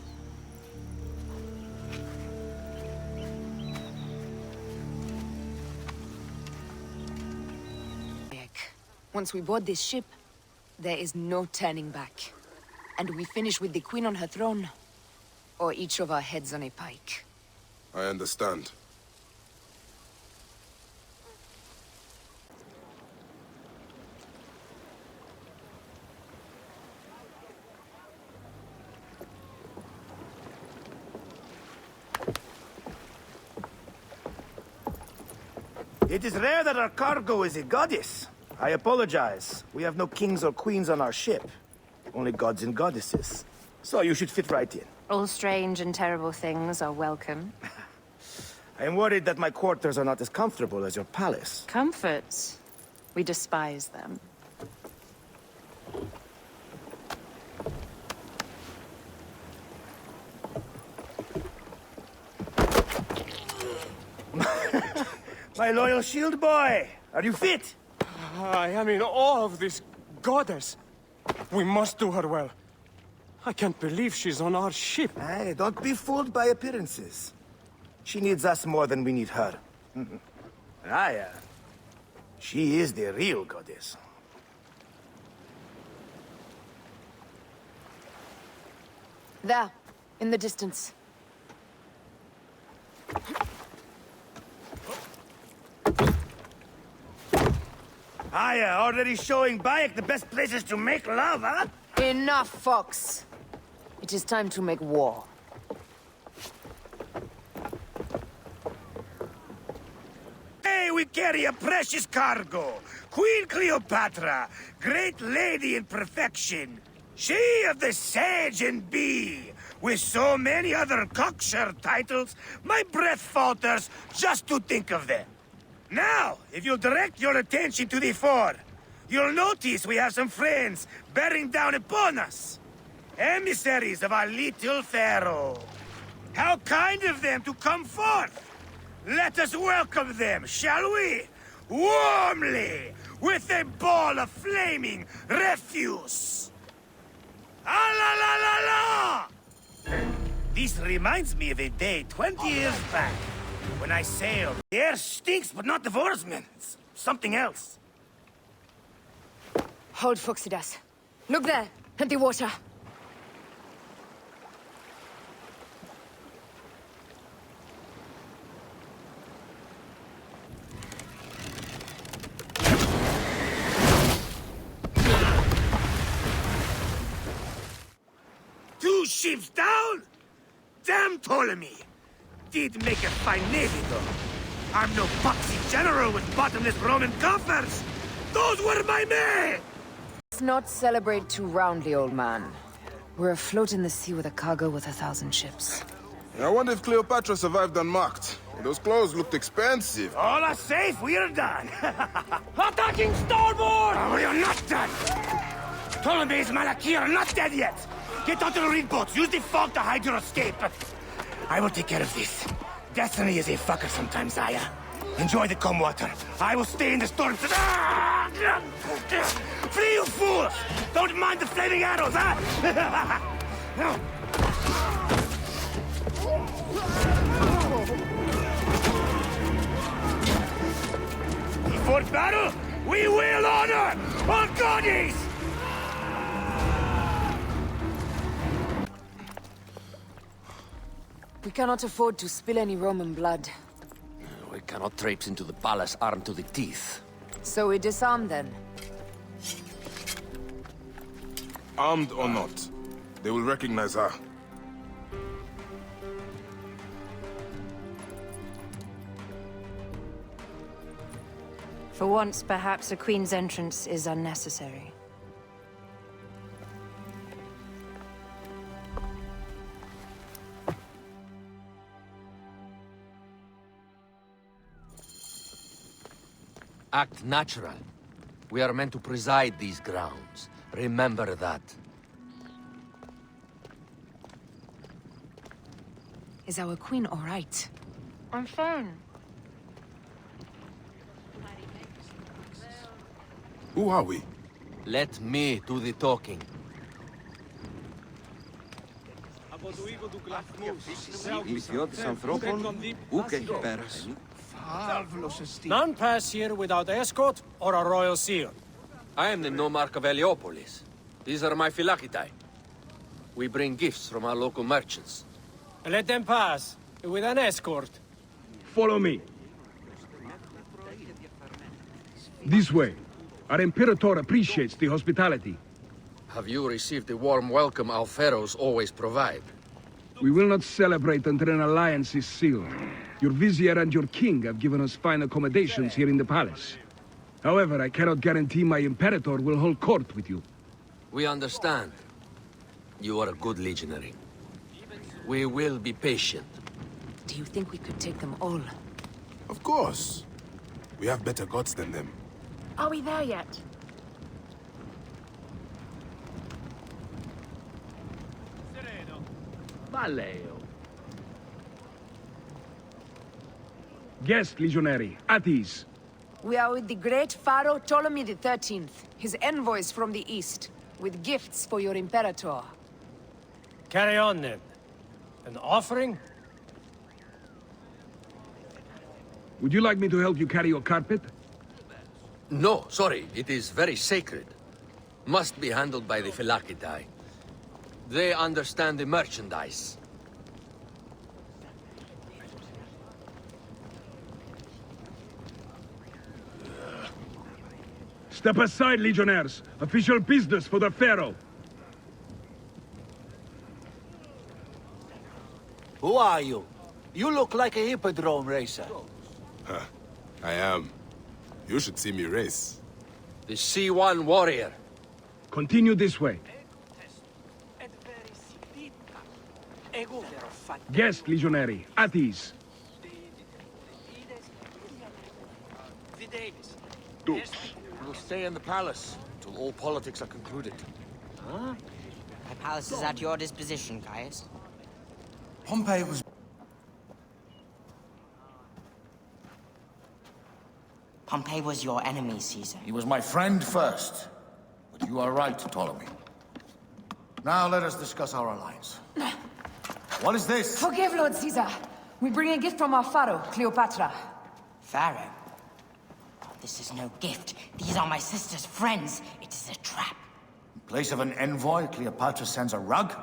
Once we board this ship, there is no turning back. And we finish with the Queen on her throne, or each of our heads on a pike. I understand. It is rare that our cargo is a goddess. I apologize. We have no kings or queens on our ship. Only gods and goddesses. So you should fit right in. All strange and terrible things are welcome. I am worried that my quarters are not as comfortable as your palace. Comforts? We despise them. My loyal shield boy! Are you fit? I am in awe of this goddess. We must do her well. I can't believe she's on our ship. Hey, don't be fooled by appearances. She needs us more than we need her. She is the real goddess. There, in the distance. Aya, already showing Bayek the best places to make love, huh? Enough, Fox. It is time to make war. Hey, we carry a precious cargo. Queen Cleopatra, great lady in perfection. She of the Sage and Bee. With so many other cocksure titles, my breath falters just to think of them. Now, if you'll direct your attention to the fore, you'll notice we have some friends bearing down upon us. Emissaries of our little pharaoh. How kind of them to come forth! Let us welcome them, shall we? Warmly, with a ball of flaming refuse. Ah la la la la! This reminds me of a day 20 years back, when I sailed. The air stinks, but not the oarsmen. It's something else. Hold, Phoxidas. Look there, at the water. Two ships down? Damn Ptolemy! Did make a fine navy, though. I'm no poxy general with bottomless Roman coffers! Those were my men! Let's not celebrate too roundly, old man. We're afloat in the sea with a cargo with 1,000 ships. I wonder if Cleopatra survived unmarked. Those clothes looked expensive. All are safe, we're done! Attacking starboard! Oh, we are not done! Ptolemy's Malaki are not dead yet! Get onto the reed boats, use the fog to hide your escape! I will take care of this. Destiny is a fucker sometimes, Aya. Enjoy the calm water. I will stay in the storm. Flee, you fools! Don't mind the flaming arrows, huh? Before battle, we will honor our goddess! We cannot afford to spill any Roman blood. We cannot traipse into the palace armed to the teeth. So we disarm then. Armed or not, they will recognize her. For once, perhaps a queen's entrance is unnecessary. Act natural. We are meant to preside these grounds. Remember that. Is our queen all right? I'm fine. Who are we? Let me do the talking. None pass here without escort or a royal seal. I am the nomarch of Heliopolis. These are my Phylakitai. We bring gifts from our local merchants. Let them pass, with an escort. Follow me. This way. Our Imperator appreciates the hospitality. Have you received the warm welcome our pharaohs always provide? We will not celebrate until an alliance is sealed. Your vizier and your king have given us fine accommodations here in the palace. However, I cannot guarantee my Imperator will hold court with you. We understand. You are a good legionary. We will be patient. Do you think we could take them all? Of course. We have better gods than them. Are we there yet? Valeo. Guest, legionary. At ease. We are with the great Pharaoh Ptolemy XIII, his envoys from the east, with gifts for your Imperator. Carry on, then. An offering? Would you like me to help you carry your carpet? No, sorry. It is very sacred. Must be handled by the Phylakidae. They understand the merchandise. Step aside, Legionnaires. Official business for the Pharaoh. Who are you? You look like a hippodrome racer. Huh. I am. You should see me race. The C1 warrior. Continue this way. Guest, Legionary. At ease. Dukes, we'll stay in the palace until all politics are concluded. Huh? My palace is at your disposition, Caius. Pompey was... Pompey was your enemy, Caesar. He was my friend first. But you are right, Ptolemy. Now let us discuss our alliance. What is this? Forgive, Lord Caesar. We bring a gift from our pharaoh, Cleopatra. Pharaoh? This is no gift. These are my sister's friends. It is a trap. In place of an envoy, Cleopatra sends a rug?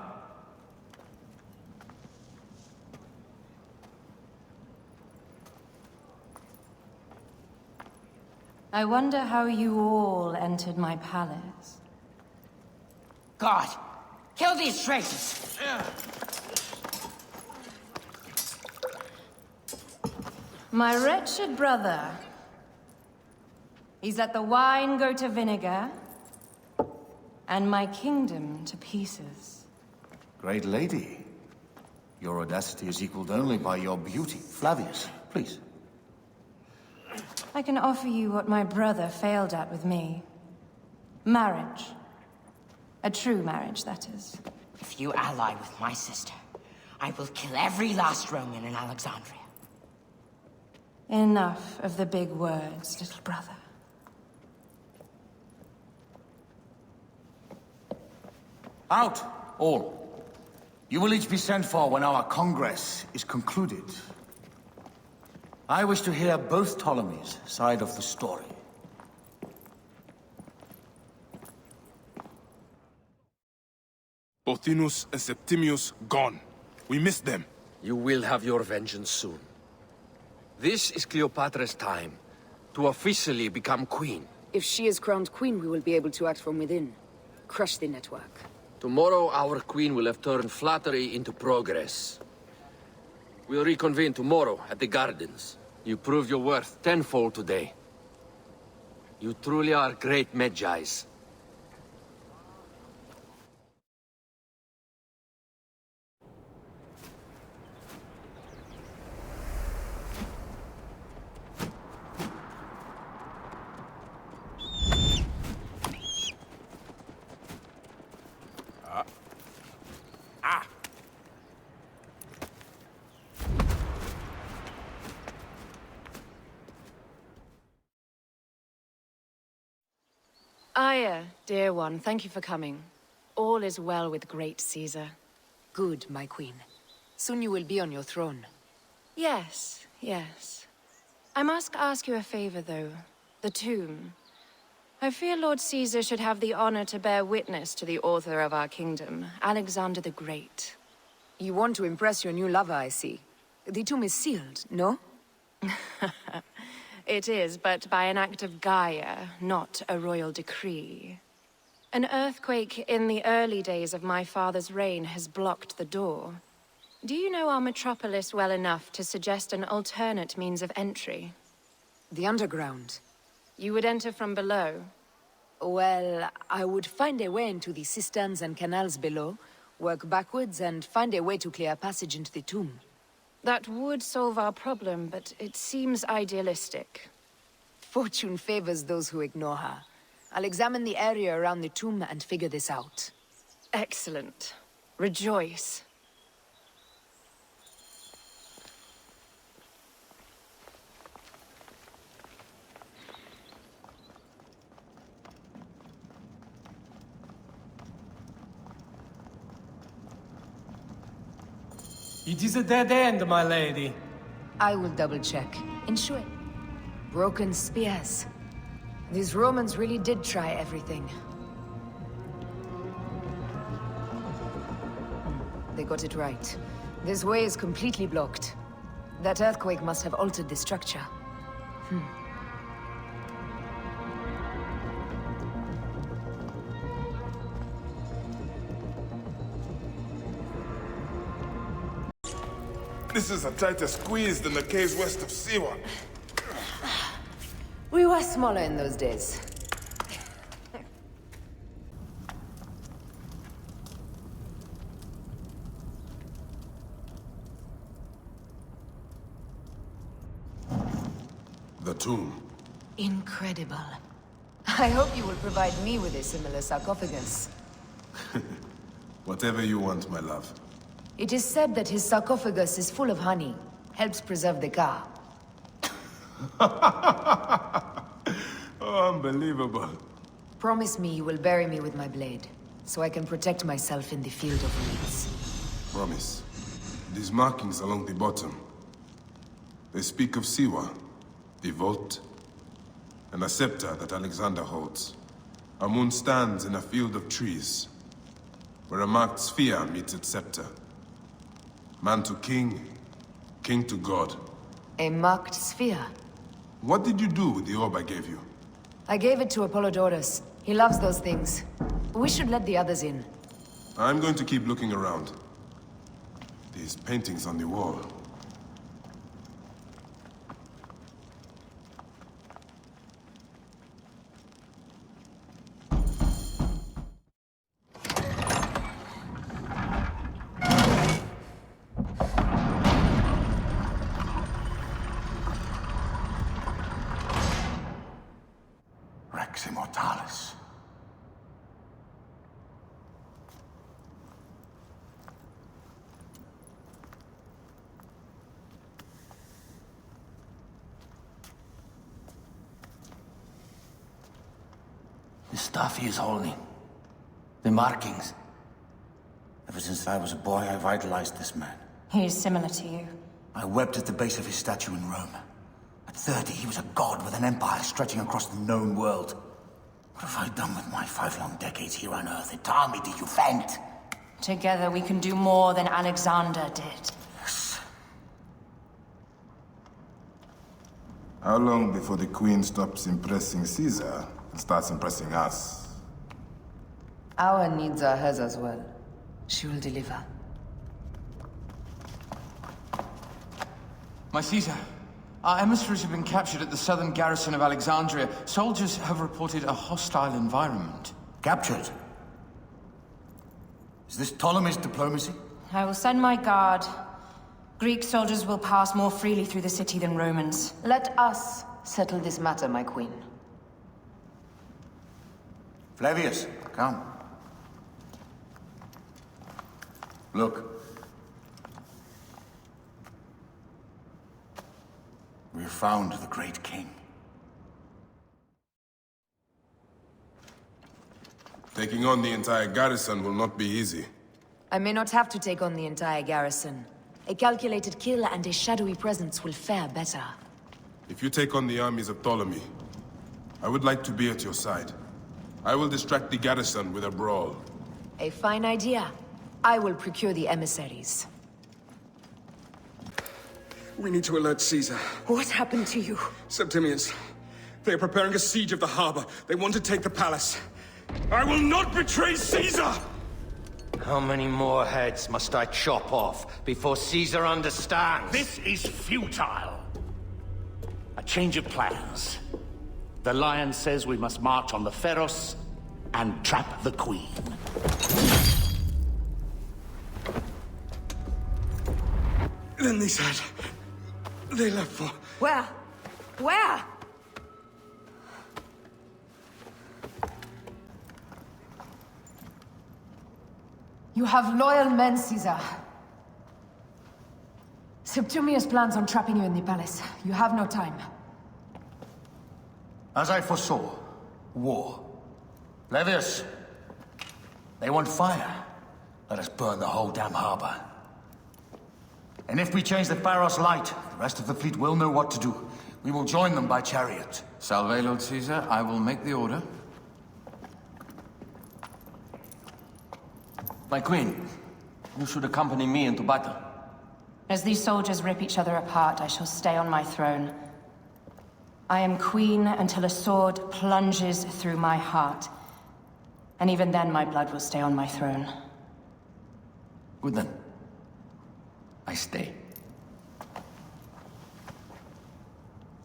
I wonder how you all entered my palace. God! Kill these traitors! My wretched brother. He's let the wine go to vinegar, and my kingdom to pieces. Great lady. Your audacity is equaled only by your beauty. Flavius, please. I can offer you what my brother failed at with me. Marriage. A true marriage, that is. If you ally with my sister, I will kill every last Roman in Alexandria. Enough of the big words, little brother. Out, all. You will each be sent for when our Congress is concluded. I wish to hear both Ptolemies' side of the story. Pothinus and Septimius gone. We missed them. You will have your vengeance soon. This is Cleopatra's time to officially become queen. If she is crowned queen, we will be able to act from within. Crush the network. Tomorrow, our queen will have turned flattery into progress. We'll reconvene tomorrow at the gardens. You proved your worth tenfold today. You truly are great Medjais. Aya, dear one, thank you for coming. All is well with great Caesar. Good, my queen. Soon you will be on your throne. Yes, yes. I must ask you a favor, though. The tomb. I fear Lord Caesar should have the honor to bear witness to the author of our kingdom, Alexander the Great. You want to impress your new lover, I see. The tomb is sealed, no? It is, but by an act of Gaia, not a royal decree. An earthquake in the early days of my father's reign has blocked the door. Do you know our metropolis well enough to suggest an alternate means of entry? The underground. You would enter from below? Well, I would find a way into the cisterns and canals below, work backwards, and find a way to clear a passage into the tomb. That would solve our problem, but it seems idealistic. Fortune favors those who ignore her. I'll examine the area around the tomb and figure this out. Excellent. Rejoice. It is a dead end, my lady. I will double-check. Ensure. Broken spears. These Romans really did try everything. They got it right. This way is completely blocked. That earthquake must have altered the structure. This is a tighter squeeze than the caves west of Siwa. We were smaller in those days. The tomb. Incredible. I hope you will provide me with a similar sarcophagus. Whatever you want, my love. It is said that his sarcophagus is full of honey. Helps preserve the car. Oh, unbelievable. Promise me you will bury me with my blade, so I can protect myself in the field of reeds. Promise. These markings along the bottom, they speak of Siwa, the vault, and a scepter that Alexander holds. Our moon stands in a field of trees, where a marked sphere meets its scepter. Man to king, king to god. A marked sphere? What did you do with the orb I gave you? I gave it to Apollodorus. He loves those things. We should let the others in. I'm going to keep looking around. These paintings on the wall. Rex Immortalis. The stuff he is holding. The markings. Ever since I was a boy, I've idolized this man. He is similar to you. I wept at the base of his statue in Rome. At 30, he was a god with an empire stretching across the known world. What have I done with my 5 long decades here on Earth? Its army to defend? Together we can do more than Alexander did. Yes. How long before the Queen stops impressing Caesar and starts impressing us? Our needs are hers as well. She will deliver. My Caesar, our emissaries have been captured at the southern garrison of Alexandria. Soldiers have reported a hostile environment. Captured? Is this Ptolemy's diplomacy? I will send my guard. Greek soldiers will pass more freely through the city than Romans. Let us settle this matter, my queen. Flavius, come. Look. We have found the great king. Taking on the entire garrison will not be easy. I may not have to take on the entire garrison. A calculated kill and a shadowy presence will fare better. If you take on the armies of Ptolemy, I would like to be at your side. I will distract the garrison with a brawl. A fine idea. I will procure the emissaries. We need to alert Caesar. What happened to you? Septimius. They are preparing a siege of the harbor. They want to take the palace. I will not betray Caesar! How many more heads must I chop off before Caesar understands? This is futile. A change of plans. The Lion says we must march on the Pharos and trap the Queen. Then they said... they left for... Where? Where? You have loyal men, Caesar. Septimius plans on trapping you in the palace. You have no time. As I foresaw, war. Flavius, they want fire. Let us burn the whole damn harbor. And if we change the Pharos light, the rest of the fleet will know what to do. We will join them by chariot. Salve, Lord Caesar. I will make the order. My queen, you should accompany me into battle. As these soldiers rip each other apart, I shall stay on my throne. I am queen until a sword plunges through my heart. And even then, my blood will stay on my throne. Good then. I stay.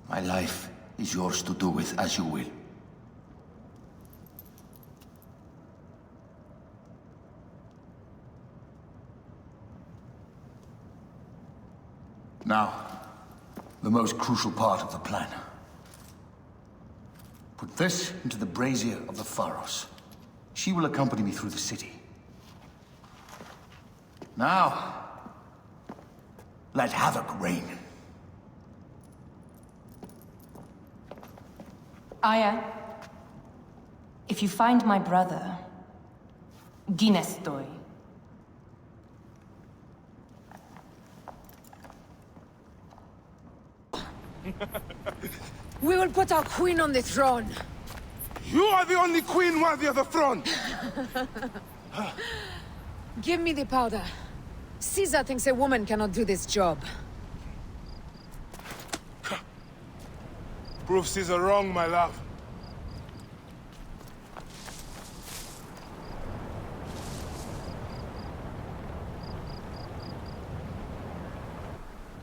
My life is yours to do with as you will. Now, the most crucial part of the plan. Put this into the brazier of the Pharos. She will accompany me through the city. Now, let havoc reign. Aya, if you find my brother, Ginestoi. We will put our queen on the throne. You are the only queen worthy of the throne! Give me the powder. Caesar thinks a woman cannot do this job. Prove Caesar wrong, my love.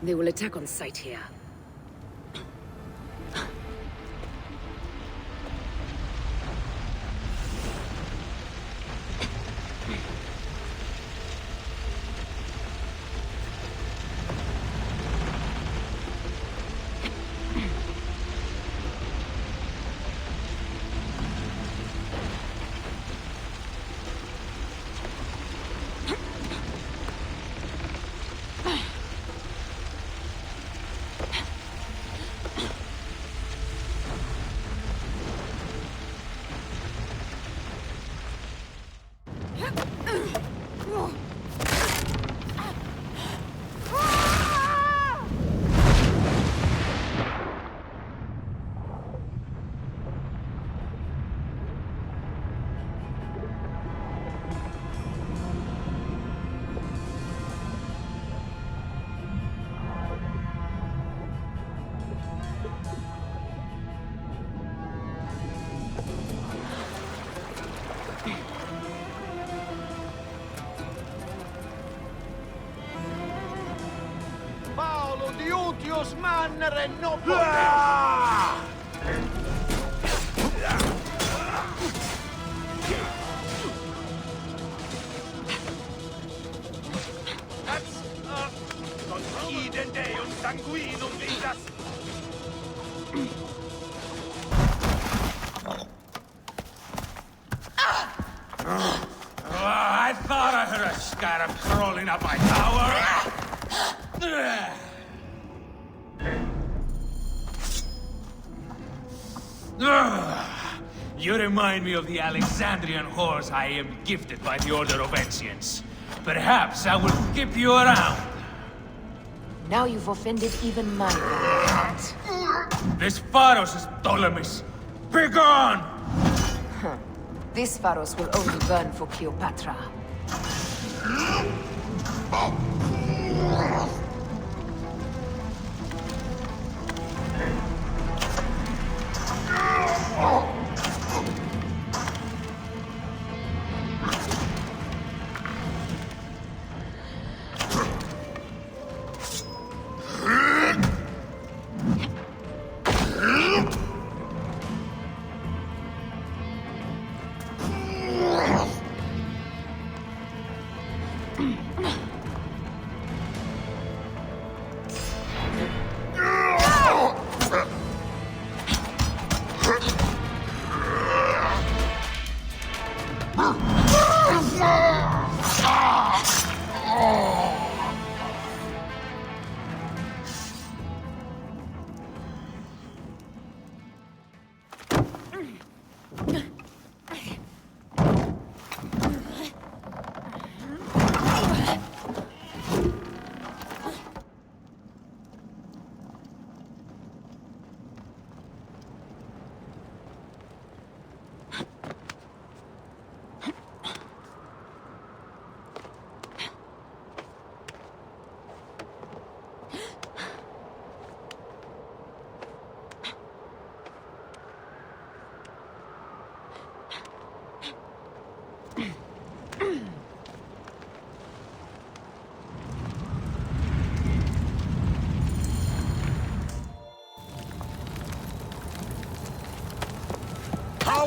They will attack on sight here. Paolo Diutius Mannere Nopolis! Concedem Deum sanguinum vitas! I thought I heard a scarab crawling up my tower! You remind me of the Alexandrian horse I am gifted by the Order of Ancients. Perhaps I will skip you around. Now you've offended even my heart. This Pharos is Ptolemy's. Begone! This Pharos will only burn for Cleopatra.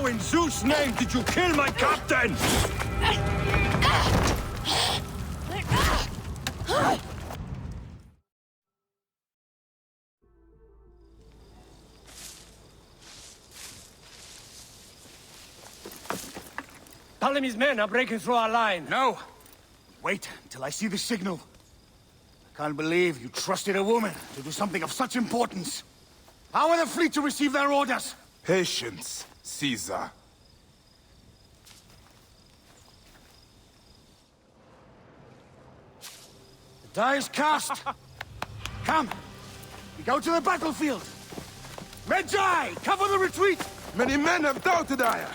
How in Zeus' name did you kill my captain? Ptolemy's men are breaking through our line. No. Wait till I see the signal. I can't believe you trusted a woman to do something of such importance. How are the fleet to receive their orders? Patience, Caesar. The die is cast. Come, we go to the battlefield. Medjay, cover the retreat. Many men have doubted Aya.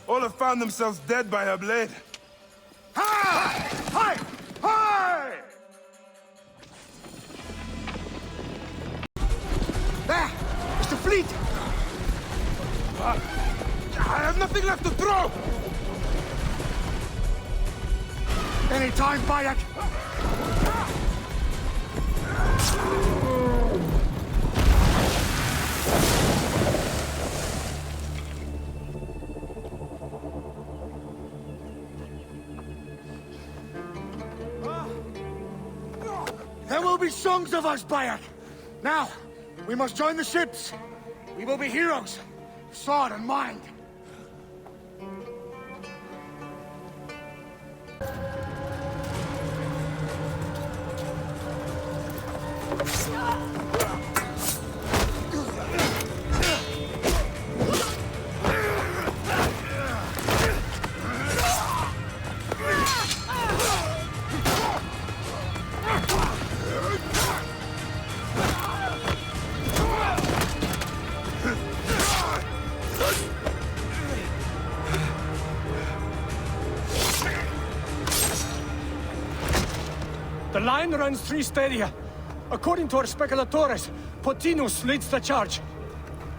All have found themselves dead by her blade. Hi! Hi! Hi! There! It's the fleet! I have nothing left to throw! Any time, Bayek! There will be songs of us, Bayek! Now, we must join the ships! We will be heroes, sword and mind! The line runs 3 stadia. According to our speculatores, Pothinus leads the charge.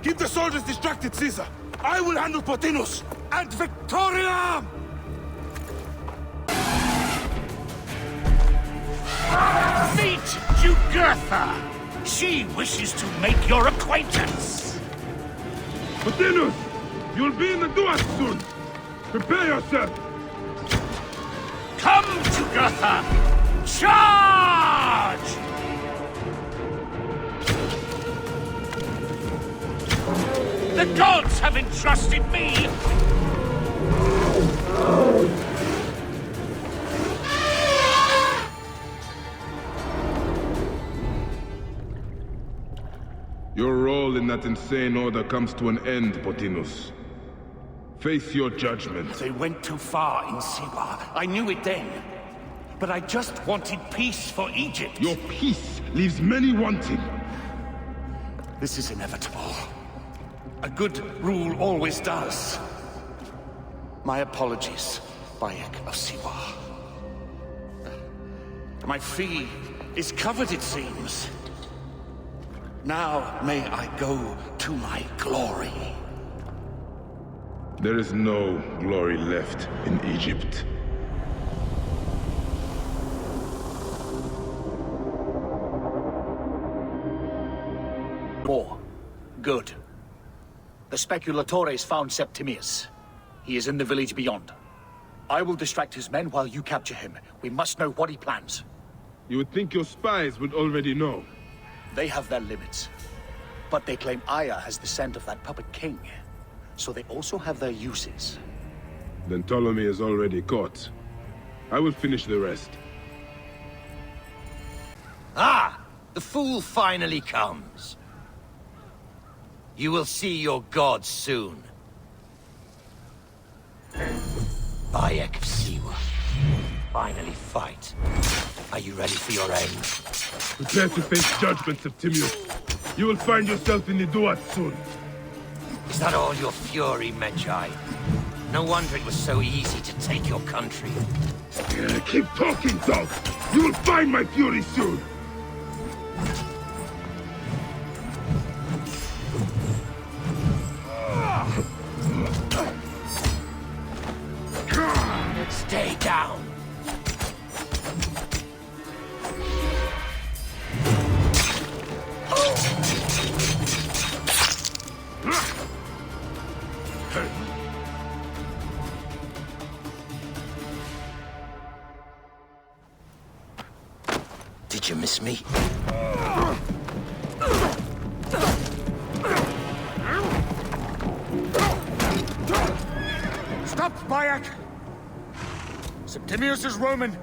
Keep the soldiers distracted, Caesar. I will handle Pothinus. And Victoria! Meet Jugurtha! She wishes to make your acquaintance! Pothinus! You'll be in the Duat soon! Prepare yourself! Come, Jugurtha! Charge! The gods have entrusted me! Your role in that insane order comes to an end, Pothinus. Face your judgment. They went too far in Siwa. I knew it then. But I just wanted peace for Egypt. Your peace leaves many wanting. This is inevitable. A good rule always does. My apologies, Bayek of Siwa. My fee is covered, it seems. Now may I go to my glory. There is no glory left in Egypt. More. Good. The speculatores found Septimius. He is in the village beyond. I will distract his men while you capture him. We must know what he plans. You would think your spies would already know. They have their limits. But they claim Aya has the scent of that puppet king. So they also have their uses. Then Ptolemy is already caught. I will finish the rest. Ah! The fool finally comes. You will see your gods soon. Bayek of Siwa. Finally fight. Are you ready for your end? Prepare to face judgment, Septimius. You will find yourself in the Duat soon. Is that all your fury, Medjay? No wonder it was so easy to take your country. Keep talking, dog! You will find my fury soon! Stay down! Did you miss me? Stop, Bayek! Septimius is Roman.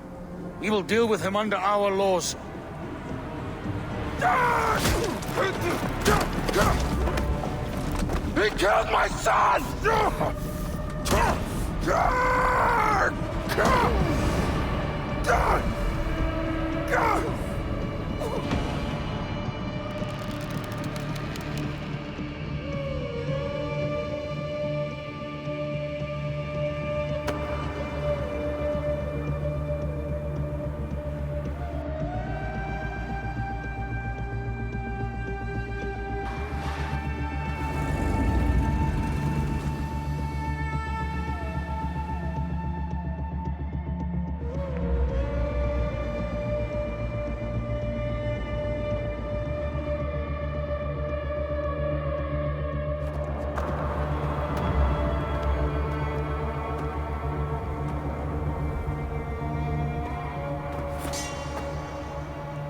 We will deal with him under our laws. He killed my son!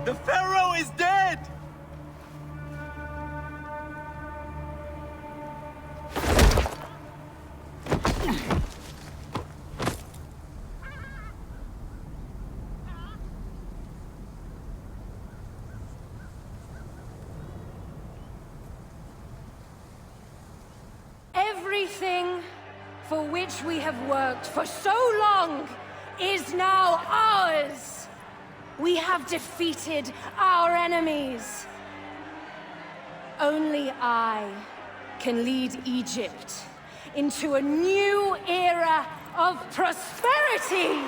The Pharaoh is dead! Everything for which we have worked for so long is now ours! We have defeated our enemies. Only I can lead Egypt into a new era of prosperity!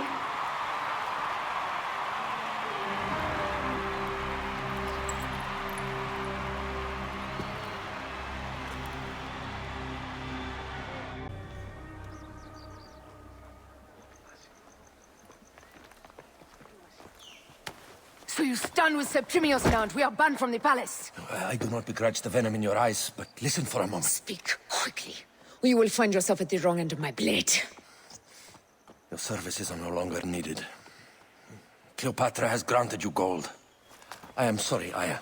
So you stand with Septimius now, and we are banned from the palace. I do not begrudge the venom in your eyes, but listen for a moment. Speak quickly, or you will find yourself at the wrong end of my blade. Your services are no longer needed. Cleopatra has granted you gold. I am sorry, Aya.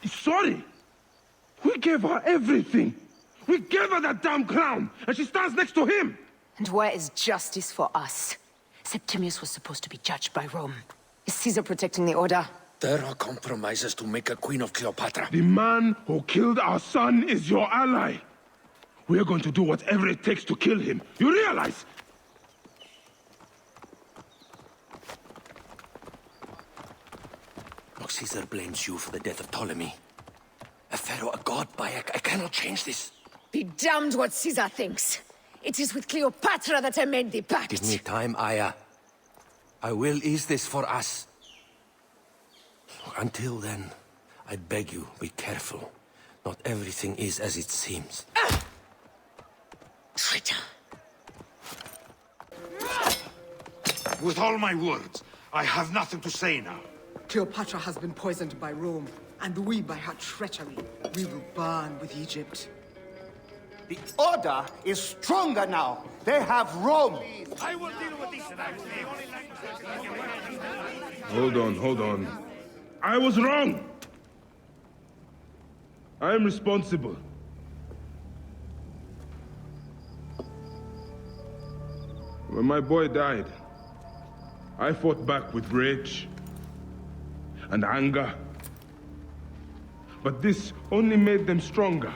Sorry? We gave her everything. We gave her that damn crown, and she stands next to him. And where is justice for us? Septimius was supposed to be judged by Rome. Is Caesar protecting the order? There are compromises to make a queen of Cleopatra. The man who killed our son is your ally. We are going to do whatever it takes to kill him. You realize? Look, Caesar blames you for the death of Ptolemy. A pharaoh, a god, Bayek. I cannot change this. Be damned what Caesar thinks. It is with Cleopatra that I made the pact. Give me time, Aya. I will ease this for us. Until then, I beg you, be careful. Not everything is as it seems. Traitor. With all my words, I have nothing to say now. Cleopatra has been poisoned by Rome, and we by her treachery. We will burn with Egypt. The Order is stronger now. They have Rome. I will deal with these tonight. Hold on. I was wrong. I am responsible. When my boy died, I fought back with rage and anger. But this only made them stronger.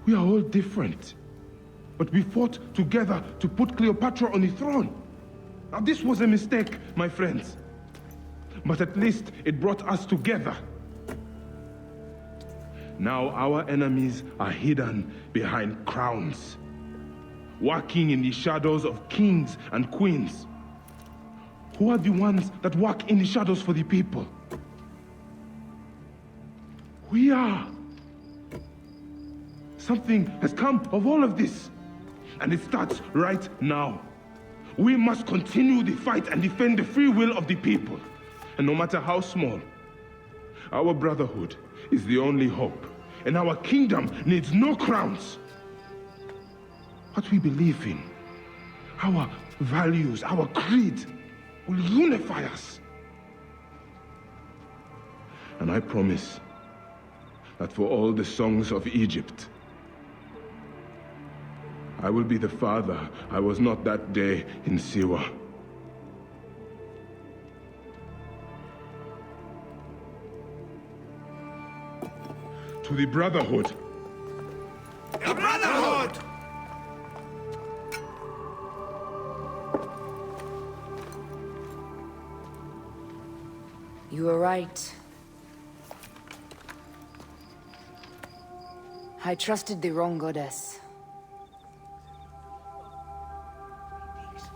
We are all different. But we fought together to put Cleopatra on the throne. Now this was a mistake, my friends. But at least it brought us together. Now our enemies are hidden behind crowns, walking in the shadows of kings and queens. Who are the ones that walk in the shadows for the people? We are. Something has come of all of this, and it starts right now. We must continue the fight and defend the free will of the people. And no matter how small, our brotherhood is the only hope, and our kingdom needs no crowns. What we believe in, our values, our creed, will unify us. And I promise that for all the songs of Egypt, I will be the father I was not that day in Siwa. To the Brotherhood. The Brotherhood! You were right. I trusted the wrong goddess.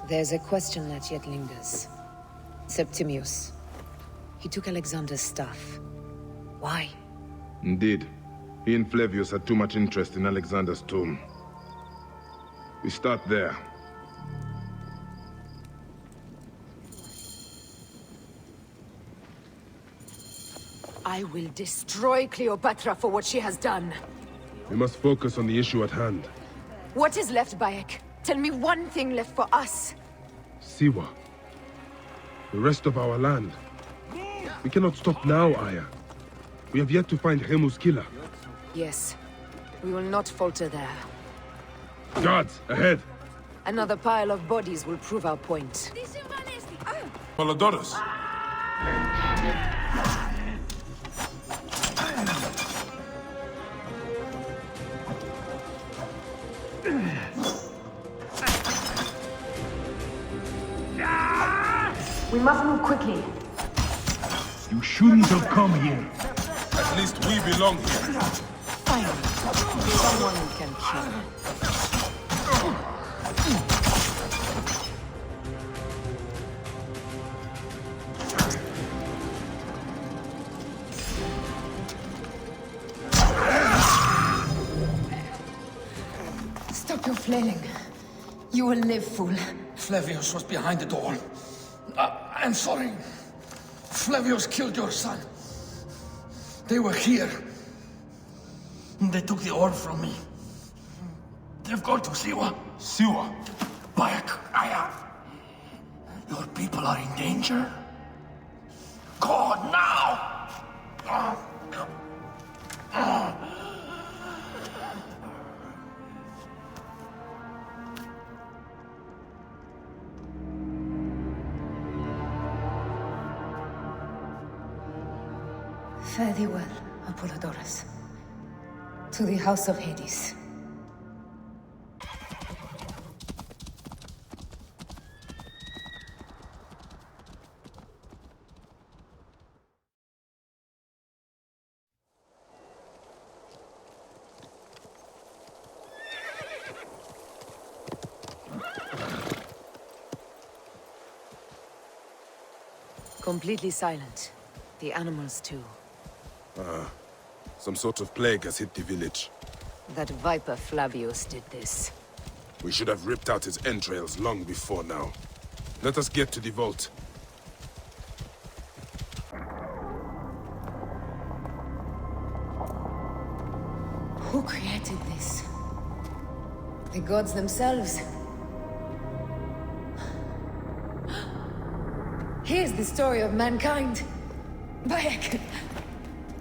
There's a question that yet lingers. Septimius. He took Alexander's stuff. Why? Indeed. He and Flavius had too much interest in Alexander's tomb. We start there. I will destroy Cleopatra for what she has done. We must focus on the issue at hand. What is left, Bayek? Tell me one thing left for us. Siwa. The rest of our land. We cannot stop now, Aya. We have yet to find Remu's killer. Yes. We will not falter there. Guards, ahead! Another pile of bodies will prove our point. Polydorus! We must move quickly. You shouldn't have come here. At least we belong here. Finally, someone we can kill. Stop your flailing. You will live, fool. Flavius was behind the door. I'm sorry. Flavius killed your son. They were here. They took the orb from me. They've gone to Siwa. Siwa? Bayek, Aya. Your people are in danger. Go now! Fare thee well, Apollodorus. To the House of Hades. Completely silent. The animals too. Some sort of plague has hit the village. That viper Flavius did this. We should have ripped out his entrails long before now. Let us get to the vault. Who created this? The gods themselves. Here's the story of mankind. Bayek.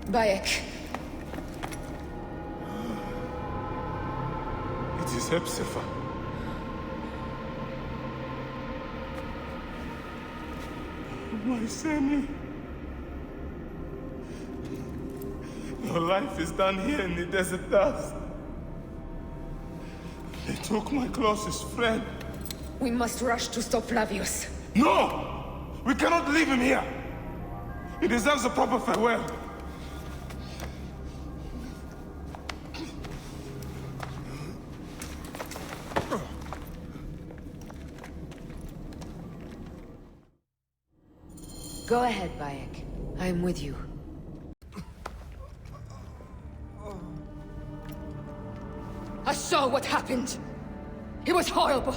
Bayek. It is Hepzibah. My Sammy. Your life is done here in the desert dust. They took my closest friend. We must rush to stop Flavius. No! We cannot leave him here! He deserves a proper farewell. Go ahead, Bayek. I am with you. I saw what happened. It was horrible.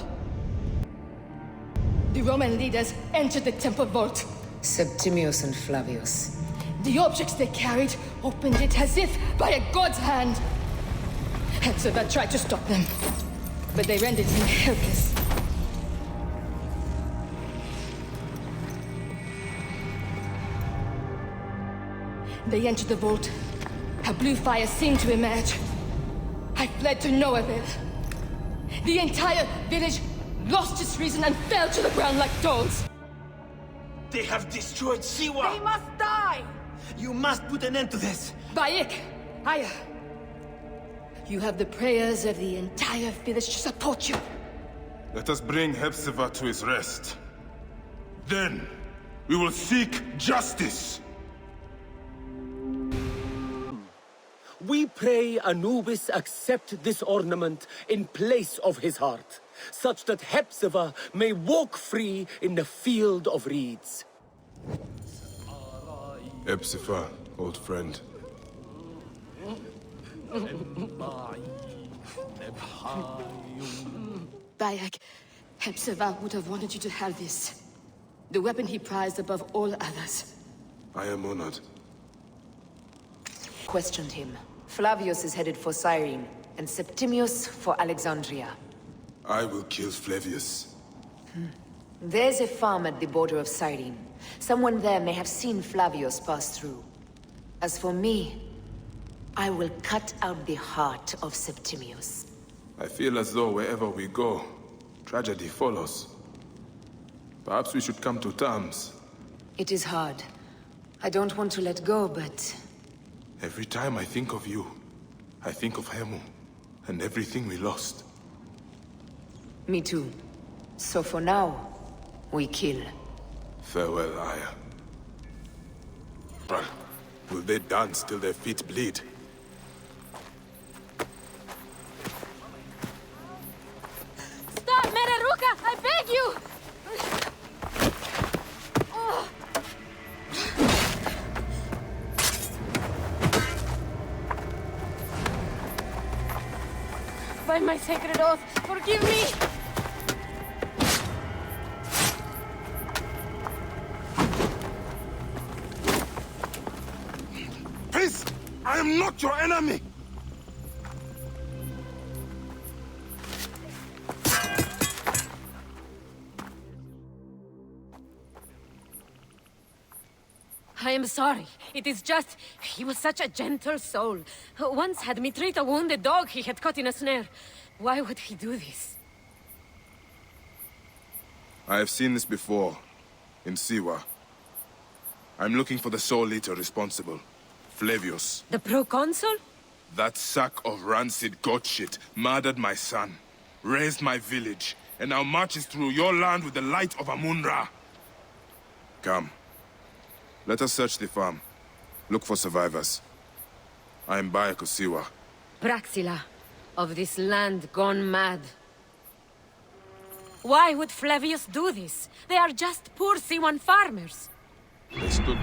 The Roman leaders entered the temple vault. Septimius and Flavius. The objects they carried opened it as if by a god's hand. Hepzibah tried to stop them, but they rendered him helpless. They entered the vault. A blue fire seemed to emerge. I fled to no avail. The entire village lost its reason and fell to the ground like dogs. They have destroyed Siwa! They must die! You must put an end to this! Bayek! Aya! You have the prayers of the entire village to support you. Let us bring Hepzibah to his rest. Then, we will seek justice! We pray Anubis accept this ornament in place of his heart, such that Hepzibah may walk free in the field of reeds. Hepzibah, old friend. Bayek, Hepzibah would have wanted you to have this. The weapon he prized above all others. I am honored. Questioned him. Flavius is headed for Cyrene, and Septimius for Alexandria. I will kill Flavius. There's a farm at the border of Cyrene. Someone there may have seen Flavius pass through. As for me, I will cut out the heart of Septimius. I feel as though wherever we go, tragedy follows. Perhaps we should come to terms. It is hard. I don't want to let go, but... Every time I think of you, I think of Hemu, and everything we lost. Me too. So for now, we kill. Farewell, Aya. Run. Will they dance till their feet bleed? Stop, Mereruka! I beg you! By my sacred oath, forgive me! Peace! I am not your enemy! I am sorry. It is just... he was such a gentle soul. Once had me treat a wounded dog he had caught in a snare. Why would he do this? I have seen this before, in Siwa. I'm looking for the sole leader responsible, Flavius. The proconsul? That sack of rancid goat shit murdered my son, raised my village, and now marches through your land with the light of Amun-Ra. Come. Let us search the farm. Look for survivors. I am Bayek of Siwa. Praxila, of this land gone mad. Why would Flavius do this? They are just poor Siwan farmers. They stood...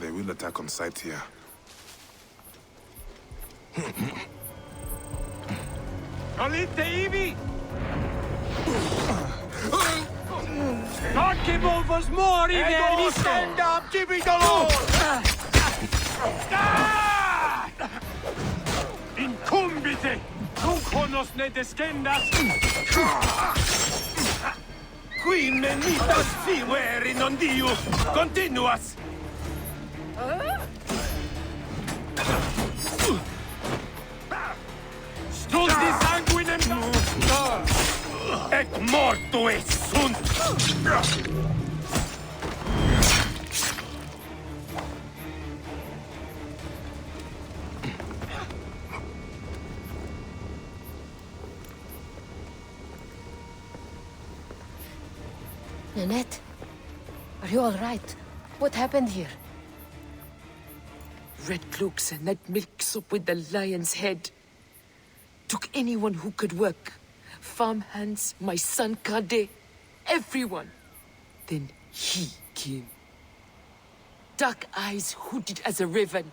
They will attack on sight here. Olite Ivi! Donkey movers more in there! Stand up, Jimmy Dolor! Incumbite! Nunc ne descendas! Qui menitas fiver in non Diu! Continuas! Stulti sanguinem... Et mortu et sunt! Nanette, are you all right? What happened here? Red cloaks and that milk soup with the lion's head. Took anyone who could work. Farmhands, my son Kade, everyone. Then he came. Dark eyes hooded as a raven.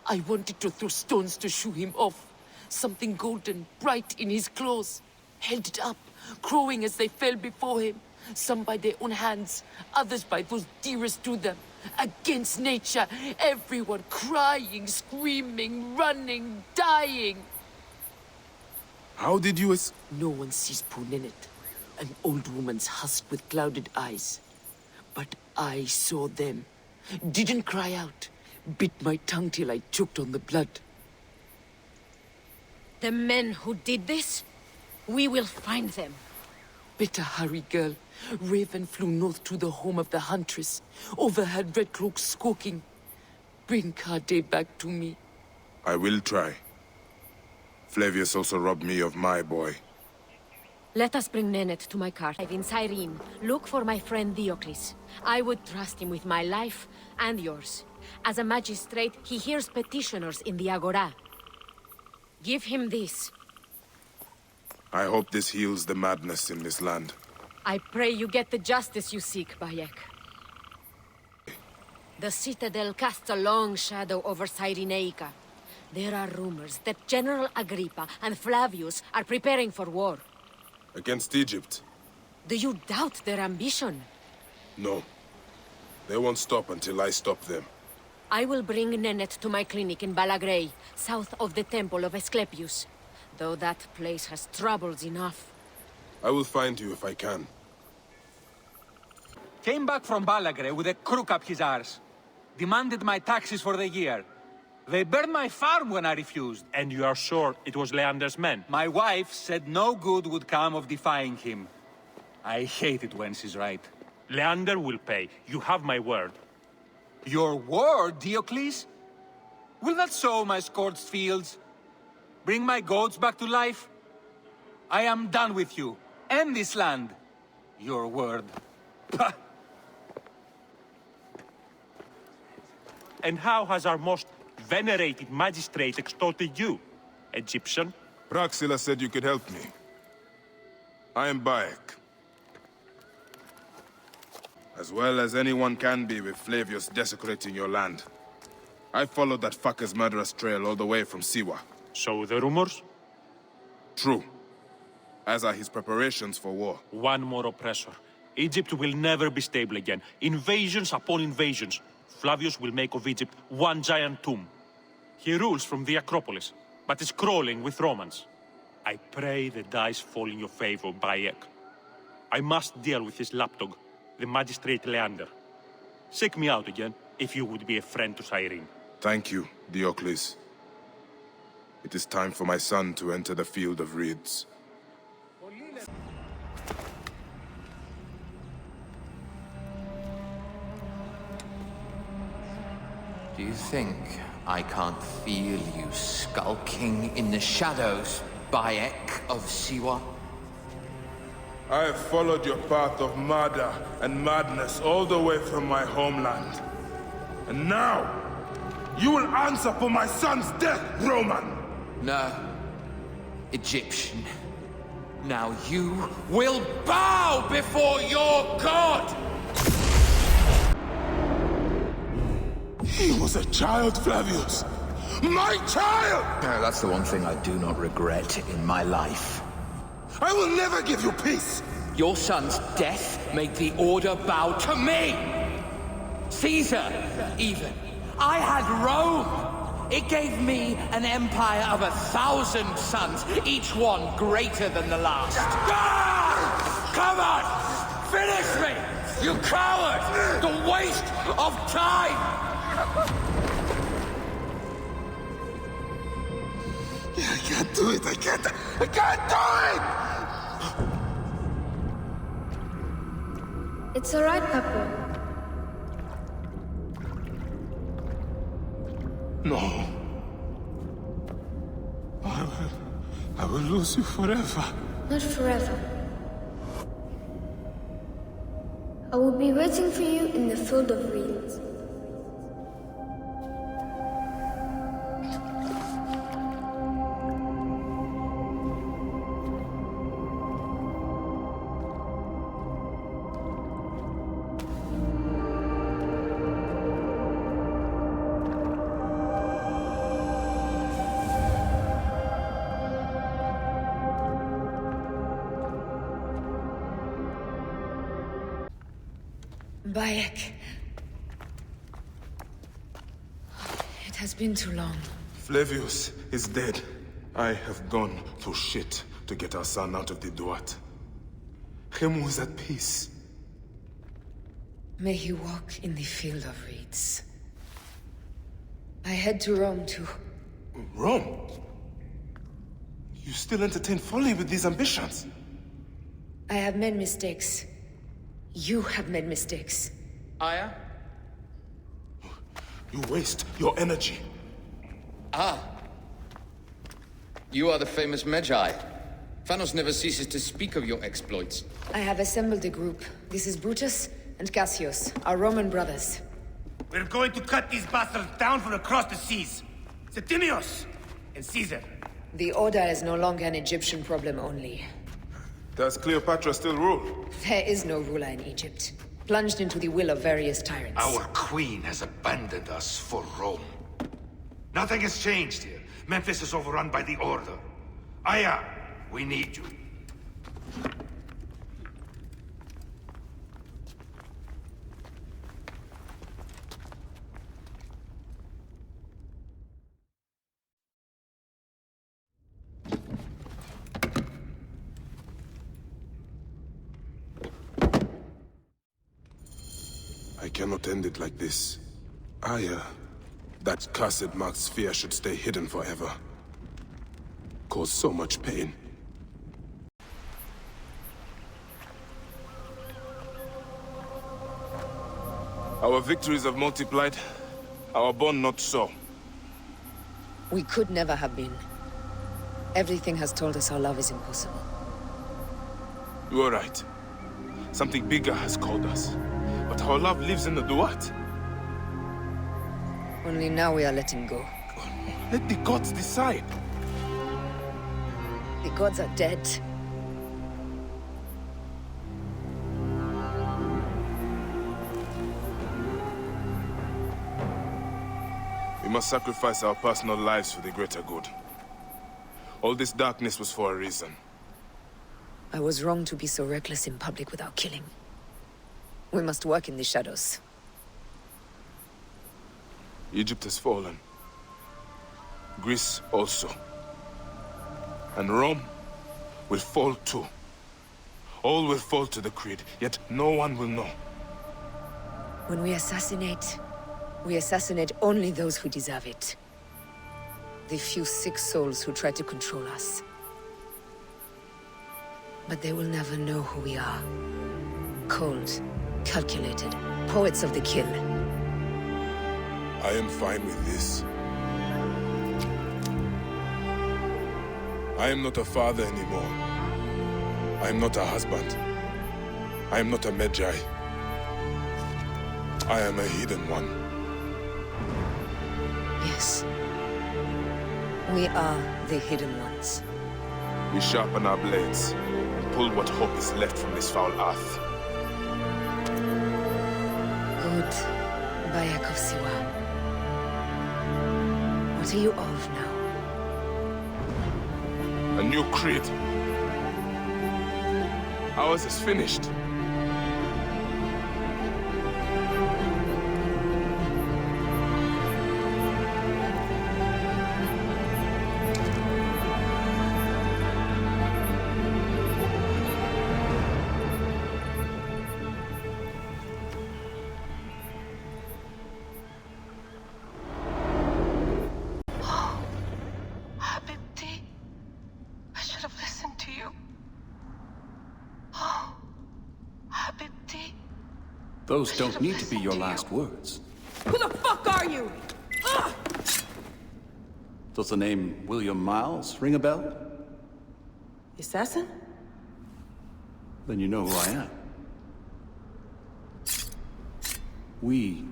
I wanted to throw stones to shoo him off. Something golden, bright in his claws. Held it up, crowing as they fell before him. Some by their own hands, others by those dearest to them. Against nature, everyone crying, screaming, running, dying. How did you No one sees poor Nenet, an old woman's husk with clouded eyes. But I saw them. Didn't cry out. Bit my tongue till I choked on the blood. The men who did this? We will find them. Better hurry, girl. Raven flew north to the home of the Huntress. Overheard Red Cloak squawking. Bring Kade back to me. I will try. Flavius also robbed me of my boy. Let us bring Nenet to my cart. In Cyrene, look for my friend Diocles. I would trust him with my life and yours. As a magistrate, he hears petitioners in the Agora. Give him this. I hope this heals the madness in this land. I pray you get the justice you seek, Bayek. The Citadel casts a long shadow over Cyrenaica. There are rumors that General Agrippa and Flavius are preparing for war. Against Egypt? Do you doubt their ambition? No. They won't stop until I stop them. I will bring Nenet to my clinic in Balagrey, south of the Temple of Asclepius. Though that place has troubles enough. I will find you if I can. Came back from Balagrey with a crook up his arse. Demanded my taxes for the year. They burned my farm when I refused. And you are sure it was Leander's men? My wife said no good would come of defying him. I hate it when she's right. Leander will pay. You have my word. Your word, Diocles? Will that sow my scorched fields? Bring my goats back to life? I am done with you. And this land. Your word. Pah! And how has our most venerated magistrate extorted you, Egyptian? Praxilla said you could help me. I am Bayek. As well as anyone can be with Flavius desecrating your land. I followed that fucker's murderous trail all the way from Siwa. So the rumors? True. As are his preparations for war. One more oppressor. Egypt will never be stable again. Invasions upon invasions. Flavius will make of Egypt one giant tomb. He rules from the Acropolis, but is crawling with Romans. I pray the dice fall in your favor, Bayek. I must deal with his lapdog, the magistrate Leander. Seek me out again, if you would be a friend to Cyrene. Thank you, Diocles. It is time for my son to enter the field of reeds. Do you think I can't feel you skulking in the shadows, Bayek of Siwa? I have followed your path of murder and madness all the way from my homeland. And now, you will answer for my son's death, Roman! No, Egyptian. Now you will bow before your god! He was a child, Flavius! My child! That's the one thing I do not regret in my life. I will never give you peace! Your son's death made the Order bow to me! Caesar, even. I had Rome! It gave me an empire of 1,000 sons, each one greater than the last. Come on! Finish me! You coward! The waste of time! I can't do it! I can't do it! It's alright, Papa. No. I will lose you forever. Not forever. I will be waiting for you in the field of reeds. Bayek. It has been too long. Flavius is dead. I have gone through shit to get our son out of the Duat. Khemu is at peace. May he walk in the field of reeds. I head to Rome too. Rome? You still entertain folly with these ambitions? I have made mistakes. You have made mistakes. Aya? You waste your energy. Ah. You are the famous Magi. Thanos never ceases to speak of your exploits. I have assembled a group. This is Brutus and Cassius, our Roman brothers. We're going to cut these bastards down from across the seas. Septimius and Caesar. The Order is no longer an Egyptian problem only. Does Cleopatra still rule? There is no ruler in Egypt. Plunged into the will of various tyrants. Our queen has abandoned us for Rome. Nothing has changed here. Memphis is overrun by the Order. Aya, we need you. I cannot end it like this. Aya, that cursed marked sphere should stay hidden forever. Cause so much pain. Our victories have multiplied, our bond not so. We could never have been. Everything has told us our love is impossible. You are right. Something bigger has called us. But our love lives in the Duat. Only now we are letting go. Let the gods decide. The gods are dead. We must sacrifice our personal lives for the greater good. All this darkness was for a reason. I was wrong to be so reckless in public without killing. We must work in the shadows. Egypt has fallen. Greece also. And Rome will fall too. All will fall to the creed, yet no one will know. When we assassinate only those who deserve it. The few sick souls who try to control us. But they will never know who we are. Cold, calculated, poets of the kill. I am fine with this. I am not a father anymore. I am not a husband. I am not a Magi. I am a hidden one. Yes. We are the hidden ones. We sharpen our blades and pull what hope is left from this foul earth. Good, Bayek of Siwa. What are you of now? A new creed. Ours is finished. Those don't need to be your last words. Who the fuck are you? Ah! Does the name William Miles ring a bell? The assassin? Then you know who I am. We,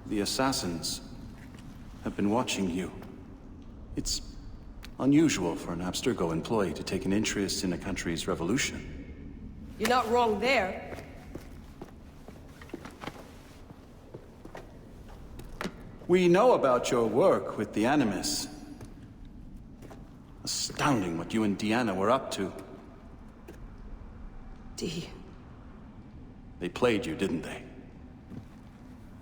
the assassins, have been watching you. It's unusual for an Abstergo employee to take an interest in a country's revolution. You're not wrong there. We know about your work with the Animus. Astounding what you and Deanna were up to. They played you, didn't they?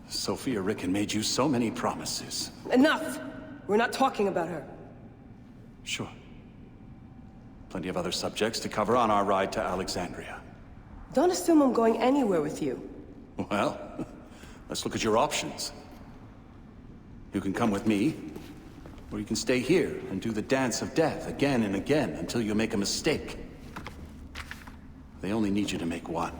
Sophia Ricken made you so many promises. Enough! We're not talking about her. Sure. Plenty of other subjects to cover on our ride to Alexandria. Don't assume I'm going anywhere with you. Well, let's look at your options. You can come with me, or you can stay here and do the dance of death again and again until you make a mistake. They only need you to make one.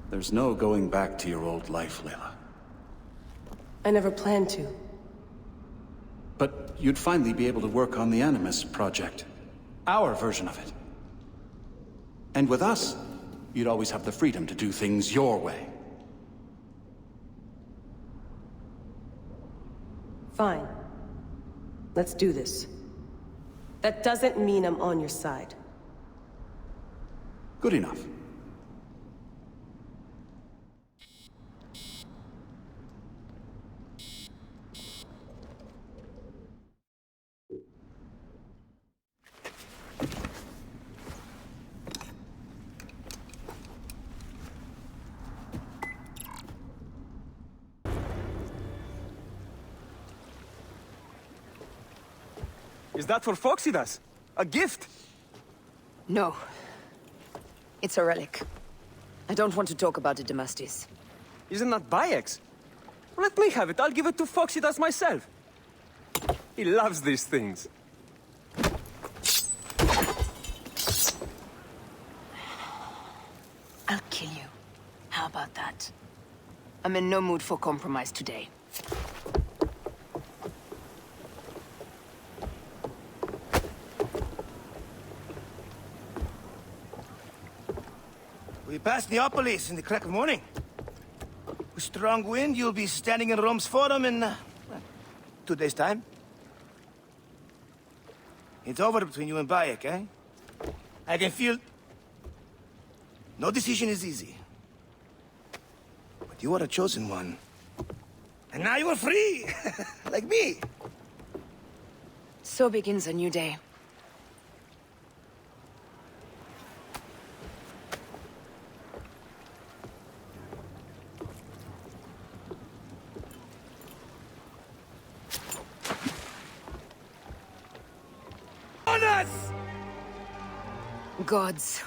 There's no going back to your old life, Layla. I never planned to. But you'd finally be able to work on the Animus project. Our version of it. And with us, you'd always have the freedom to do things your way. Fine. Let's do this. That doesn't mean I'm on your side. Good enough. Is that for Phoxidas? A gift? No. It's a relic. I don't want to talk about it, Damastis. Isn't that Bayek's? Let me have it. I'll give it to Phoxidas myself. He loves these things. I'll kill you. How about that? I'm in no mood for compromise today. We passed Neapolis in the crack of morning. With strong wind, you'll be standing in Rome's Forum in, 2 days' time. It's over between you and Bayek, eh? I can feel... No decision is easy. But you are a chosen one. And now you are free! Like me! So begins a new day. On us! Gods.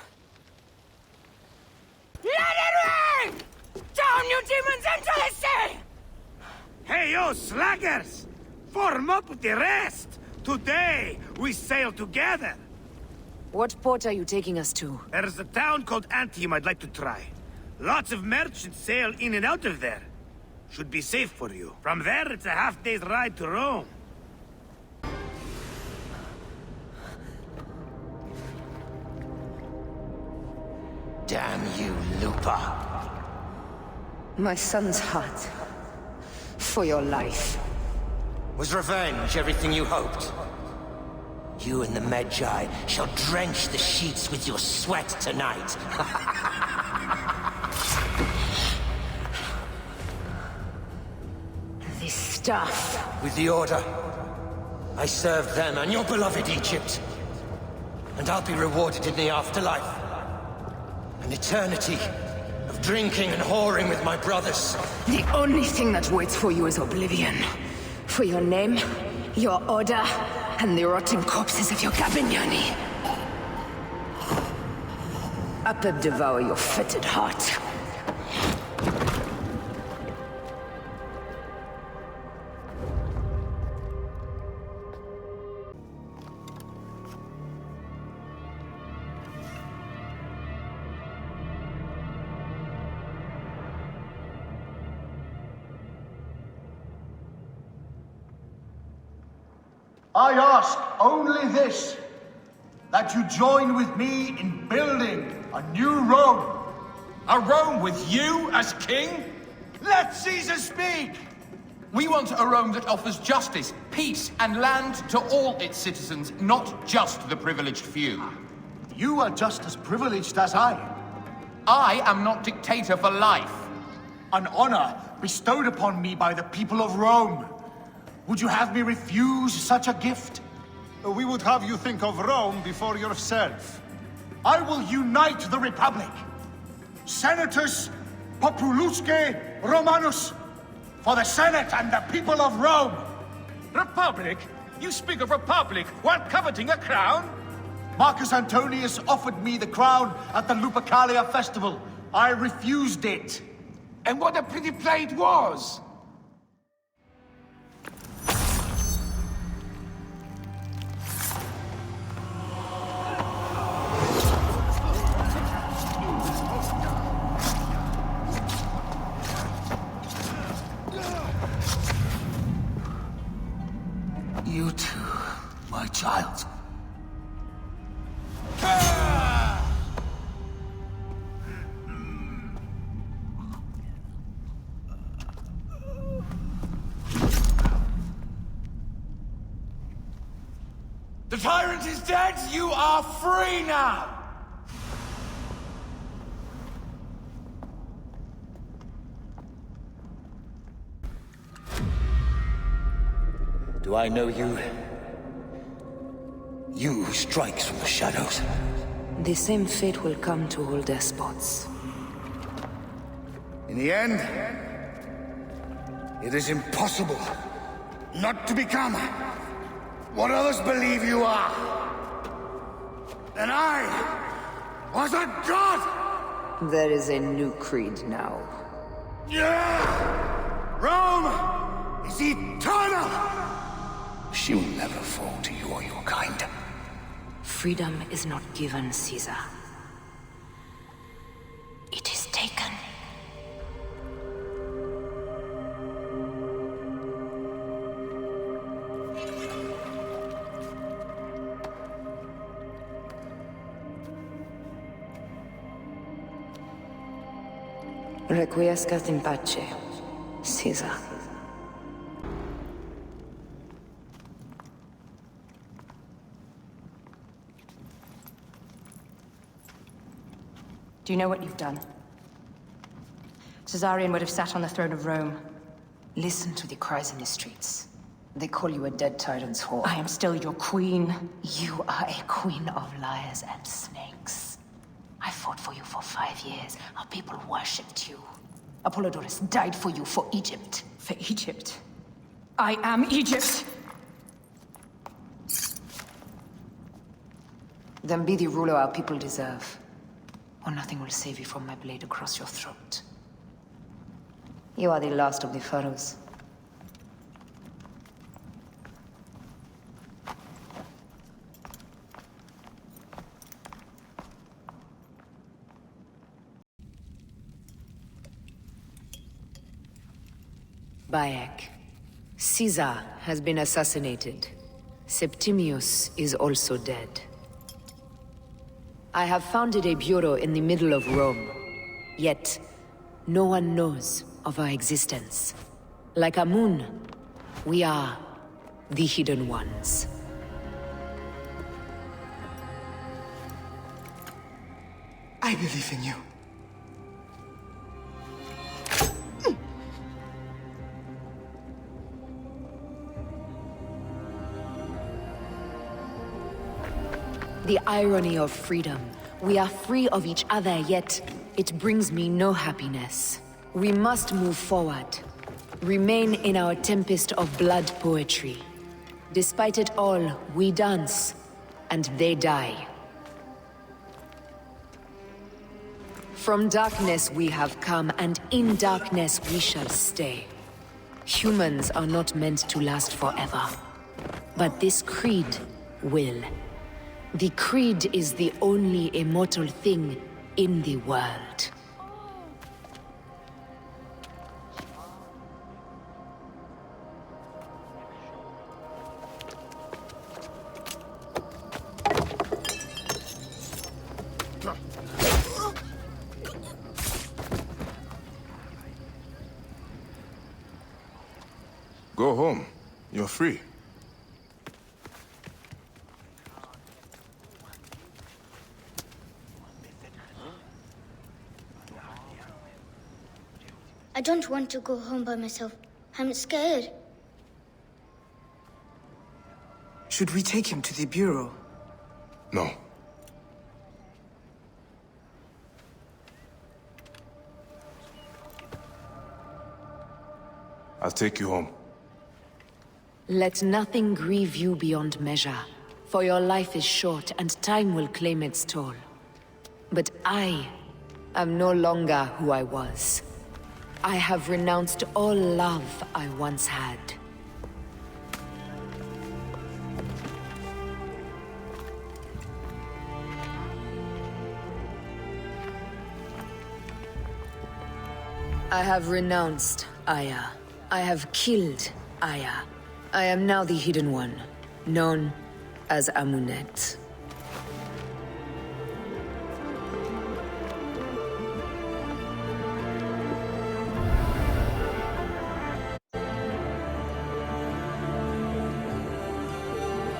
Let it rain! Down, you demons, into the sea! Hey, you slackers! Form up with the rest! Today, we sail together! What port are you taking us to? There's a town called Antium I'd like to try. Lots of merchants sail in and out of there. Should be safe for you. From there, it's a half-day's ride to Rome. Damn you, Lupa. My son's heart. For your life. Was revenge everything you hoped? You and the Medjay shall drench the sheets with your sweat tonight. This stuff. With the Order, I served them and your beloved Egypt. And I'll be rewarded in the afterlife. An eternity of drinking and whoring with my brothers. The only thing that waits for you is oblivion. For your name, your order, and the rotting corpses of your Gabignani. Apep devour your fetid heart. I ask only this, that you join with me in building a new Rome. A Rome with you as king? Let Caesar speak! We want a Rome that offers justice, peace, and land to all its citizens, not just the privileged few. You are just as privileged as I. I am not dictator for life. An honor bestowed upon me by the people of Rome. Would you have me refuse such a gift? We would have you think of Rome before yourself. I will unite the Republic. Senators, Populusque Romanus, for the Senate and the people of Rome. Republic? You speak of Republic while coveting a crown? Marcus Antonius offered me the crown at the Lupercalia festival. I refused it. And what a pretty play it was! You too, my child. The tyrant is dead! You are free now! Do I know you? You who strikes from the shadows. The same fate will come to all despots. In the end, it is impossible not to become what others believe you are. And I was a god! There is a new creed now. Rome is eternal! She will never fall to you or your kind. Freedom is not given, Caesar. It is taken. Requiescat in pace, Caesar. Do you know what you've done? Caesarion would have sat on the throne of Rome. Listen to the cries in the streets. They call you a dead tyrant's whore. I am still your queen. You are a queen of liars and snakes. I fought for you for 5 years. Our people worshipped you. Apollodorus died for you, for Egypt. For Egypt? I am Egypt! Then be the ruler our people deserve. Or nothing will save you from my blade across your throat. You are the last of the pharaohs. Bayek. Caesar has been assassinated. Septimius is also dead. I have founded a bureau in the middle of Rome. Yet, no one knows of our existence. Like Amun, we are the Hidden Ones. I believe in you. The irony of freedom. We are free of each other, yet it brings me no happiness. We must move forward. Remain in our tempest of blood poetry. Despite it all, we dance, and they die. From darkness we have come, and in darkness we shall stay. Humans are not meant to last forever. But this creed will. The creed is the only immortal thing in the world. Go home. You're free. I don't want to go home by myself. I'm scared. Should we take him to the Bureau? No. I'll take you home. Let nothing grieve you beyond measure, for your life is short and time will claim its toll. But I am no longer who I was. I have renounced all love I once had. I have renounced Aya. I have killed Aya. I am now the Hidden One, known as Amunet.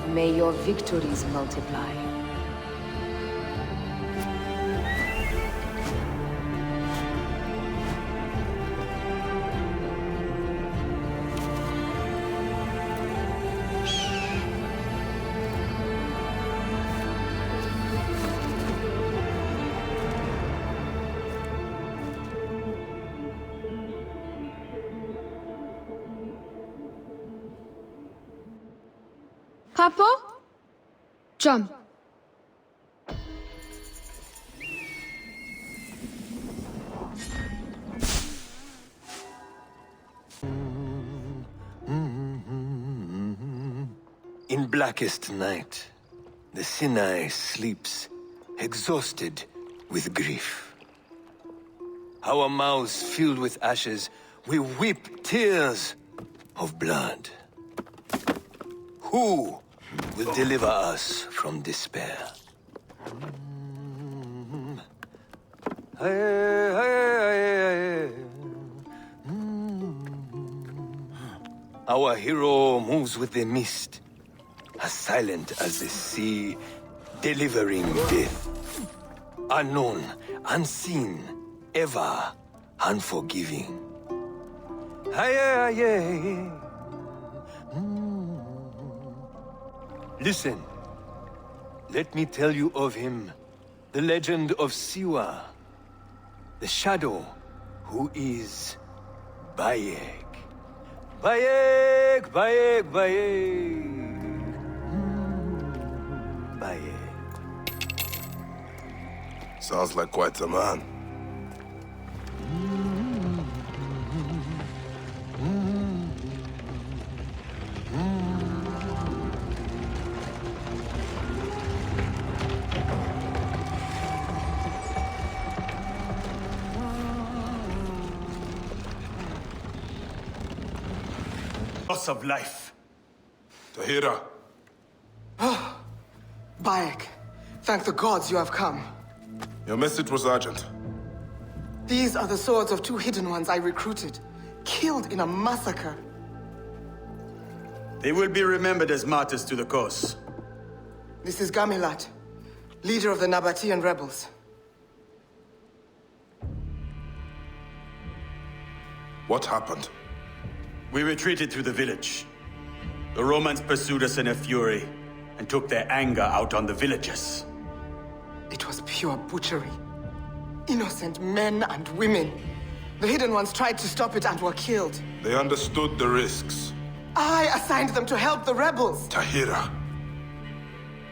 May your victories multiply. Capo? Jump. In blackest night, the Sinai sleeps, exhausted with grief. Our mouths filled with ashes, we weep tears of blood. Who will deliver us from despair? Our hero moves with the mist, as silent as the sea, delivering death. Unknown, unseen, ever unforgiving. Listen, let me tell you of him, the legend of Siwa, the shadow who is Bayek. Bayek, Bayek, Bayek. Bayek. Sounds like quite a man. Loss of life. Tahira. Bayek, thank the gods you have come. Your message was urgent. These are the swords of 2 Hidden Ones I recruited, killed in a massacre. They will be remembered as martyrs to the cause. This is Gamilat, leader of the Nabatean rebels. What happened? We retreated through the village. The Romans pursued us in a fury and took their anger out on the villagers. It was pure butchery. Innocent men and women. The Hidden Ones tried to stop it and were killed. They understood the risks. I assigned them to help the rebels. Tahira,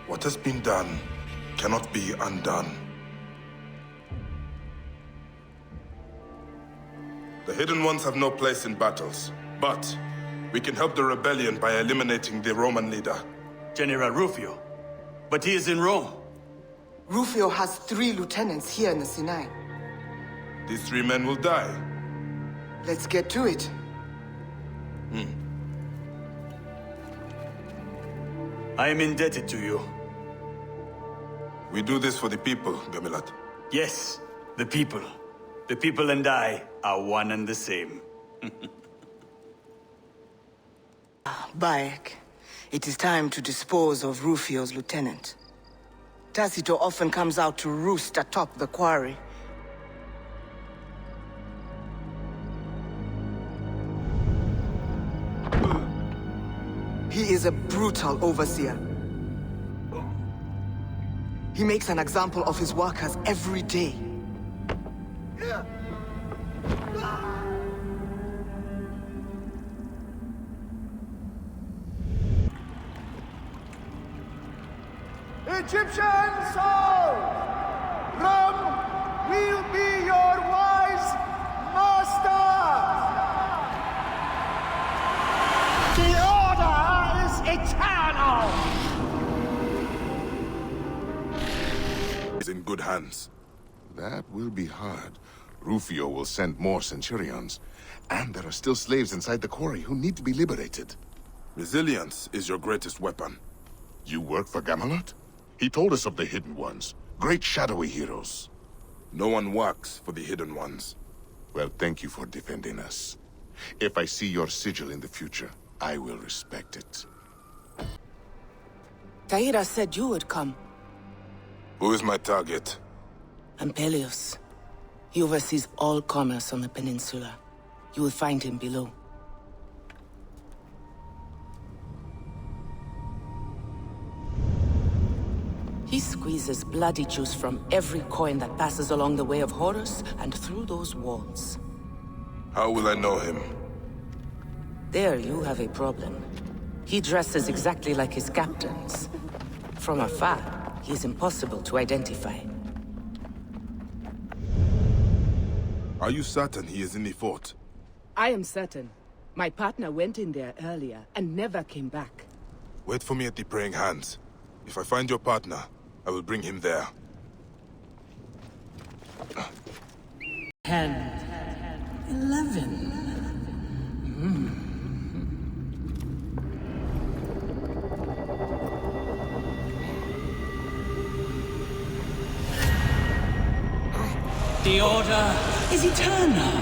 what has been done cannot be undone. The Hidden Ones have no place in battles, but we can help the rebellion by eliminating the Roman leader. General Rufio. But he is in Rome. Rufio has 3 lieutenants here in the Sinai. These 3 men will die. Let's get to it. I am indebted to you. We do this for the people, Gamilat. Yes, the people. The people and I are one and the same. Bayek, it is time to dispose of Rufio's lieutenant. Tacito often comes out to roost atop the quarry. He is a brutal overseer. He makes an example of his workers every day. Egyptian souls, Rome will be your wise master. The Order is eternal. It's in good hands. That will be hard. Rufio will send more Centurions. And there are still slaves inside the quarry who need to be liberated. Resilience is your greatest weapon. You work for Gamelot? He told us of the Hidden Ones. Great shadowy heroes. No one works for the Hidden Ones. Well, thank you for defending us. If I see your sigil in the future, I will respect it. Tahira said you would come. Who is my target? Ampelios. He oversees all commerce on the peninsula. You will find him below. He squeezes bloody juice from every coin that passes along the way of Horus and through those walls. How will I know him? There you have a problem. He dresses exactly like his captains. From afar, he is impossible to identify. Are you certain he is in the fort? I am certain. My partner went in there earlier and never came back. Wait for me at the Praying Hands. If I find your partner, I will bring him there. 10, 11. The Order is eternal.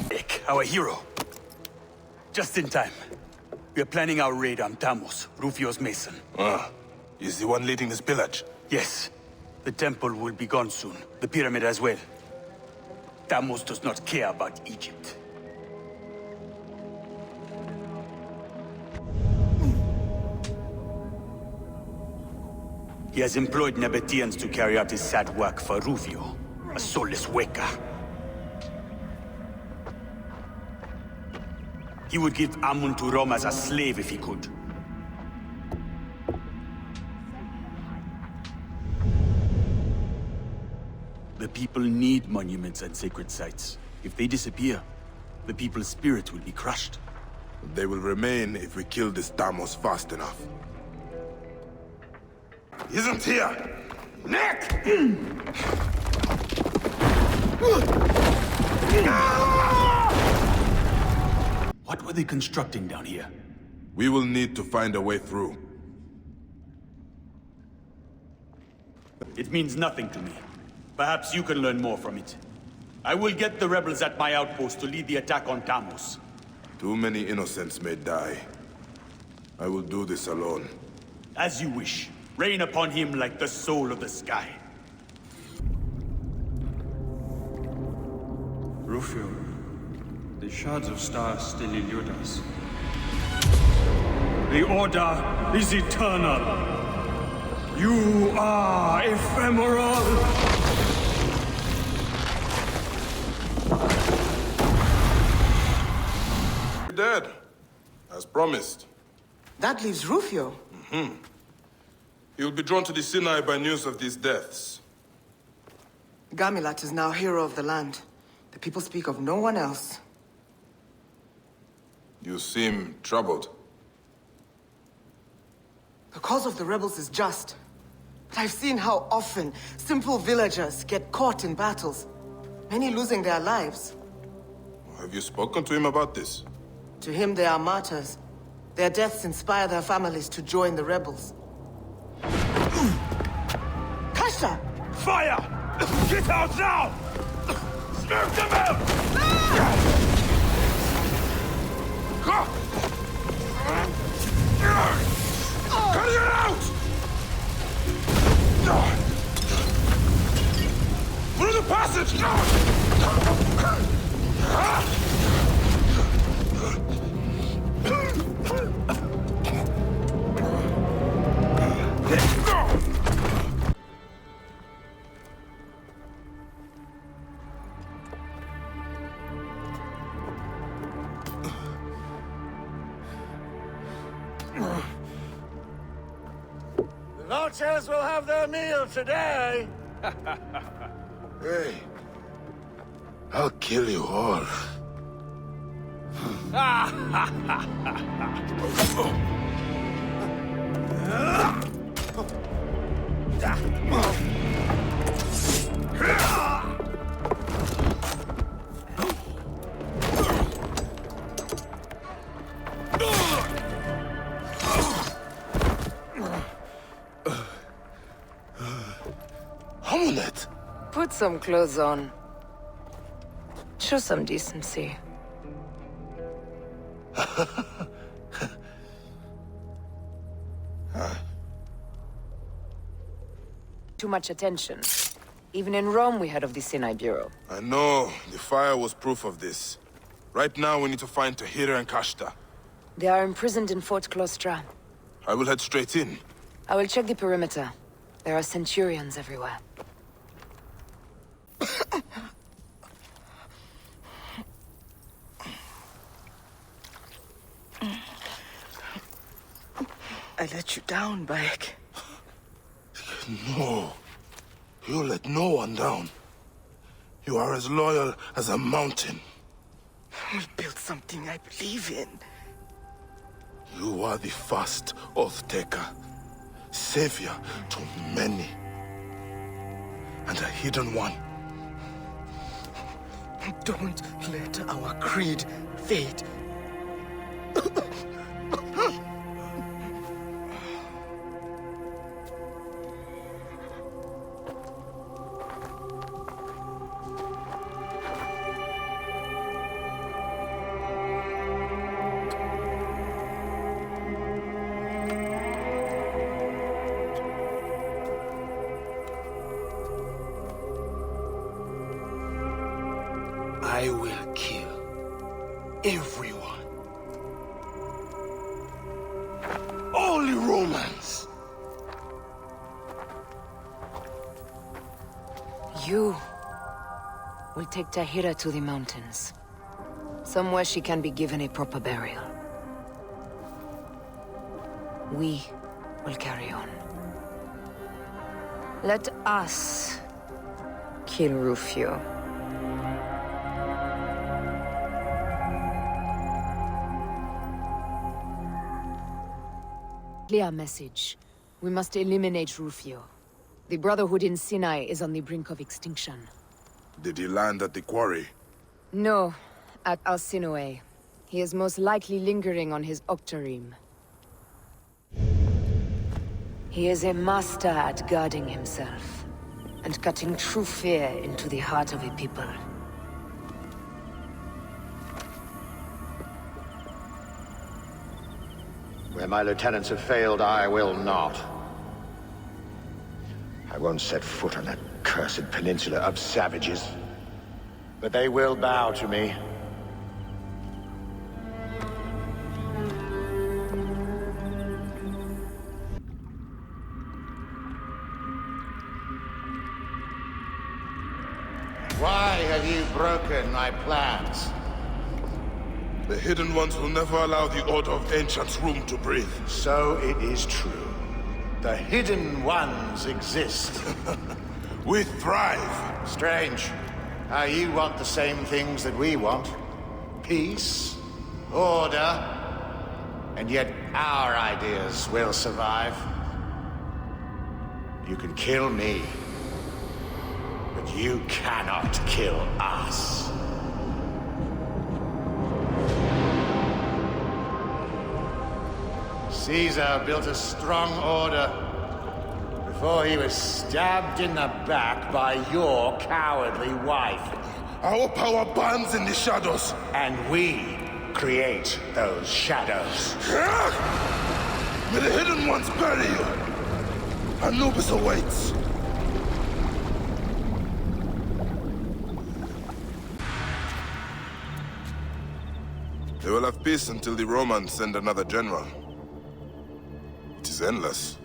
Nick, our hero. Just in time. We are planning our raid on Tamos, Rufio's mason. Is the one leading this pillage? Yes. The temple will be gone soon. The pyramid as well. Tamos does not care about Egypt. He has employed Nabateans to carry out his sad work for Rufio, a soulless Weka. He would give Amun to Rome as a slave if he could. The people need monuments and sacred sites. If they disappear, the people's spirit will be crushed. They will remain if we kill this Tamos fast enough. He isn't here! Nick! What were they constructing down here? We will need to find a way through. It means nothing to me. Perhaps you can learn more from it. I will get the rebels at my outpost to lead the attack on Tamos. Too many innocents may die. I will do this alone. As you wish. Rain upon him like the soul of the sky. Rufio, the shards of stars still elude us. The Order is eternal. You are ephemeral. Dead, as promised. That leaves Rufio. He will be drawn to the Sinai by news of these deaths. Gamelot is now hero of the land. The people speak of no one else. You seem troubled. The cause of the rebels is just. But I've seen how often simple villagers get caught in battles, many losing their lives. Have you spoken to him about this? To him, they are martyrs. Their deaths inspire their families to join the rebels. Kasha! Fire! Get out now! Smoke them out! Cut it out! Through the passage! Vultures will have their meal today! Hey, I'll kill you all. Amulet! Put some clothes on. Show some decency. Too much attention. Even in Rome, we heard of the Sinai Bureau. I know. The fire was proof of this. Right now, we need to find Tahira and Kashta. They are imprisoned in Fort Klostra. I will head straight in. I will check the perimeter. There are Centurions everywhere. I let you down, Bayek. No. You let no one down. You are as loyal as a mountain. We'll build something I believe in. You are the first Oath-taker, savior to many, and a hidden one. Don't let our creed fade. I will kill everyone. All the Romans. You will take Tahira to the mountains. Somewhere she can be given a proper burial. We will carry on. Let us kill Rufio. Clear message. We must eliminate Rufio. The Brotherhood in Sinai is on the brink of extinction. Did he land at the quarry? No, at Alcinoe. He is most likely lingering on his Octareme. He is a master at guarding himself, and cutting true fear into the heart of a people. Where my lieutenants have failed, I will not. I won't set foot on that cursed peninsula of savages. But they will bow to me. Why have you broken my plans? The Hidden Ones will never allow the Order of Ancients room to breathe. So it is true. The Hidden Ones exist. We thrive. Strange. How you want the same things that we want. Peace, order, and yet our ideas will survive. You can kill me, but you cannot kill us. Caesar built a strong order before he was stabbed in the back by your cowardly wife. Our power burns in the shadows. And we create those shadows. May the Hidden Ones bury you. Anubis awaits. They will have peace until the Romans send another general. It is endless.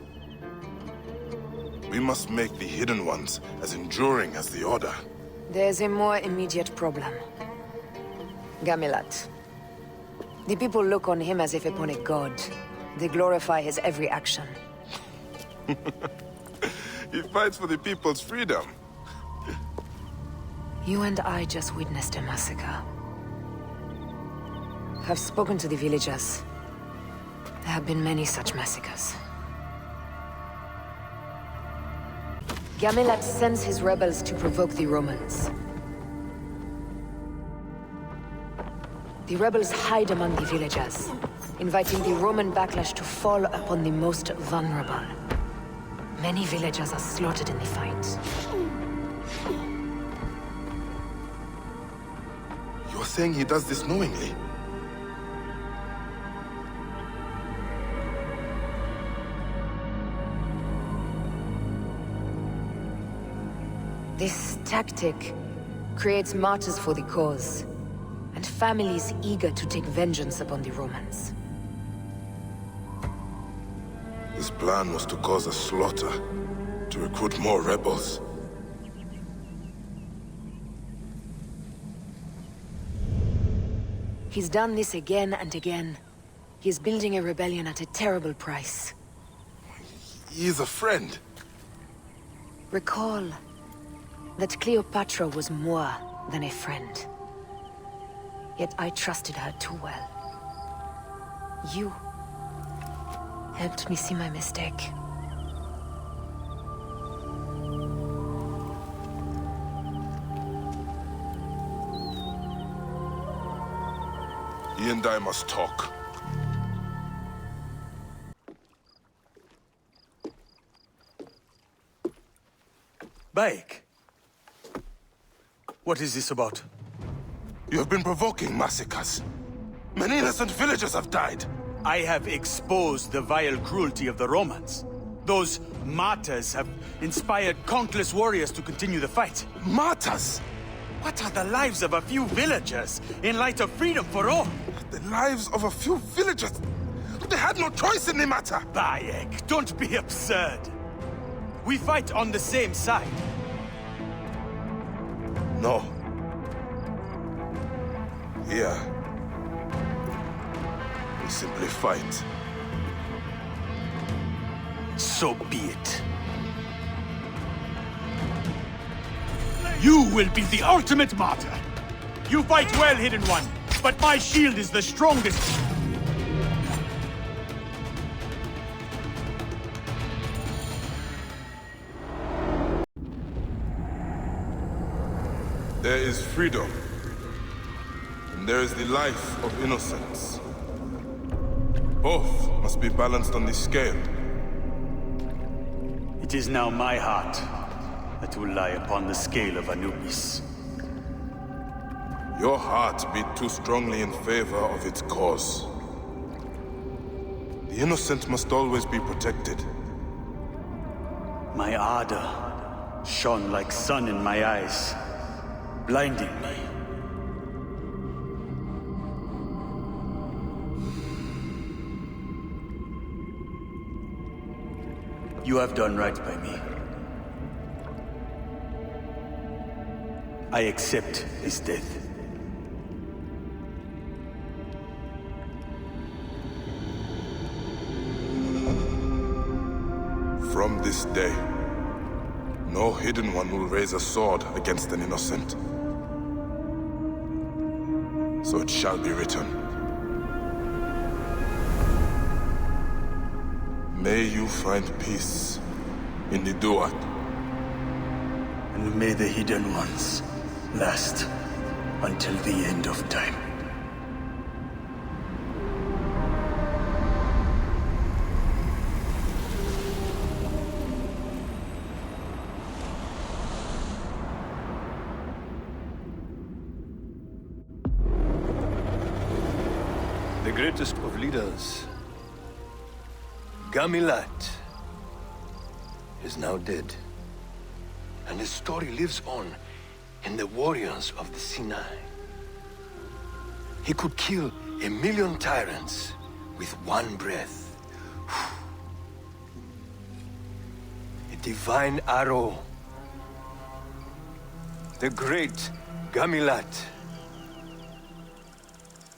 We must make the Hidden Ones as enduring as the Order. There's a more immediate problem. Gamilat. The people look on him as if upon a god. They glorify his every action. He fights for the people's freedom. You and I just witnessed a massacre. I've spoken to the villagers. There have been many such massacres. Gamilat sends his rebels to provoke the Romans. The rebels hide among the villagers, inviting the Roman backlash to fall upon the most vulnerable. Many villagers are slaughtered in the fight. You're saying he does this knowingly? This tactic creates martyrs for the cause, and families eager to take vengeance upon the Romans. His plan was to cause a slaughter, to recruit more rebels. He's done this again and again. He is building a rebellion at a terrible price. He is a friend. Recall that Cleopatra was more than a friend. Yet I trusted her too well. You helped me see my mistake. He and I must talk. Bayek. What is this about? You have been provoking massacres. Many innocent villagers have died. I have exposed the vile cruelty of the Romans. Those martyrs have inspired countless warriors to continue the fight. Martyrs? What are the lives of a few villagers in light of freedom for all? The lives of a few villagers? They had no choice in the matter. Bayek, don't be absurd. We fight on the same side. No. Here, we simply fight. So be it. You will be the ultimate martyr. You fight well, Hidden One, but my shield is the strongest. There is freedom, and there is the life of innocence. Both must be balanced on the scale. It is now my heart that will lie upon the scale of Anubis. Your heart beat too strongly in favor of its cause. The innocent must always be protected. My ardor shone like sun in my eyes, blinding me. You have done right by me. I accept his death. From this day, no Hidden One will raise a sword against an innocent. So it shall be written. May you find peace in the Duat. And may the Hidden Ones last until the end of time. The greatest of leaders, Gamilat, is now dead. And his story lives on in the warriors of the Sinai. He could kill 1,000,000 tyrants with one breath. A divine arrow. The great Gamilat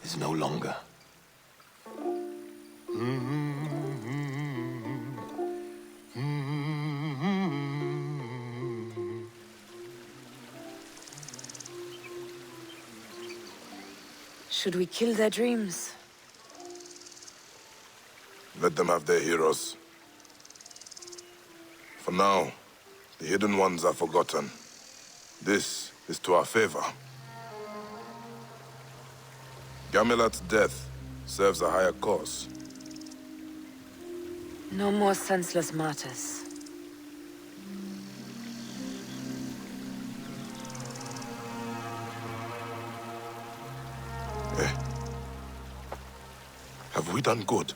is no longer. Mm-hmm. Mm-hmm. Should we kill their dreams? Let them have their heroes. For now, the Hidden Ones are forgotten. This is to our favor. Gamilat's death serves a higher cause. No more senseless martyrs. Have we done good?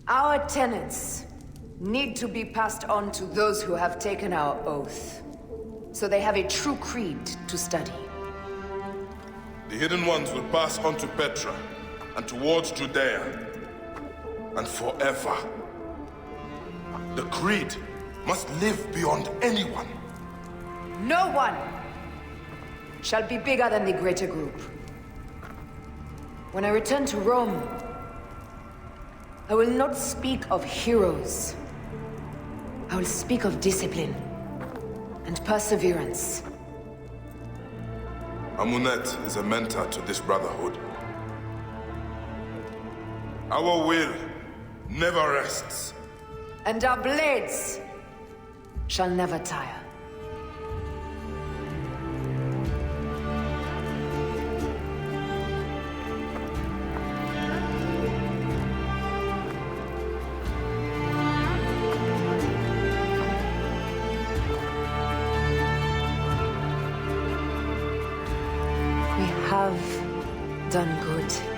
Our tenets need to be passed on to those who have taken our oath, so they have a true creed to study. The Hidden Ones will pass on to Petra, and towards Judea, and forever. The Creed must live beyond anyone. No one shall be bigger than the greater group. When I return to Rome, I will not speak of heroes. I will speak of discipline and perseverance. Amunet is a mentor to this brotherhood. Our will never rests. And our blades shall never tire. We have done good.